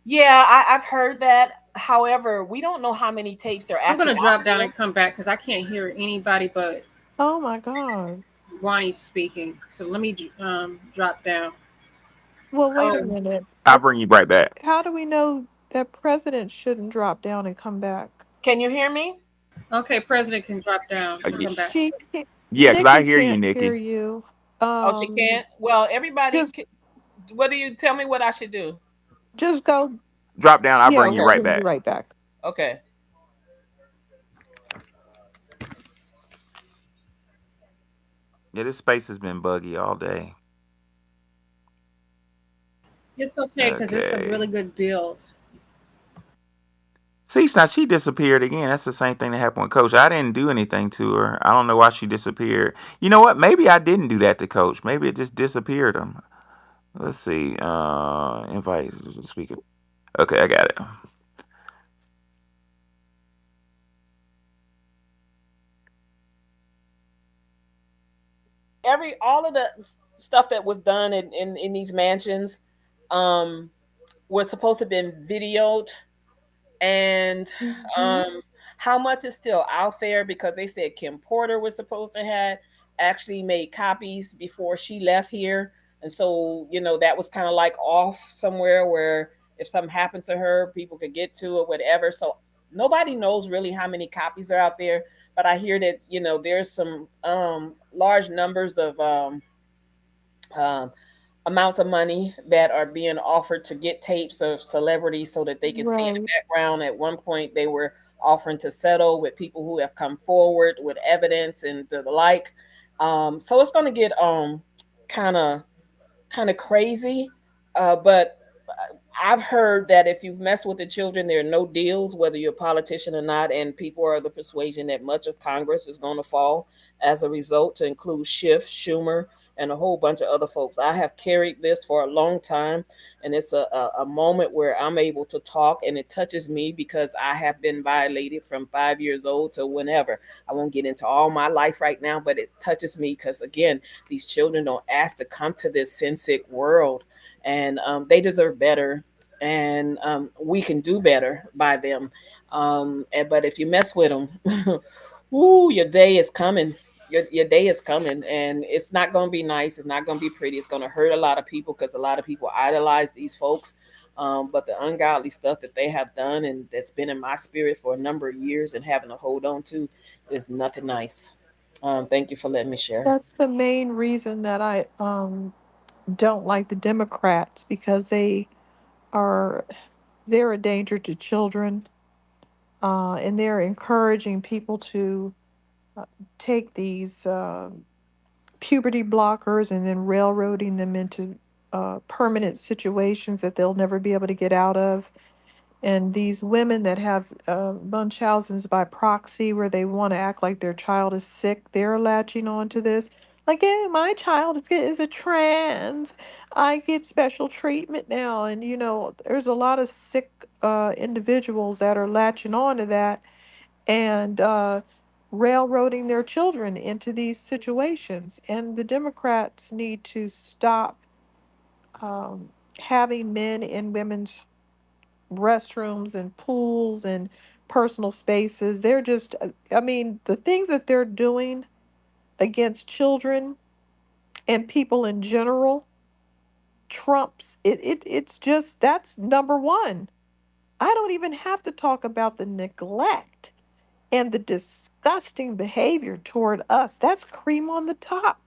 Yeah, I've heard that. However, we don't know how many tapes are I'm actually gonna out drop down there. and come back because I can't hear anybody but Oh my God. Wani speaking. So let me drop down. Well, wait a Um, minute. I'll bring you right back. How do we know that president shouldn't drop down and come back? can you hear me? Okay, President can drop down and Yeah, come back. She can't, yeah, because I Nikki hear you, can't hear Nikki. you. Oh, she can't. Well, everybody, Just what do you tell me what I should do? just go. Drop down. I'll Yeah, bring you Okay, we'll right bring you back. right back. okay. Yeah, this space has been buggy all day. It's okay because it's a Okay. really good build. See, now she disappeared again. That's the same thing that happened with Coach. I didn't do anything to her. I don't know why she disappeared. You know what? Maybe I didn't do that to Coach. Maybe it just disappeared him. Let's see. Invite speaker. Okay, I got it. All of the stuff that was done in these mansions um was supposed to have been videoed, and Hmm. um how much is still out there because they said Kim Porter was supposed to have actually made copies before she left here, and so that was kind of like off somewhere where if something happened to her people could get to it, whatever. So nobody knows really how many copies are out there, but I hear that there's some large numbers of um, amounts of money that are being offered to get tapes of celebrities so that they can stay in the Right. background. At one point, they were offering to settle with people who have come forward with evidence and the like. So it's going to get kind of kind of crazy, but I've heard that if you've messed with the children, there are no deals, whether you're a politician or not, and people are of the persuasion that much of Congress is going to fall as a result, to include Schiff, Schumer, and a whole bunch of other folks. I have carried this for a long time, and it's a moment where I'm able to talk, and it touches me because I have been violated from 5 years old to whenever. I won't get into all my life right now, but it touches me because, again, these children don't ask to come to this sin sick world, and they deserve better, and we can do better by them. But if you mess with them, woo, your day is coming. Your day is coming, and it's not going to be nice. It's not going to be pretty. It's going to hurt a lot of people because a lot of people idolize these folks. But the ungodly stuff that they have done and that's been in my spirit for a number of years and having to hold on to is nothing nice. Thank you for letting me share. That's the main reason that I don't like the Democrats because are they're a danger to children, and they're encouraging people to uh, take these puberty blockers and then railroading them into permanent situations that they'll never be able to get out of. And these women that have Munchausen's by proxy, where they want to act like their child is sick, they're latching on to this. Like, hey, my child is a trans. I get special treatment now. And, there's a lot of sick individuals that are latching on to that and railroading their children into these situations. And the Democrats need to stop um, having men in women's restrooms and pools and personal spaces. They're just, I mean, the things that they're doing against children and people in general trumps it's just that's number one. I don't even have to talk about the neglect and the disgusting behavior toward us. That's cream on the top.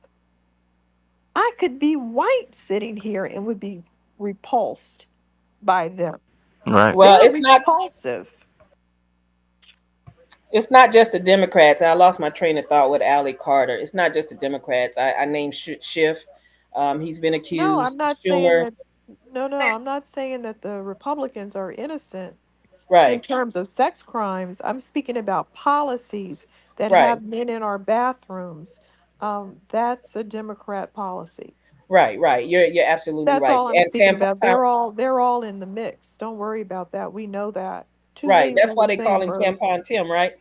I could be white sitting here and would be repulsed by them. Right. Well, They're repulsive. it's not just the Democrats. I lost my train of thought with Ally Carter. It's not just the Democrats. I named Schiff. He's been No, I'm accused. not saying Schumer. that. No, I'm not saying that the Republicans are innocent in Right, terms of sex crimes. I'm speaking about policies that right, have men in our bathrooms. That's a Democrat policy. right. You're absolutely That's right. all I'm And speaking Tam, about. Tam, They're all in the mix. Don't worry about that. We know that. Two right. wings That's on why the they call same him bird. Tampon Tim, right?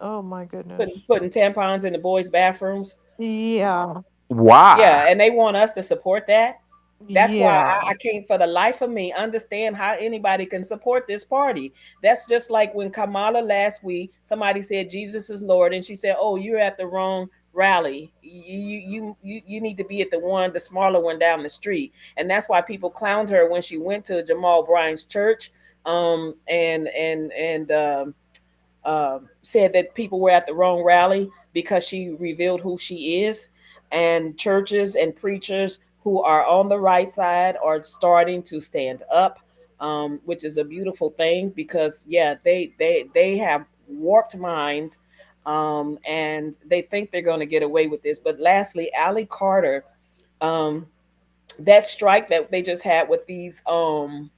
Oh my putting goodness. putting tampons in the boys' bathrooms. Yeah. Yeah, Why? and they want us to support that. That's why Yeah. I can't for the life of me understand how anybody can support this party. That's just like when Kamala last week, somebody said Jesus is Lord, and she said, "Oh, you're at the wrong rally. You need to be at the one, the smaller one down the street." And that's why people clowned her when she went to Jamal Bryant's church, and said that people were at the wrong rally because she revealed who she is. And churches and preachers who are on the right side are starting to stand up, which is a beautiful thing because, yeah, they have warped minds, and they think they're going to get away with this. But lastly, Ali Carter, um, that strike that they just had with these the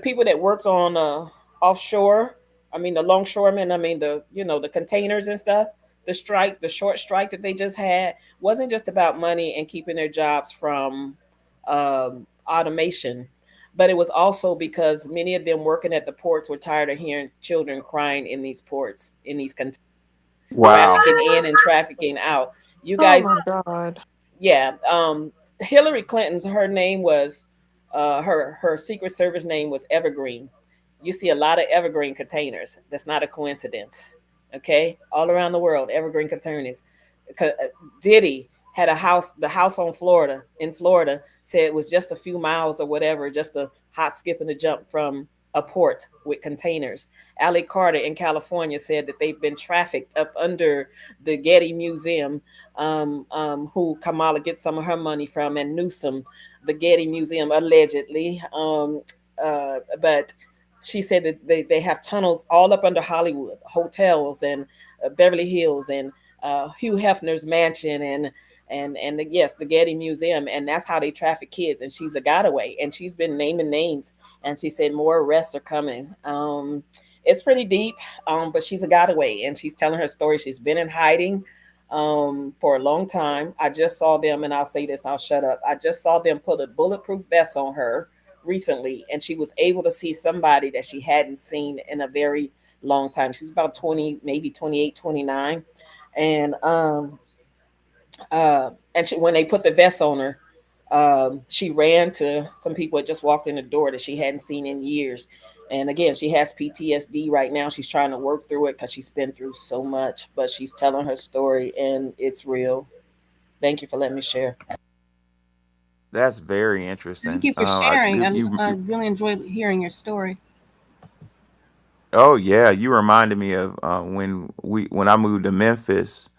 people that worked on offshore. I mean the longshoremen. I mean the containers and stuff. The strike, the short strike that they just had, wasn't just about money and keeping their jobs from automation, but it was also because many of them working at the ports were tired of hearing children crying in these ports, in these containers, Wow. trafficking in and trafficking out. You Oh guys, my God. yeah. Hillary Clinton's, her name was her Secret Service name was Evergreen. You see a lot of Evergreen containers. That's not a coincidence. Okay, all around the world, Evergreen containers. Diddy had a house, the house on Florida, in Florida, said it was just a few miles or whatever, just a hop, skip, and a jump from a port with containers. Ali Carter in California said that they've been trafficked up under the Getty Museum, who Kamala gets some of her money from, and Newsom, the Getty Museum, allegedly. But she said that they have tunnels all up under Hollywood, hotels, and Beverly Hills, and Hugh Hefner's mansion, and yes, the Getty Museum, and that's how they traffic kids. And she's a gotaway, and she's been naming names, and she said more arrests are coming. It's pretty deep, but she's a gotaway, and she's telling her story. She's been in hiding for a long time. I just saw them, and I'll say this, I'll shut up. I just saw them put a bulletproof vest on her recently, and she was able to see somebody that she hadn't seen in a very long time. She's about 20, maybe 28, 29. And when they put the vest on her, she ran to some people that just walked in the door that she hadn't seen in years. And again, she has PTSD right now. She's trying to work through it because she's been through so much, but she's telling her story and it's real. Thank you for letting me share. That's very Thank interesting. you for sharing. I You really enjoyed hearing your story. oh yeah, you reminded me of when I moved to Memphis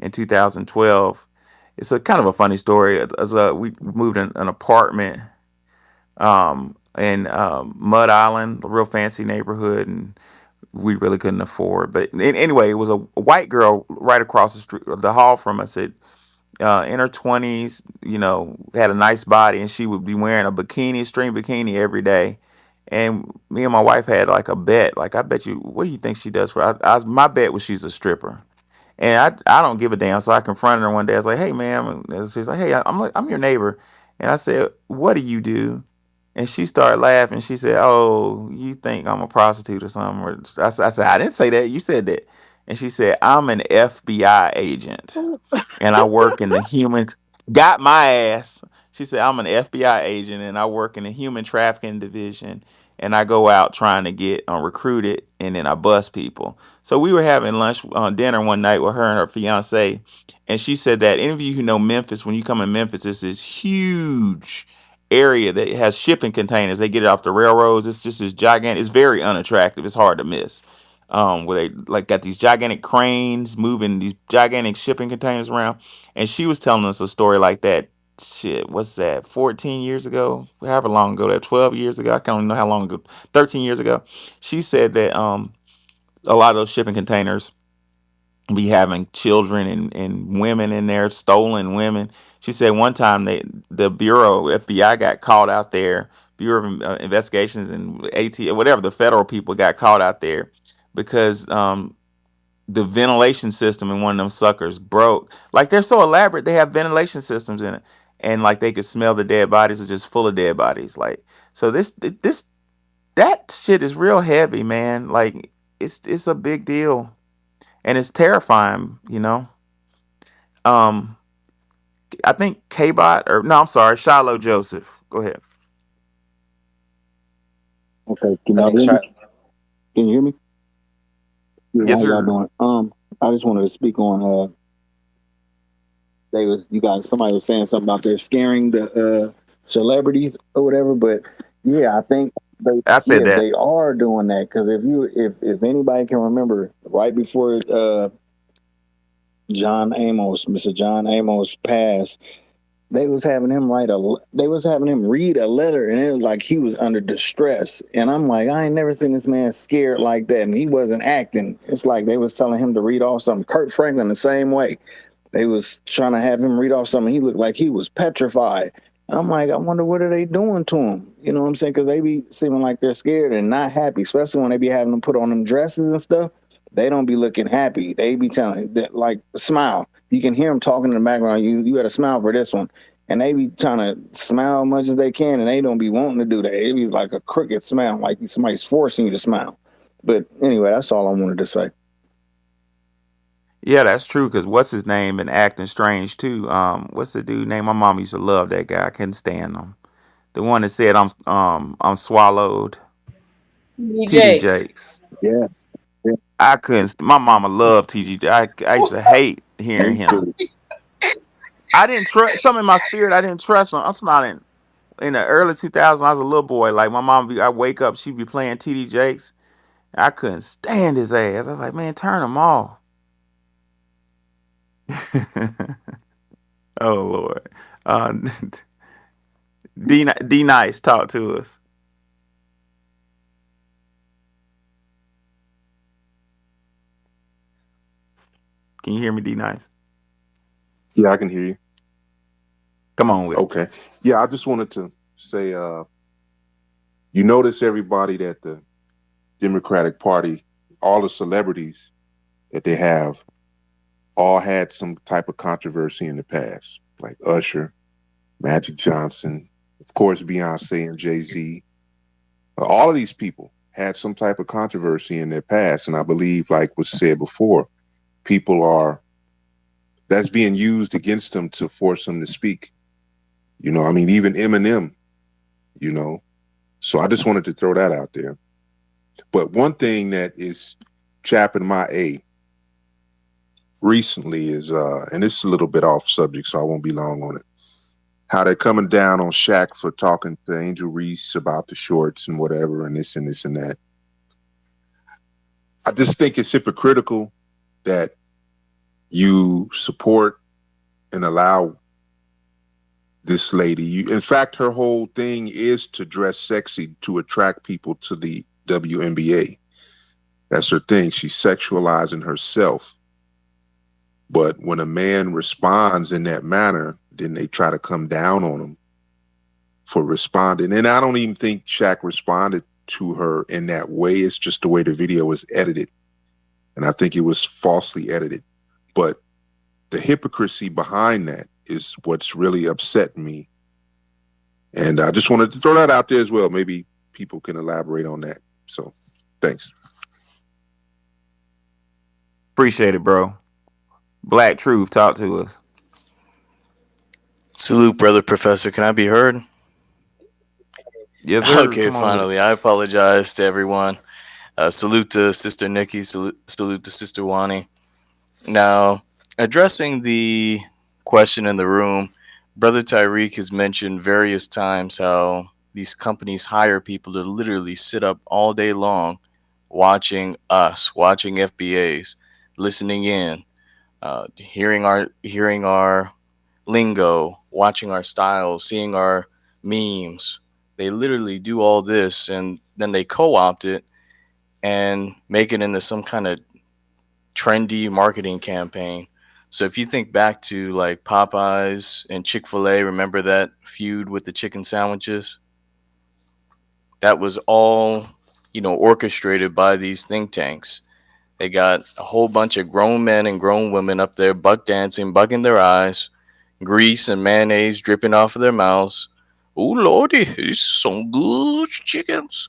in 2012. It's a kind of a funny story. We moved in an apartment in Mud Island, a real fancy neighborhood, and we really couldn't afford. But anyway, it was a white girl right across the street, the hall from us. In her 20s, had a nice body, and she would be wearing a bikini, string bikini every day. And me and my wife had like a bet. Like, I bet you, what do you think she does for? My bet was she's a stripper. And I don't give a damn. So I confronted her one day. I was like, "Hey, ma'am." And she's like, "Hey, I'm your neighbor." And I said, "What do you do?" And she started laughing. She said, "Oh, you think I'm a prostitute or something?" I said, "I didn't say that. You said that." And she said, "I'm an FBI agent, and I work in the human." Got my ass. She said, "I'm an FBI agent, and I work in the human trafficking division, and I go out trying to get recruited, and then I bust people." So we were having lunch, dinner one night with her and her fiance, and she said that any of you who know Memphis, when you come in Memphis, it's this huge area that has shipping containers. They get it off the railroads. It's just this gigantic. It's very unattractive. It's hard to miss. Where they like got these gigantic cranes moving these gigantic shipping containers around. And she was telling us a story like that. Shit, what's that? 14 years ago, however long ago that, 12 years ago. I can't even know how long ago. 13 years ago. She said that a lot of those shipping containers be having children and women in there, stolen women. She said one time the Bureau FBI got caught out there, Bureau of Investigations and AT or whatever, the federal people got caught out there because the ventilation system in one of them suckers broke. Like, they're so elaborate, they have ventilation systems in it, and like they could smell the dead bodies are just full of dead bodies. Like, so this that shit is real heavy, man. Like, it's a big deal. and it's terrifying. Um, I think K-Bot, or no, I'm sorry, Shiloh Joseph. Go ahead. Okay, can I y'all think hear me? Can you hear me? Yeah, Yes, how y'all sir. doing? I just wanted to speak on they was you guys somebody was saying something about they're scaring the celebrities or whatever, but yeah, I think I said that. they are doing that because if anybody can remember right before John Amos, Mr. John Amos passed, they was having him read a letter, and it was like he was under distress, and I'm like, I ain't never seen this man scared like that, and he wasn't acting. It's like they was telling him to read off something. Kurt Franklin the same way. They was trying to have him read off something. He looked like he was petrified. And I'm like, I wonder what are they doing to him? You know what I'm saying? Because they be seeming like they're scared and not happy, especially when they be having them put on them dresses and stuff. They don't be looking happy. They be telling that like smile. You can hear them talking in the background. You got to smile for this one, and they be trying to smile as much as they can, and they don't be wanting to do that. It be like a crooked smile, like somebody's forcing you to smile. But anyway, that's all I wanted to say. Yeah, that's true. Cause what's his name in acting strange too? What's the dude name? My mom used to love that guy. I couldn't stand him. The one that said I'm swallowed. D TD Jakes. Jakes. Yes. Yeah. I couldn't. My mama loved TG. I used to hate hearing Me him. too. I didn't trust some in my spirit. I didn't trust him. I'm smiling in the early 2000s. I was a little boy. Like my mom, I wake up, she'd be playing TD Jakes. I couldn't stand his ass. I was like, man, turn him off. Oh Lord. Uh, D Nice, talk to us. Can you hear me, D Nice? Yeah, I can hear you. Come on with it. Okay. Yeah, I just wanted to say, you notice everybody that the Democratic Party, all the celebrities that they have, all had some type of controversy in the past, like Usher, Magic Johnson, of course, Beyonce and Jay Z. All of these people had some type of controversy in their past, and I believe, like was said before, people are that's being used against them to force them to speak. I mean, even Eminem. You know, so I just wanted to throw that out there. But one thing that is chapping my A recently is, and it's a little bit off subject, so I won't be long on it. How they're coming down on Shaq for talking to Angel Reese about the shorts and whatever, and this and this and that. I just think it's hypocritical that you support and allow this lady. In fact, her whole thing is to dress sexy to attract people to the WNBA. That's her thing. She's sexualizing herself. But when a man responds in that manner, then they try to come down on him for responding. And I don't even think Shaq responded to her in that way. It's just the way the video was edited. And I think it was falsely edited. But the hypocrisy behind that is what's really upset me. And I just wanted to throw that out there as well. Maybe people can elaborate on that. So thanks. Appreciate it, bro. Black Truth, talk to us. Salute, brother professor. Can I be heard? Yes, sir. Okay, Come on with it. finally. I apologize to everyone. Salute to Sister Nikki. Salute to Sister Wani. Now, addressing the question in the room, Brother Tyreek has mentioned various times how these companies hire people to literally sit up all day long watching us, watching FBAs, listening in, hearing our lingo, watching our styles, seeing our memes. They literally do all this and then they co opt it and make it into some kind of trendy marketing campaign. So if you think back to like Popeyes and Chick-fil-A, remember that feud with the chicken sandwiches? That was all, orchestrated by these think tanks. They got a whole bunch of grown men and grown women up there buck dancing, bugging their eyes, grease and mayonnaise dripping off of their mouths. Oh lordy, it's some good chickens.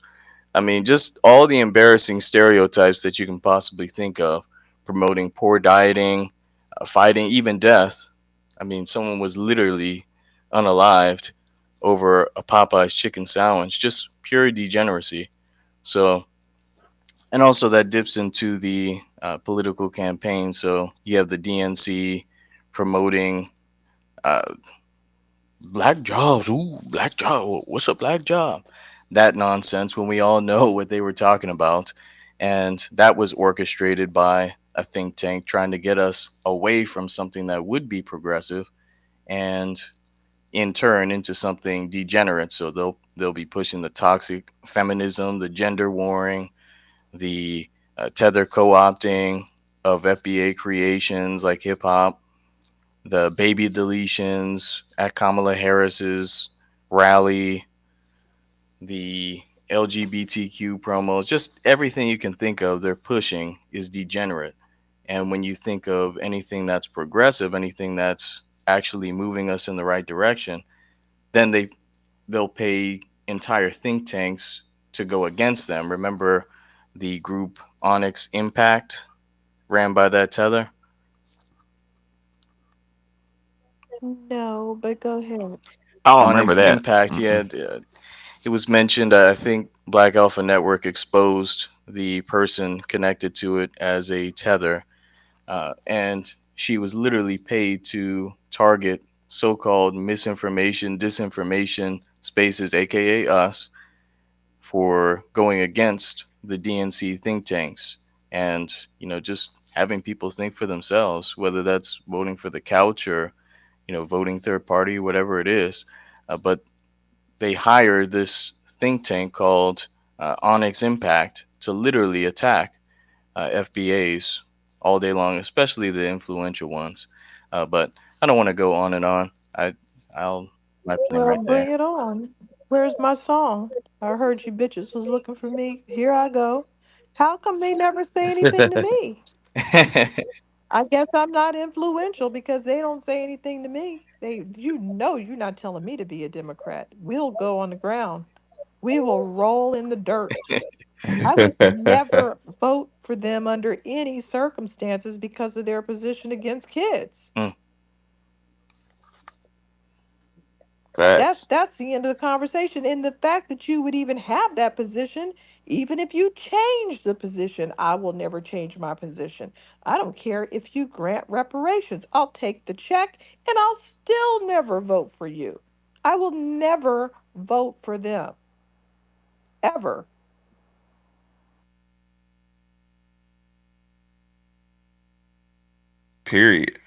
I mean, just all the embarrassing stereotypes that you can possibly think of. promoting poor dieting, fighting even death. I mean, someone was literally unalived over a Popeye's chicken sandwich, just pure degeneracy. So, and also that dips into the political campaign. So you have the DNC promoting uh, black jobs. Ooh, black job. What's a black job? That nonsense when we all know what they were talking about. And that was orchestrated by a think tank trying to get us away from something that would be progressive and in turn into something degenerate. So they'll be pushing the toxic feminism, the gender warring, the tether co-opting of FBA creations like hip hop, the baby deletions at Kamala Harris's rally, the LGBTQ promos, just everything you can think of they're pushing is degenerate. And when you think of anything that's progressive, anything that's actually moving us in the right direction, then they'll pay entire think tanks to go against them. Remember the group Onyx Impact ran by that tether? No, but go ahead. I don't remember Onyx that. Impact, yeah, Mm-mm. it was mentioned. I think Black Alpha Network exposed the person connected to it as a tether, and she was literally paid to target so-called misinformation, disinformation spaces, aka us, for going against the DNC think tanks and just having people think for themselves, whether that's voting for the couch or voting third party, whatever it is. But they hired this think tank called Onyx Impact to literally attack FBAs all day long, especially the influential ones. But I don't want to go on and on. I'll my plane Well, right there. bring it on. Where's my song? I heard you bitches was looking for me. Here I go. How come they never say anything to me? I guess I'm not influential because they don't say anything to me. You're not telling me to be a Democrat. We'll go on the ground. We will roll in the dirt. I would never vote for them under any circumstances because of their position against kids. Mm, Facts. That's the end of the conversation. And the fact that you would even have that position, even if you change the position, I will never change my position. I don't care if you grant reparations. I'll take the check and I'll still never vote for you. I will never vote for them ever. Period.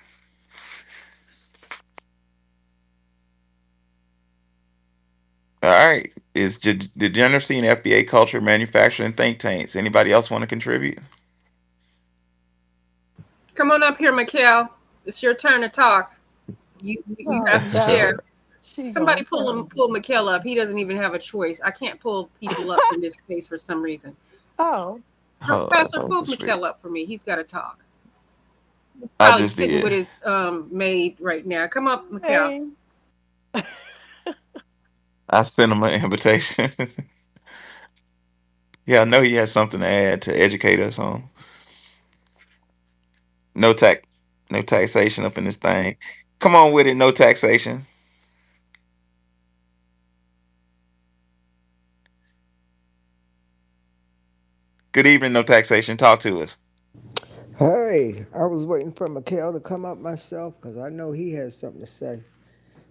All right. Is degeneracy and FBA culture manufacturing think tanks? Anybody else want to contribute? Come on up here, Mikhail. It's your turn to talk. You Oh, have to share. child. She Somebody gonna come. pull Mikhail up. He doesn't even have a choice. I can't pull people up in this space for some reason. Oh, Professor, Oh, pull sweet. Mikhail up for me. He's got to talk. I Probably just sitting with did. his maid right now. Come up, Mikhail. hey. I sent him an invitation. Yeah, I know he has something to add to educate us on. No tax, no taxation up in this thing. Come on with it. No taxation. Good evening. No taxation. Talk to us. Hey, I was waiting for Mikhail to come up myself because I know he has something to say.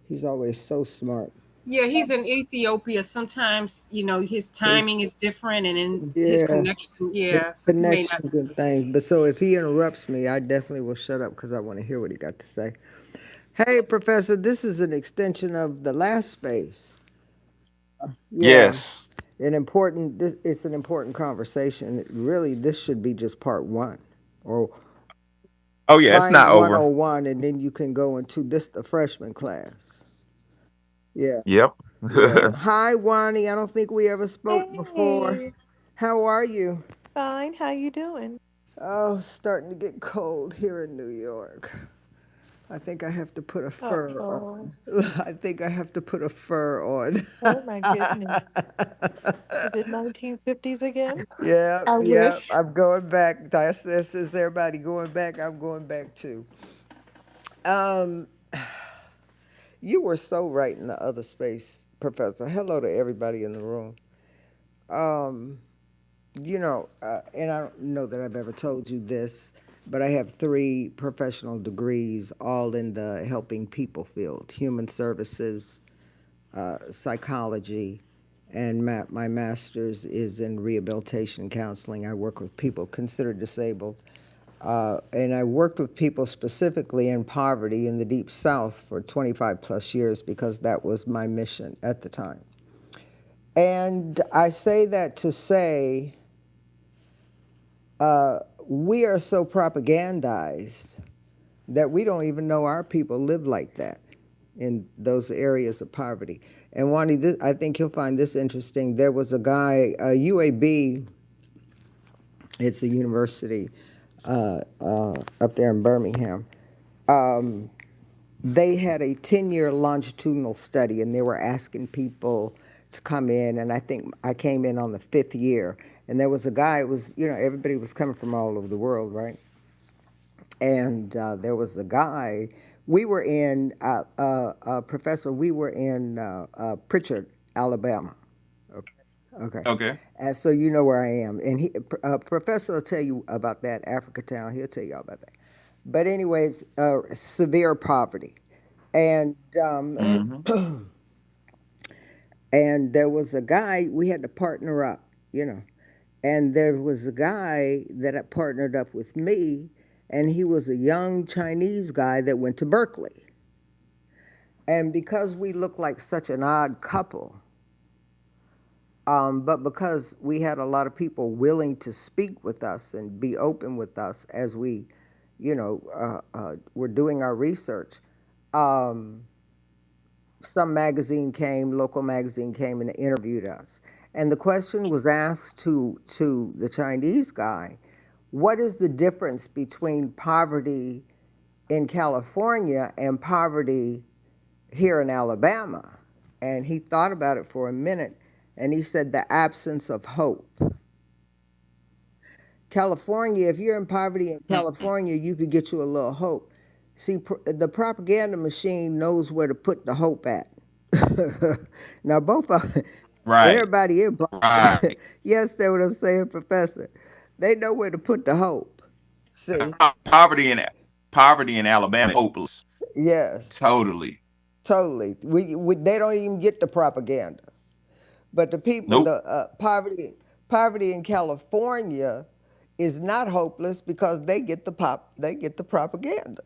He's always so smart. Yeah, he's in Ethiopia. Sometimes, his timing His is different and in his yeah, connection. his Yeah, so he may not connections be and able to. things. But so if he interrupts me, I definitely will shut up because I want to hear what he got to say. Hey, Professor, this is an extension of the last space. Yeah, Yes. an important. It's an important conversation. Really, this should be just part one, or Oh yeah, it's mind not over. 101, and then you can go into this the freshman class. Yeah. Yep. Yeah. Hi, Wani. I don't think we ever spoke before. Hey. How are you? Fine. How you doing? Oh, starting to get cold here in New York. I think I have to put a fur Uh-oh. on. I think I have to put a fur on. Oh my goodness. Is it 1950s again? Yeah, I yeah. wish. I'm going back. This is everybody going back. I'm going back too. Um, you were so right in the other space, Professor. Hello to everybody in the room. Um, and I don't know that I've ever told you this, but I have three professional degrees, all in the helping people field: human services, psychology, and my master's is in rehabilitation counseling. I work with people considered disabled. And I worked with people specifically in poverty in the Deep South for 25 plus years because that was my mission at the time. And I say that to say we are so propagandized that we don't even know our people live like that in those areas of poverty. And Wani, I think you'll find this interesting. There was a guy, UAB, it's a university up there in Birmingham. Um, they had a 10-year longitudinal study, and they were asking people to come in, and I think I came in on the fifth year. And there was a guy, it was, everybody was coming from all over the world, right? And there was a guy, we were in, Professor, we were in Pritchard, Alabama. Okay. Okay. Okay. And so you know where I am. And Professor will tell you about that, Africa Town. He'll tell you all about that. But anyways, severe poverty. And Mm-hmm. and there was a guy, we had to partner up, And there was a guy that had partnered up with me, and he was a young Chinese guy that went to Berkeley. And because we looked like such an odd couple, but because we had a lot of people willing to speak with us and be open with us as we, were doing our research, um, some magazine came, local magazine came and interviewed us. And the question was asked to the Chinese guy, what is the difference between poverty in California and poverty here in Alabama? And he thought about it for a minute and he said, the absence of hope. California, if you're in poverty in California, you could get you a little hope. See, the propaganda machine knows where to put the hope at. Now, both of Right. everybody in, Right. yes, that's what I'm saying, Professor. They know where to put the hope. See, Poverty in Alabama is hopeless. yes, Totally. totally. They don't even get the propaganda. But the people, the Nope. poverty in California is not hopeless because they get the propaganda.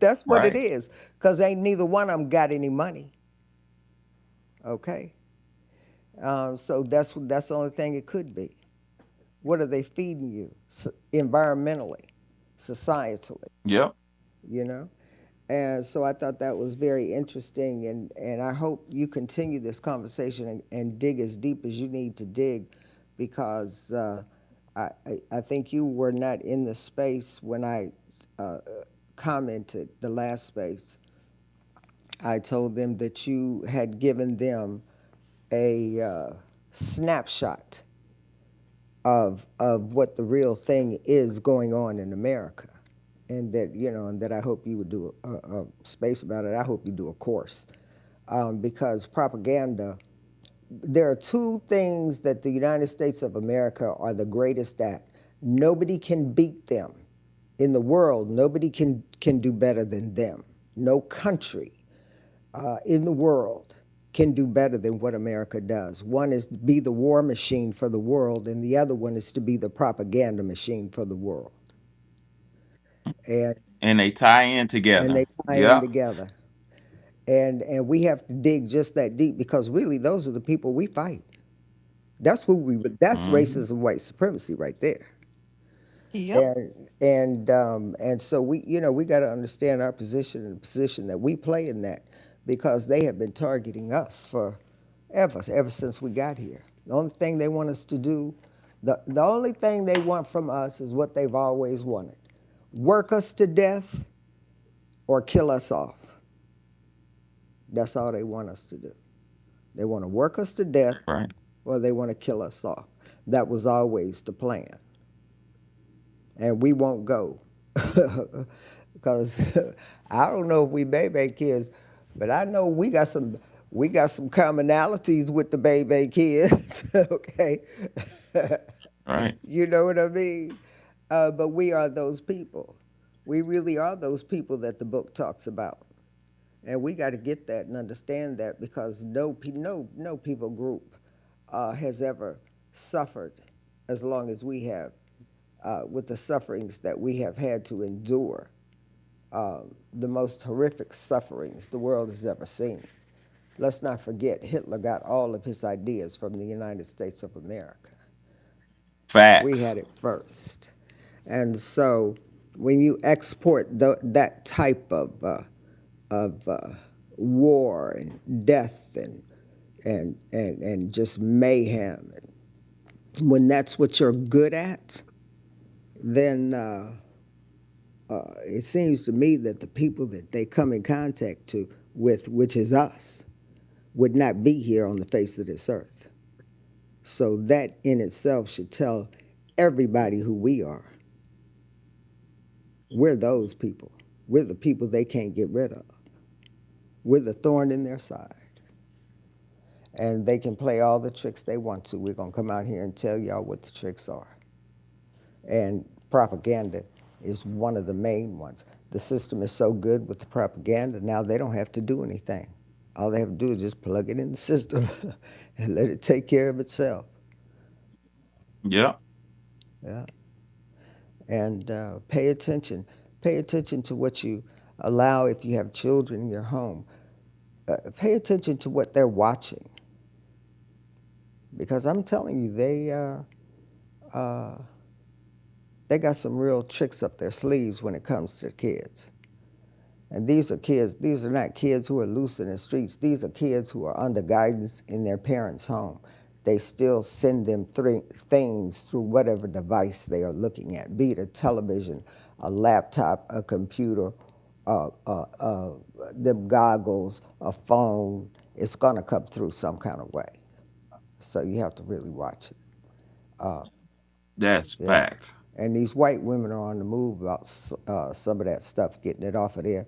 That's what it Right. is. Because ain't neither one of them got any money. Okay, so that's the only thing it could be. What are they feeding you, environmentally, societally? Yep. You know. And so I thought that was very interesting, and I hope you continue this conversation and dig as deep as you need to dig, because I think you were not in the space when I commented the last space. I told them that you had given them a snapshot of what the real thing is going on in America, and that and that I hope you would do a space about it. I hope you do a course, because propaganda. There are two things that the United States of America are the greatest at. Nobody can beat them in the world. Nobody can do better than them. No country in the world can do better than what America does. One is to be the war machine for the world, and the other one is to be the propaganda machine for the world. And And they tie in they together. tie in Yep. together. And we have to dig just that deep, because really those are the people we fight. That's Hmm. racism, white supremacy right there. Yep. And so we got to understand our position and the position that we play in that, because they have been targeting us for ever since we got here. The only thing they want us to do, the only thing they want from us is what they've always wanted: work us to death or kill us off. That's all they want us to do. They want to work us to death Right. or they want to kill us off. That was always the plan. And we won't go. Because I don't know if we baby kids, but I know we got some commonalities with the baby kids. Okay. Right. You know what I mean? But we are those people. We really are those people that the book talks about. And we got to get that and understand that because no people group has ever suffered as long as we have with the sufferings that we have had to endure, the most horrific sufferings the world has ever seen. Let's not forget Hitler got all of his ideas from the United States of America. We Facts. had it first. And so when you export that type of war and death and just mayhem, and when that's what you're good at, then it seems to me that the people that they come in contact with, which is us, would not be here on the face of this earth. So that in itself should tell everybody who we are. We're those people. We're the people they can't get rid of. We're the thorn in their side. And they can play all the tricks they want to. We're going to come out here and tell y'all what the tricks are. And propaganda is one of the main ones. The system is so good with the propaganda, now they don't have to do anything. All they have to do is just plug it in the system and let it take care of itself. Yep. Yeah. And pay attention. Pay attention to what you allow if you have children in your home. Pay attention to what they're watching because I'm telling you, they got some real tricks up their sleeves when it comes to kids. And these are kids, these are not kids who are loose in the streets. These are kids who are under guidance in their parents' home. They still send them things through whatever device they are looking at, be it a television, a laptop, a computer, them goggles, a phone. It's going to come through some kind of way. So you have to really watch it. Uh, That's yeah. fact. And these white women are on the move about some of that stuff, getting it off of their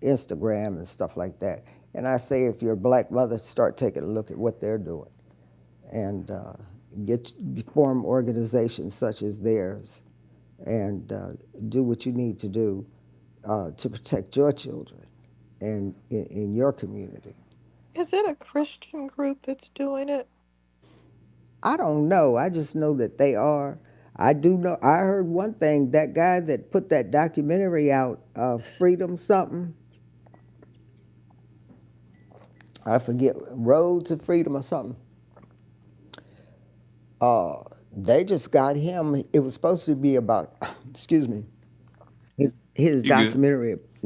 Instagram and stuff like that. And I say, if you're a black mother, start taking a look at what they're doing and get form organizations such as theirs and do what you need to do to protect your children and in your community. Is it a Christian group that's doing it? I don't know. I just know that they are. I do know. I heard one thing. That guy that put that documentary out, Freedom something, I forget, Road to Freedom or something. Uh, they just got him. It was supposed to be about, excuse me, his You good?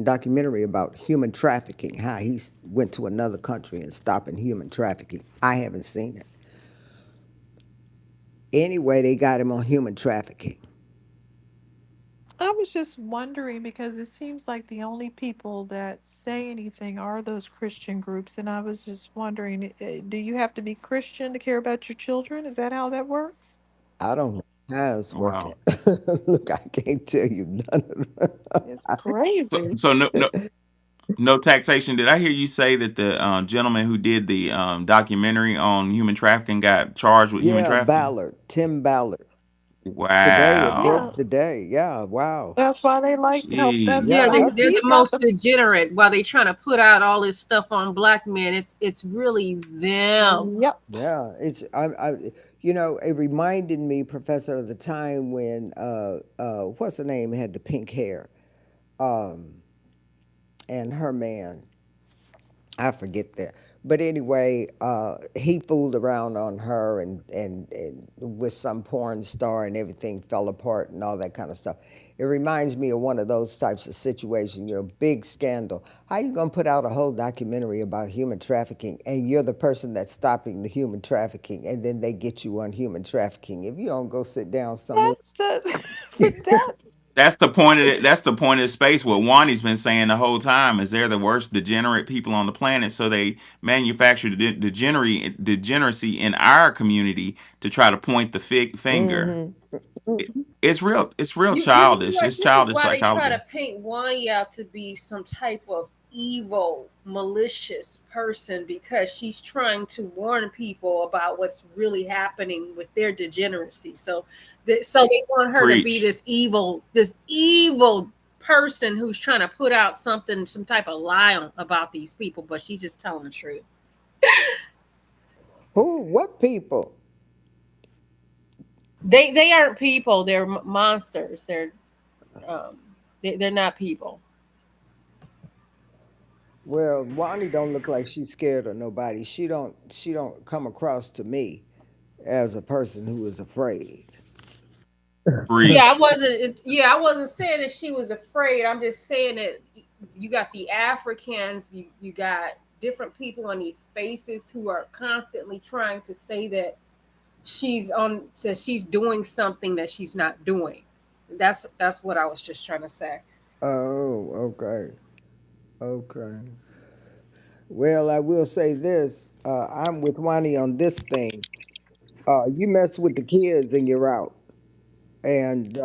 documentary about human trafficking. How he went to another country and stopping human trafficking. I haven't seen it. Anyway, they got him on human trafficking. I was just wondering because it seems like the only people that say anything are those Christian groups. And I was just wondering, do you have to be Christian to care about your children? Is that how that works? I don't know how it's working. Wow. Look, I can't tell you none of It's that. So crazy. so no taxation. Did I hear you say that the gentleman who did the documentary on human trafficking got charged with human Yeah, trafficking? Ballard, Tim Ballard. Today it Yeah. broke Wow. today. Yeah, wow. That's why they like help. That's Yeah, Yeah, why they, I, they're the he's got most the. degenerate while they trying to put out all this stuff on black men. It's really them. Yep. yeah. It reminded me, Professor, of the time when what's the name had the pink hair, um, and her man. I forget that. But anyway, he fooled around on her and with some porn star and everything fell apart and all that kind of stuff. It reminds me of one of those types of situations, big scandal. How you gonna put out a whole documentary about human trafficking and you're the person that's stopping the human trafficking and then they get you on human trafficking? If you don't go sit down somewhere. That's the. But that. That's the point of it. That's the point of the space. What Wani's been saying the whole time is they're the worst degenerate people on the planet. So they manufacture degeneracy in our community to try to point the finger. Mm-hmm. It- it's real. It's real You know childish. what? It's This is childish why they try to psychology. paint Wanya out to be some type of evil, malicious person because she's trying to warn people about what's really happening with their degeneracy. So they want her to be Preach. this evil person who's trying to put out something, some type of lie about these people, but she's just telling the truth. Who? What people? They aren't people. They're monsters. Um, they're not people. Well, Wani don't look like she's scared of nobody. She don't come across to me as a person who is afraid. Preach. Yeah, I wasn't saying that she was afraid. I'm just saying that you got the Africans, you got different people in these spaces who are constantly trying to say that she's doing something that she's not doing. That's what I was just trying to say. Oh, okay. Okay. Well, I will say this. I'm with Wani on this thing. You mess with the kids and you're out. And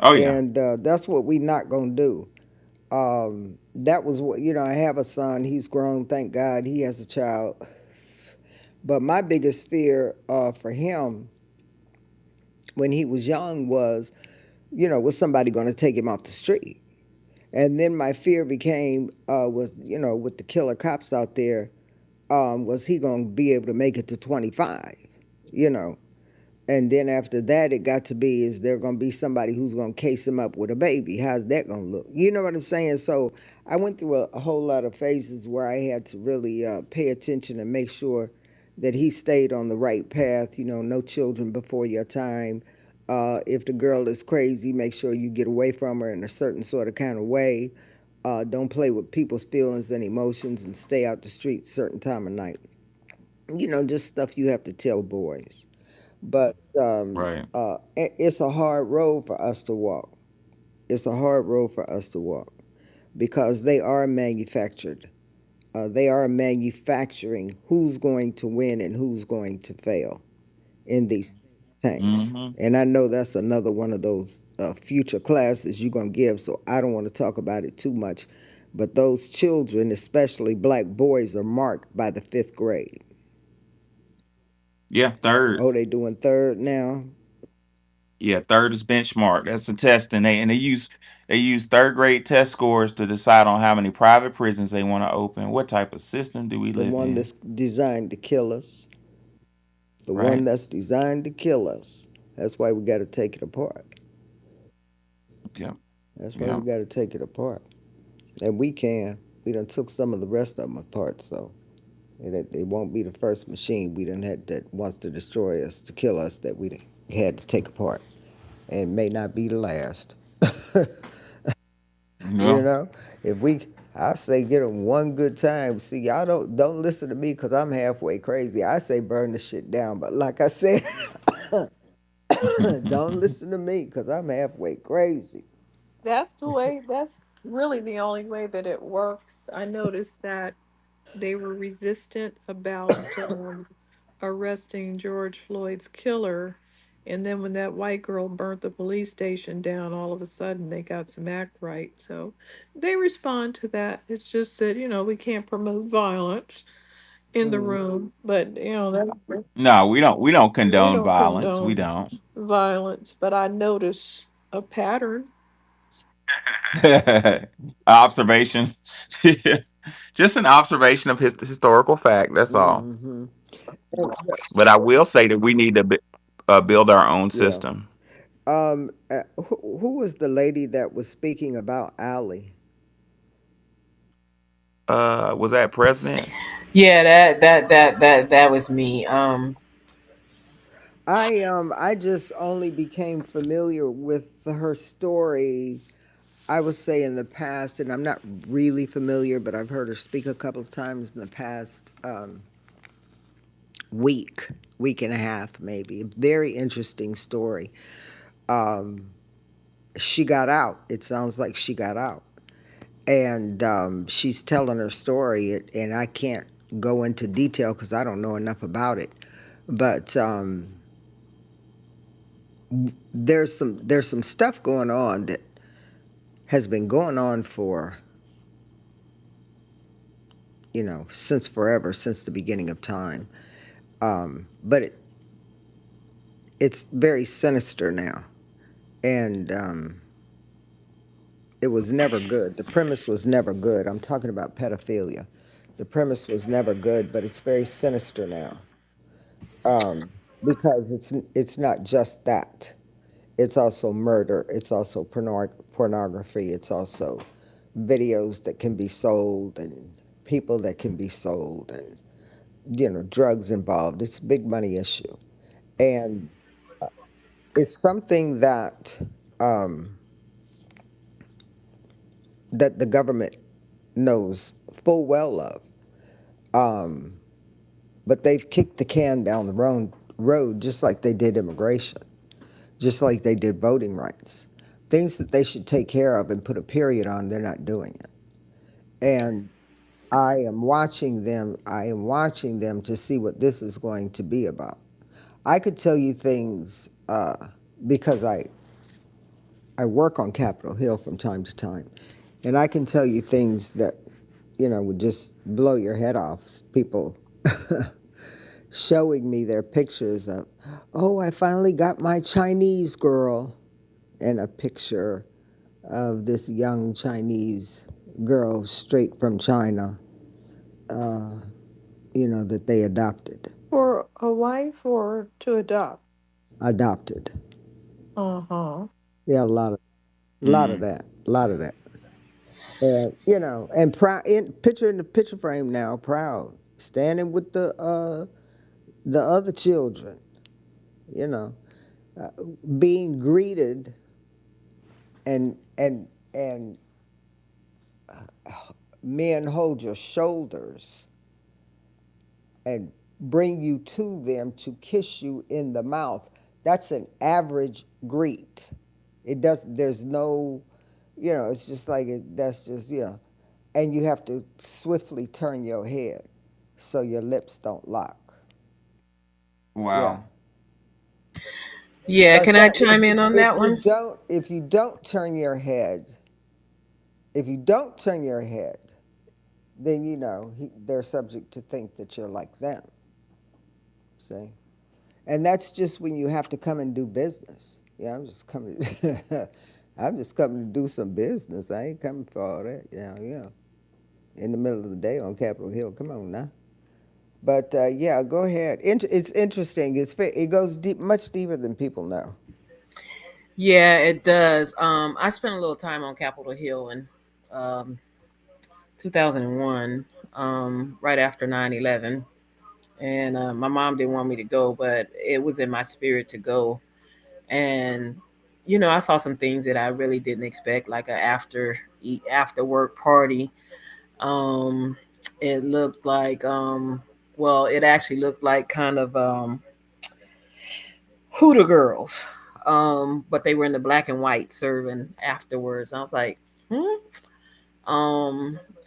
Oh yeah. that's what we not gonna do. That was what I have a son. He's grown, thank God. He has a child. But my biggest fear for him when he was young was somebody going to take him off the street? And then my fear became with the killer cops out there, was he going to be able to make it to 25? You know, and then after that, it got to be, is there going to be somebody who's going to case him up with a baby? How's that going to look? You know what I'm saying? So I went through a whole lot of phases where I had to really pay attention and make sure that he stayed on the right path. No children before your time. If the girl is crazy, make sure you get away from her in a certain sort of kind of way. Don't play with people's feelings and emotions, and stay out the street certain time of night. Just stuff you have to tell boys. But Right. it's a hard road for us to walk. It's a hard road for us to walk because they are manufactured. They are manufacturing who's going to win and who's going to fail in these tanks. Hmm. And I know that's another one of those future classes you're going to give, so I don't want to talk about it too much. But those children, especially black boys, are marked by the fifth grade. Yeah. Third. Oh, they doing third now? Yeah. Third is benchmark. That's the test, and they use third grade test scores to decide on how many private prisons they want to open. What type of system do we The live one in? that's designed to kill us. The one Right. that's designed to kill us. That's why we got to take it apart. Yep. That's why we Yep. got to take it apart. And we can. We done took some of the rest of them apart, so it won't be the first machine we done had that wants to destroy us, to kill us, that we had to take apart. And may not be the last. you No. know, if we, I say get them one good time. See, y'all don't listen to me because I'm halfway crazy. I say burn the shit down, but like I said, don't listen to me because I'm halfway crazy. That's really the only way that it works. I noticed that they were resistant about arresting George Floyd's killer. And then when that white girl burnt the police station down, all of a sudden they got some act right. So they respond to that. It's just that, we can't promote violence in the Mm. room, but, that No, we don't. We don't we condone don't violence. We condone don't. violence. But I notice a pattern. Observation. Just an observation of historical fact. That's all. Mm-hmm. But I will say that we need to build our own Yeah. system. Who was the lady that was speaking about Ali? Was that president? Yeah, that was me. I just only became familiar with her story, I would say, in the past, and I'm not really familiar, but I've heard her speak a couple of times in the past week and a half, maybe. Very interesting story. Um, she got out. It sounds like she got out. And she's telling her story, and I can't go into detail because I don't know enough about it. But there's some stuff going on that has been going on for since forever, since the beginning of time. But it's very sinister now, and it was never good. The premise was never good. I'm talking about pedophilia. The premise was never good, but it's very sinister now, because it's not just that. It's also murder. It's also pornography. It's also videos that can be sold and people that can be sold and drugs involved. It's a big money issue, and it's something um, that the government knows full well of. Um, but they've kicked the can down the road just like they did immigration, just like they did voting rights. Things that they should take care of and put a period on, they're not doing it. And I am watching them to see what this is going to be about. I could tell you things because I work on Capitol Hill from time to time, and I can tell you things that would just blow your head off. People showing me their pictures of, oh, I finally got my Chinese girl, and a picture of this young Chinese girl straight from China, uh, that they adopted. For a wife or to adopt? Adopted. Uh-huh. Yeah, Mm. a lot of that. And and proud in the picture frame now, proud, standing with the other children, you know, uh, being greeted and men hold your shoulders and bring you to them to kiss you in the mouth. That's an average greet. It does. There's no, it's just like that's just and you have to swiftly turn your head so your lips don't lock. Yeah, Wow. Yeah, because can I that chime in on that one? if you don't turn your head, if you don't turn your head, then they're subject to think that you're like them. See, and that's just when you have to come and do business. Yeah, I'm just coming. I'm just coming to do some business. I ain't coming for all that. Yeah. In the middle of the day on Capitol Hill. Come on now. But yeah, go ahead. It's interesting. It goes deep, much deeper than people know. Yeah, it does. I spent a little time on Capitol Hill in um, 2001, right after 9/11, and my mom didn't want me to go, but it was in my spirit to go. And I saw some things that I really didn't expect, like a after work party. Um, it looked like well, it actually looked like kind of Hooter girls. But they were in the black and white serving afterwards. I was like, hmm.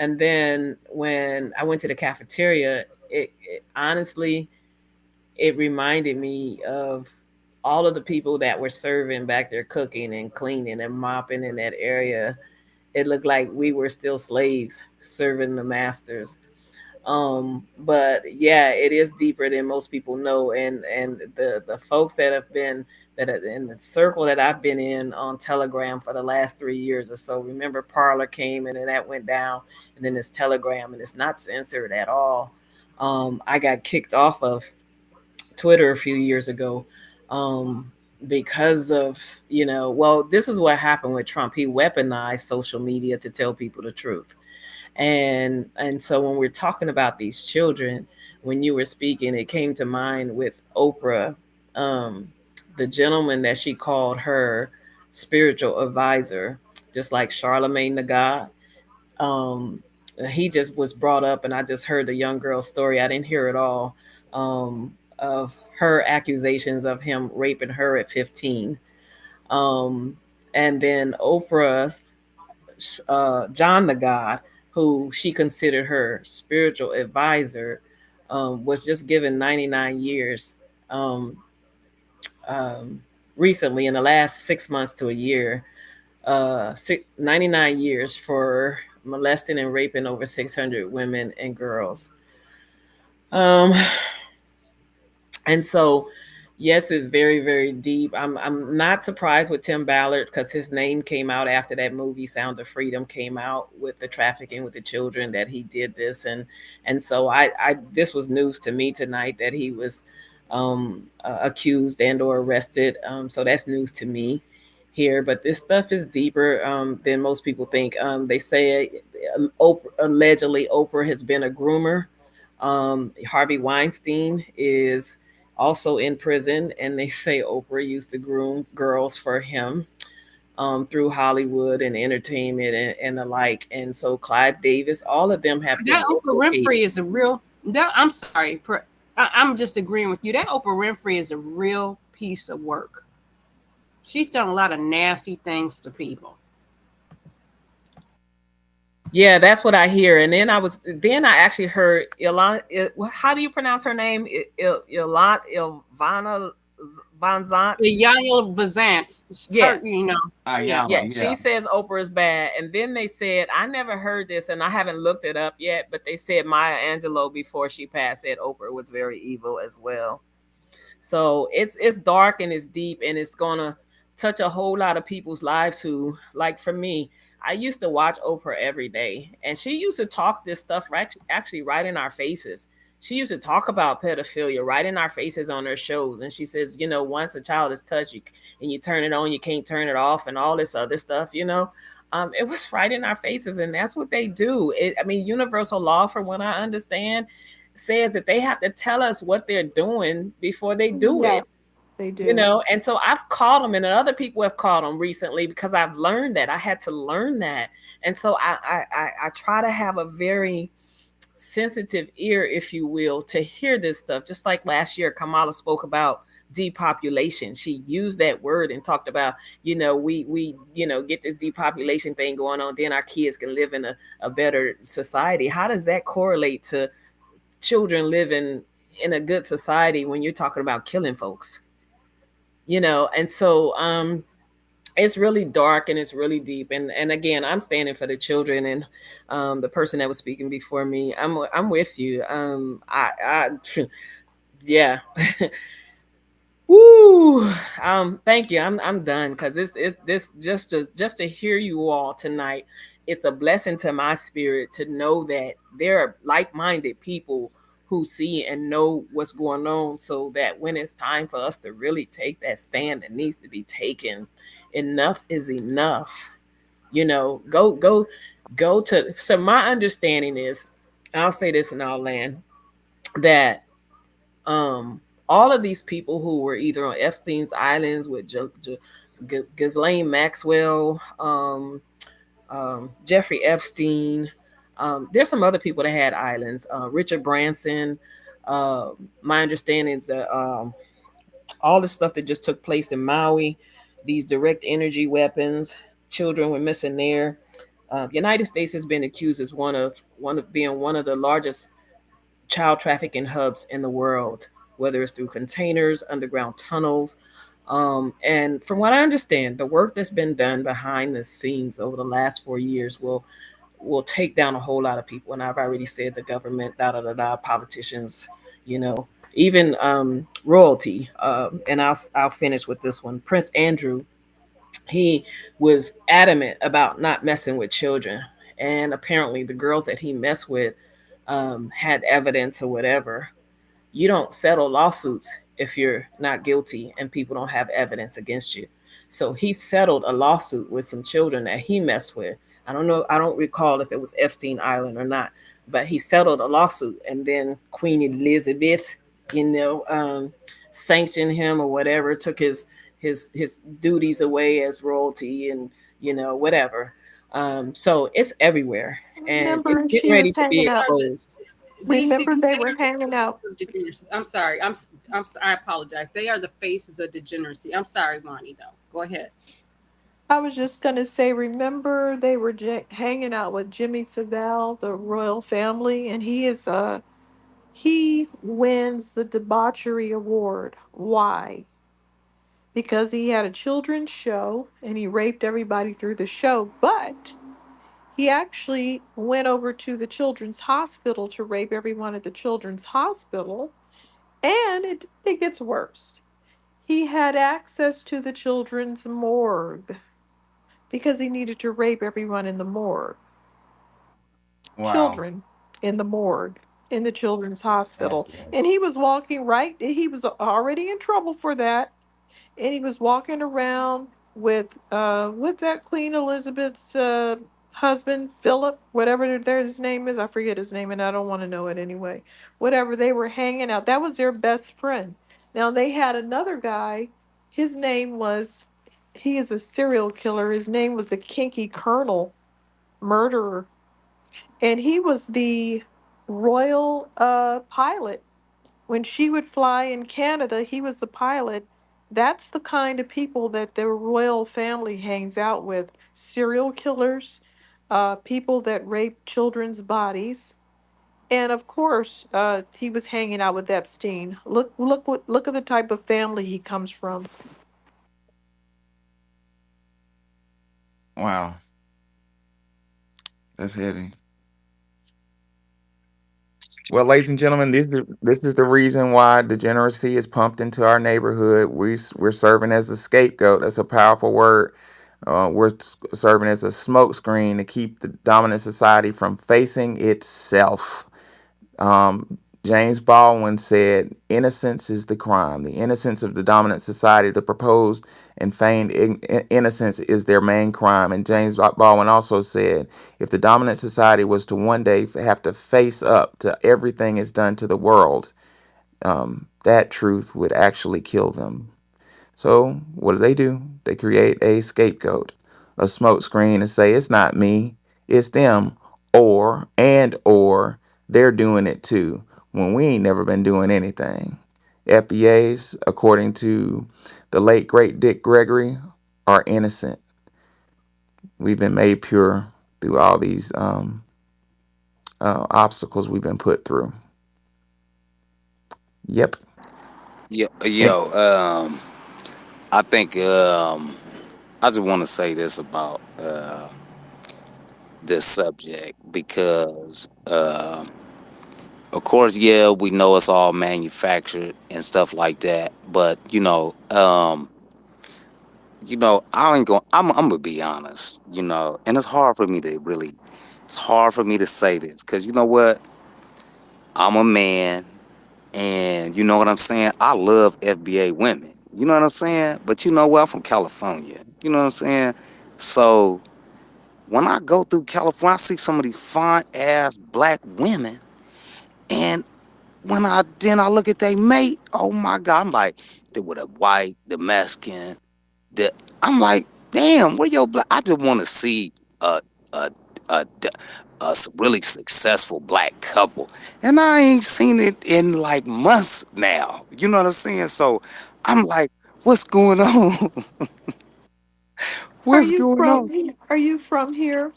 And then when I went to the cafeteria, it honestly it reminded me of all of the people that were serving back there, cooking and cleaning and mopping in that area. It looked like we were still slaves serving the masters. But yeah, it is deeper than most people know, and the folks that have been that are in the circle that I've been in on Telegram for the last 3 years or so. Remember, Parlor came and then that went down, and then it's Telegram, and it's not censored at all. I got kicked off of Twitter a few years ago, um, because of well, this is what happened with Trump. He weaponized social media to tell people the truth. And so when we're talking about these children, when you were speaking, it came to mind with Oprah, um, the gentleman that she called her spiritual advisor, just like Charlemagne the God. um, he just was brought up, and I just heard the young girl's story. I didn't hear it all, of her accusations of him raping her at 15. um, And then Oprah's John the God, who she considered her spiritual advisor, was just given 99 years um, um, recently in the last 6 months to a year, 99 years for molesting and raping over 600 women and girls. Um, and so yes, it's very very deep. I'm not surprised with Tim Ballard because his name came out after that movie Sound of Freedom came out with the trafficking with the children, that he did this. And so I this was news to me tonight that he was accused and or arrested. So that's news to me here, but this stuff is deeper than most people think. They say allegedly Oprah has been a groomer. Harvey Weinstein is also in prison, and they say Oprah used to groom girls for him through Hollywood and entertainment and the like. And so Clive Davis, all of them have That been Oprah implicated. Winfrey is a real. That I'm sorry. I'm just agreeing with you. That Oprah Winfrey is a real piece of work. She's done a lot of nasty things to people. Yeah, that's what I hear. And then I actually heard Ilan. How do you pronounce her name? Ilvana Van Zant. The Yael Vazant, Yeah, her, you know, yeah. yeah. Ayala, She yeah. says Oprah is bad, and then they said I never heard this, and I haven't looked it up yet. But they said Maya Angelou before she passed said Oprah was very evil as well. So it's dark and it's deep and it's gonna touch a whole lot of people's lives who, like for me, I used to watch Oprah every day and she used to talk this stuff right actually right in our faces. She used to talk about pedophilia right in our faces on her shows. And she says, once a child is touched and you turn it on, you can't turn it off and all this other stuff. It was right in our faces, and that's what they do. I mean, universal law, from what I understand, says that they have to tell us what they're doing before they do it. Yes, they do. And so I've called them, and other people have called them recently because I've learned that I had to learn that. And so I try to have a very sensitive ear, if you will, to hear this stuff. Just like last year Kamala spoke about depopulation. She used that word and talked about, we get this depopulation thing going on, then our kids can live in a better society. How does that correlate to children living in a good society when you're talking about killing folks? And so it's really dark and it's really deep. And again, I'm standing for the children. And the person that was speaking before me, I'm with you. I yeah. Woo. Thank you. I'm done, because it's this, just to hear you all tonight. It's a blessing to my spirit to know that there are like-minded people who see and know what's going on, so that when it's time for us to really take that stand that needs to be taken, enough is enough. Go to. So my understanding is, I'll say this and I'll land, that um, all of these people who were either on Epstein's islands with Ghislaine Maxwell, Jeffrey Epstein. There's some other people that had islands. Richard Branson. Uh, my understanding is that all the stuff that just took place in Maui, these direct energy weapons, children were missing there. United States has been accused as one of being one of the largest child trafficking hubs in the world, whether it's through containers, underground tunnels. And from what I understand, the work that's been done behind the scenes over the last 4 years will take down a whole lot of people. And I've already said the government, da da da da, politicians, even royalty. And I'll finish with this one. Prince Andrew, he was adamant about not messing with children, and apparently the girls that he messed with had evidence or whatever. You don't settle lawsuits if you're not guilty and people don't have evidence against you. So he settled a lawsuit with some children that he messed with. I don't know, I don't recall if it was Epstein Island or not, but he settled a lawsuit, and then Queen Elizabeth, you know, um, sanctioned him or whatever, took his duties away as royalty, and whatever. So it's everywhere, and it's Remember, getting she ready was to be hanging out. exposed. These Remember, they they are were the hanging out. faces of degeneracy. I'm sorry. I apologize. They are the faces of degeneracy. I'm sorry, Lonnie. Though, go ahead. I was just gonna say, remember they were hanging out with Jimmy Savile, the royal family, and he wins the Debauchery Award. Why? Because he had a children's show and he raped everybody through the show, but he actually went over to the children's hospital to rape everyone at the children's hospital, and it gets worse. He had access to the children's morgue because he needed to rape everyone in the morgue. Wow. Children in the morgue in the children's That's hospital. And nice. he was walking right, he was already in trouble for that. And he was walking around with what's that Queen Elizabeth's husband, Philip, whatever his name is. I forget his name and I don't want to know it anyway. Whatever, they were hanging out. That was their best friend. Now they had another guy. His name was he is a serial killer. His name was the Kinky Colonel murderer. And he was the royal pilot when she would fly in Canada, he was the pilot. That's the kind of people that the royal family hangs out with. Serial killers, people that rape children's bodies. And of course, he was hanging out with Epstein. Look at the type of family he comes from. Wow. That's heavy. Well, ladies and gentlemen, this is the reason why degeneracy is pumped into our neighborhood. We're serving as a scapegoat. That's a powerful word. Serving as a smokescreen to keep the dominant society from facing itself. James Baldwin said, "Innocence is the crime. The innocence of the dominant society, the proposed and feigned innocence is their main crime." And James Baldwin also said, "If the dominant society was to one day have to face up to everything it's done to the world, that truth would actually kill them." So what do? They create a scapegoat, a smokescreen, and say it's not me, it's them, or they're doing it too. When we ain't never been doing anything. FBAs, according to the late great Dick Gregory, are innocent. We've been made pure through all these obstacles we've been put through. Yep. And Yo, I think I just want to say this about this subject because, of course, yeah, we know it's all manufactured and stuff like that, but I ain't going. I'm gonna be honest, and it's hard for me to say this because you know what, I'm a man. And you know what I'm saying? I love FBA women. You know what I'm saying? But you know what? I'm from California. You know what I'm saying? So when I go through California, I see some of these fine ass black women. And I look at they mate, oh my God, I'm like, they with a white, the Mexican, the I'm like, damn, where your black? I just want to see a a a really successful black couple, and I ain't seen it in like months now. You know what I'm saying? So I'm like, what's going on? Are What's you going from on? are you from here?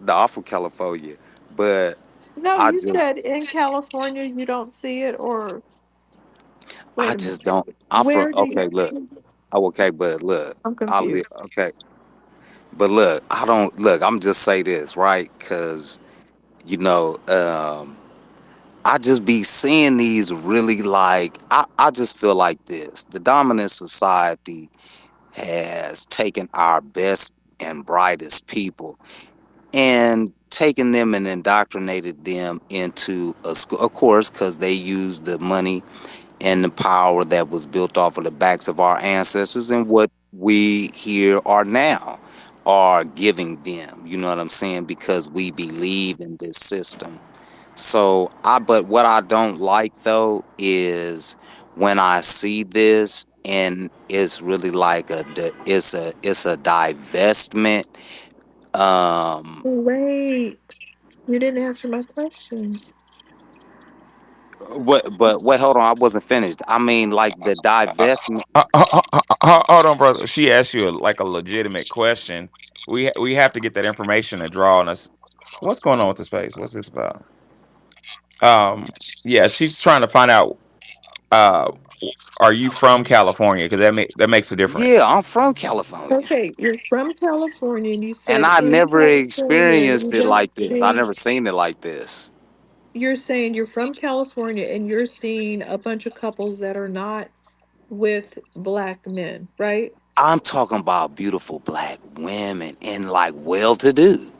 The awful California, but No, I you just said in California you don't see it, or I wait a just minute. don't. I'm from Where do you okay. Look, okay, but look, I'm I live confused. okay, but look, I don't look. I'm just say this right, cause you know, I just be seeing these really like I just feel like this. The dominant society has taken our best and brightest people and taken them and indoctrinated them into a school, of course, because they use the money and the power that was built off of the backs of our ancestors and what we here are now are giving them. You know what I'm saying? Because we believe in this system. But what I don't like though is when I see this and it's really like it's a divestment. Um, Wait, you didn't answer my question. But wait, hold on, I wasn't finished. I mean, like the divestment. Hold on, brother. She asked you like a legitimate question. We have to get that information to draw on us. What's going on with the space? What's this about? Um, yeah, she's trying to find out. Uh, are you from California? Because that makes a Yeah, difference. I'm from California, Okay, you're from California and you and said I in never California you experienced it don't like this. I see, never seen it like this. you're saying you're from California and you're seeing a bunch of couples that are not with black men, right? I'm talking about beautiful black women and like well-to-do,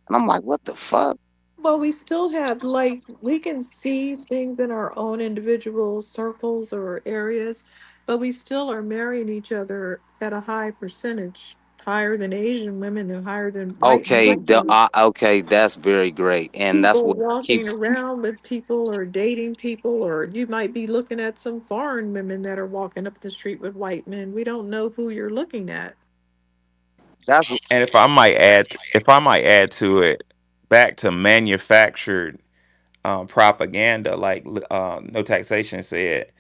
and I'm like, what the fuck? Well, we still have, like, we can see things in our own individual circles or areas, but we still are marrying each other at a high percentage, higher than Asian women and higher than Okay, white women. okay, that's very great, and that's People what walking keeps. around with people or dating people, or you might be looking at some foreign women that are walking up the street with white men. We don't know who you're looking at. That's And if I might add to it, back to manufactured propaganda, like no taxation said.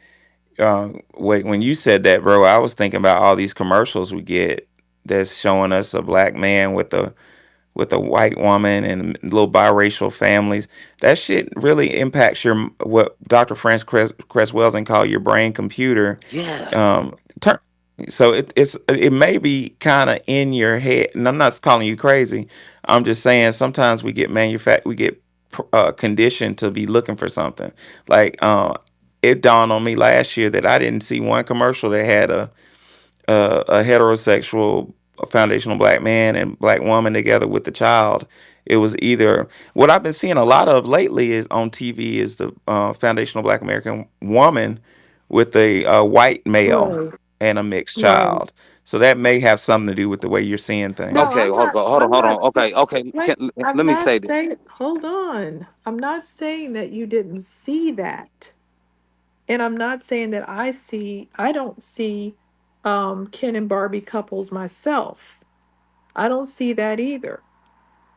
When you said that, bro, I was thinking about all these commercials we get that's showing us a black man with a white woman and little biracial families. That shit really impacts your what Dr. Franz Cresswellson called your brain computer. yeah. Turn. So it may be kind of in your head, and I'm not calling you crazy. I'm just saying sometimes we get conditioned to be looking for something. Like it dawned on me last year that I didn't see one commercial that had a heterosexual foundational black man and black woman together with the child. It was either what I've been seeing a lot of lately is on TV is the foundational black American woman with a white male Right, and a mixed right. child. So that may have something to do with the way you're seeing No, things. Okay, I'm not. hold on, I'm hold on. not saying. Okay, okay. Wait, I'm Let me not say this. saying. Hold on. I'm not saying that you didn't see that, and I'm not saying that I see. I don't see Ken and Barbie couples myself. I don't see that either.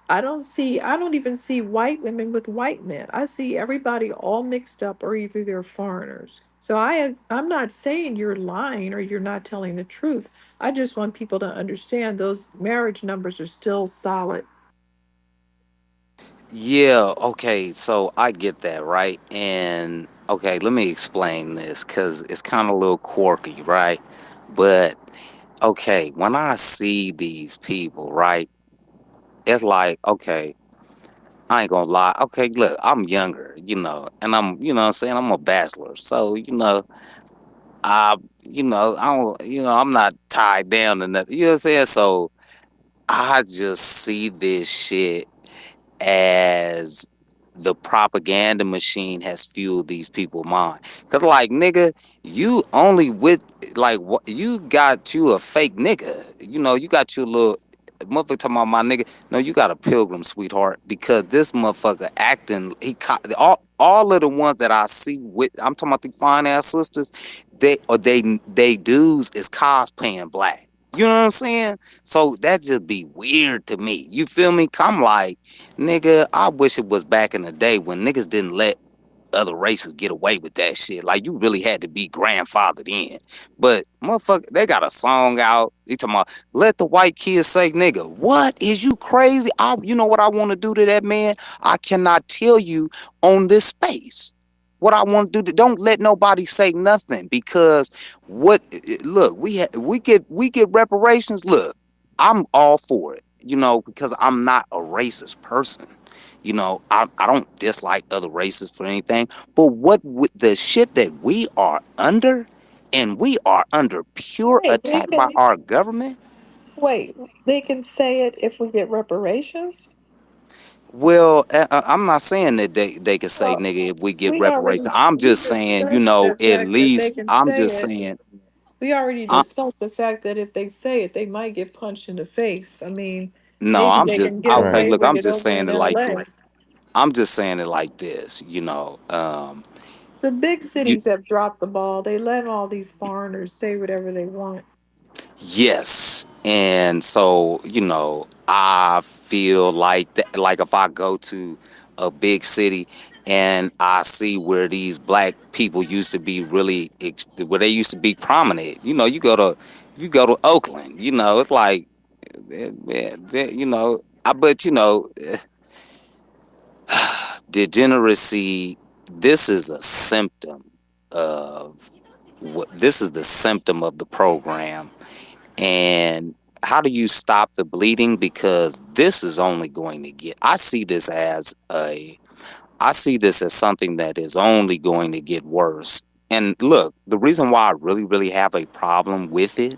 I don't see. I don't even see white women with white men. I see everybody all mixed up, or either they're foreigners. So I'm not saying you're lying or you're not telling the truth. I just want people to understand those marriage numbers are still solid. Yeah, okay, so I get that, right? And okay, let me explain this because it's kind of a little quirky, right? But okay, when I see these people, right, it's like, okay, I ain't gonna lie. Okay, look, I'm younger, and what I'm saying, I'm a bachelor. So, I, I don't, I'm not tied down to nothing. You know what I'm saying? So I just see this shit as the propaganda machine has fueled these people's mind. Cause like nigga, you only with like what you got you a fake nigga. You got you a little motherfucker talking about my nigga. No, you got a pilgrim, sweetheart, because this motherfucker acting all of the ones that I see with I'm talking about the fine ass sisters, they dudes is cosplaying black. You know what I'm saying? So that just be weird to me. You feel me? I'm like, nigga, I wish it was back in the day when niggas didn't let other races get away with that shit. Like you really had to be grandfathered in. But motherfucker, they got a song out. They talking about let the white kids say nigga. What is you crazy? You know what I want to do to that man? I cannot tell you on this space. What I want to do, don't let nobody say nothing because look, we get reparations. Look, I'm all for it, because I'm not a racist person. I don't dislike other races for anything, but what with the shit that we are under, and we are under pure Wait, they attack by can our government. wait. They can say it if we get reparations. Well, I'm not saying that they can say Well, nigga if we get we reparations. already I'm we just saying, discussed the at fact that they least can I'm say just it. saying. We already I, discussed the fact that if they say it, they might get punched in the face. I mean, no, maybe I'm they just can get Right. okay. away Look, with I'm it just over saying in it like LA. this. I'm just saying it like this. The big You cities have dropped the ball. They let all these foreigners say whatever they want. Yes. And so, I feel like that, like if I go to a big city, and I see where these black people used to be really, where they used to be prominent. You know, if you go to Oakland, you know, it's like, you know, but you know, degeneracy. This is a symptom of what. This is the symptom of the program, and how do you stop the bleeding? Because this is only going to get. I see this as something that is only going to get worse. And look, the reason why I really, really have a problem with it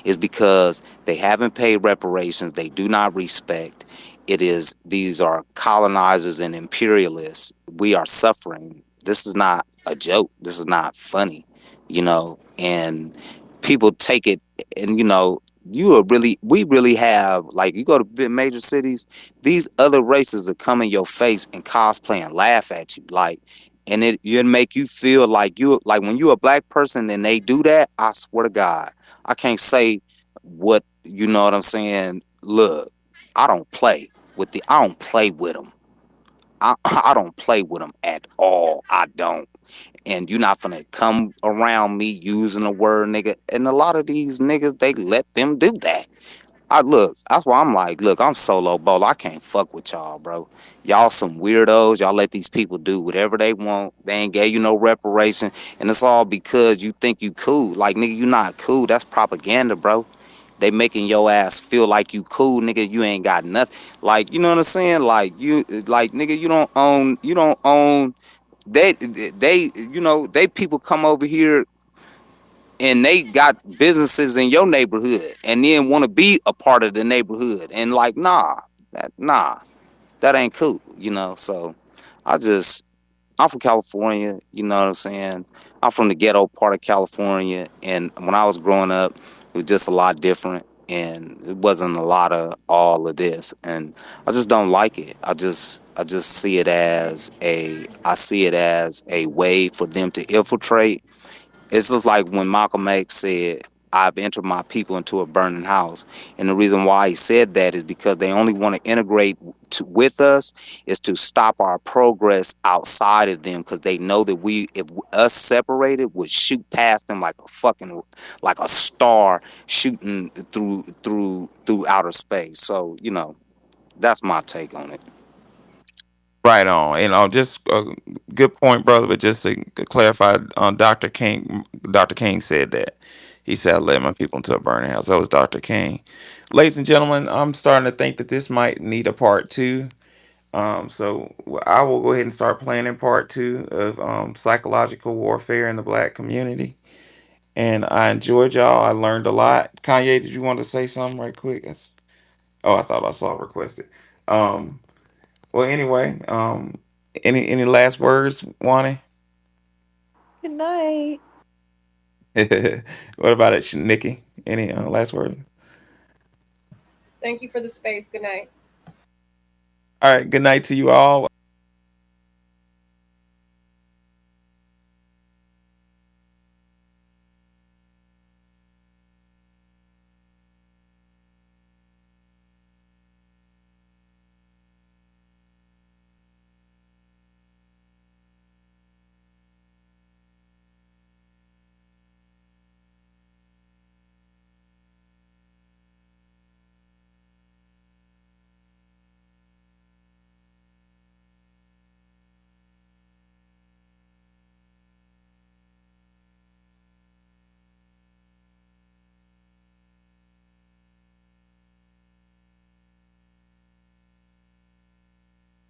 is because they haven't paid reparations. They do not respect. These are colonizers and imperialists. We are suffering. This is not a joke. This is not funny, you know, and people take it, and you know, we really have, like, you go to big major cities, these other races are come in your face and cosplay and laugh at you, like, and it make you feel like when you're a black person and they do that. I swear to God, I can't say what, you know what I'm saying. Look, I don't play with them. I don't play with them at all. I don't. And you're not gonna come around me using the word nigga. And a lot of these niggas, they let them do that. That's why I'm like, look, I'm solo bolo. I can't fuck with y'all, bro. Y'all some weirdos. Y'all let these people do whatever they want. They ain't gave you no reparation. And it's all because you think you cool. Like, nigga, you not cool. That's propaganda, bro. They making your ass feel like you cool, nigga. You ain't got nothing. Like, you know what I'm saying? Like, nigga, you don't own. You know, they people come over here and they got businesses in your neighborhood and then want to be a part of the neighborhood, and like, nah, that ain't cool, you know. So I just I'm from California, you know what I'm saying. I'm from the ghetto part of California, and when I was growing up, it was just a lot different, and it wasn't a lot of all of this, and I just don't like it. I just see it as a way for them to infiltrate. It's just like when Malcolm X said, I've entered my people into a burning house. And the reason why he said that is because they only want to integrate with us, is to stop our progress outside of them, because they know that if us separated, would shoot past them like like a star shooting through outer space. So, you know, that's my take on it. Right on. Just a good point, brother. But just to clarify, Dr. King said that. He said, I led my people into a burning house. That was Dr. King. Ladies and gentlemen, I'm starting to think that this might need a part two. So I will go ahead and start planning part two of psychological warfare in the black community. And I enjoyed y'all. I learned a lot. Kanye, did you want to say something right quick? Oh, I thought I saw it requested. Um, well, anyway, any last words, Wani? Good night. What about it, Nikki? Any last word? Thank you for the space. Good night. All right. Good night to you all.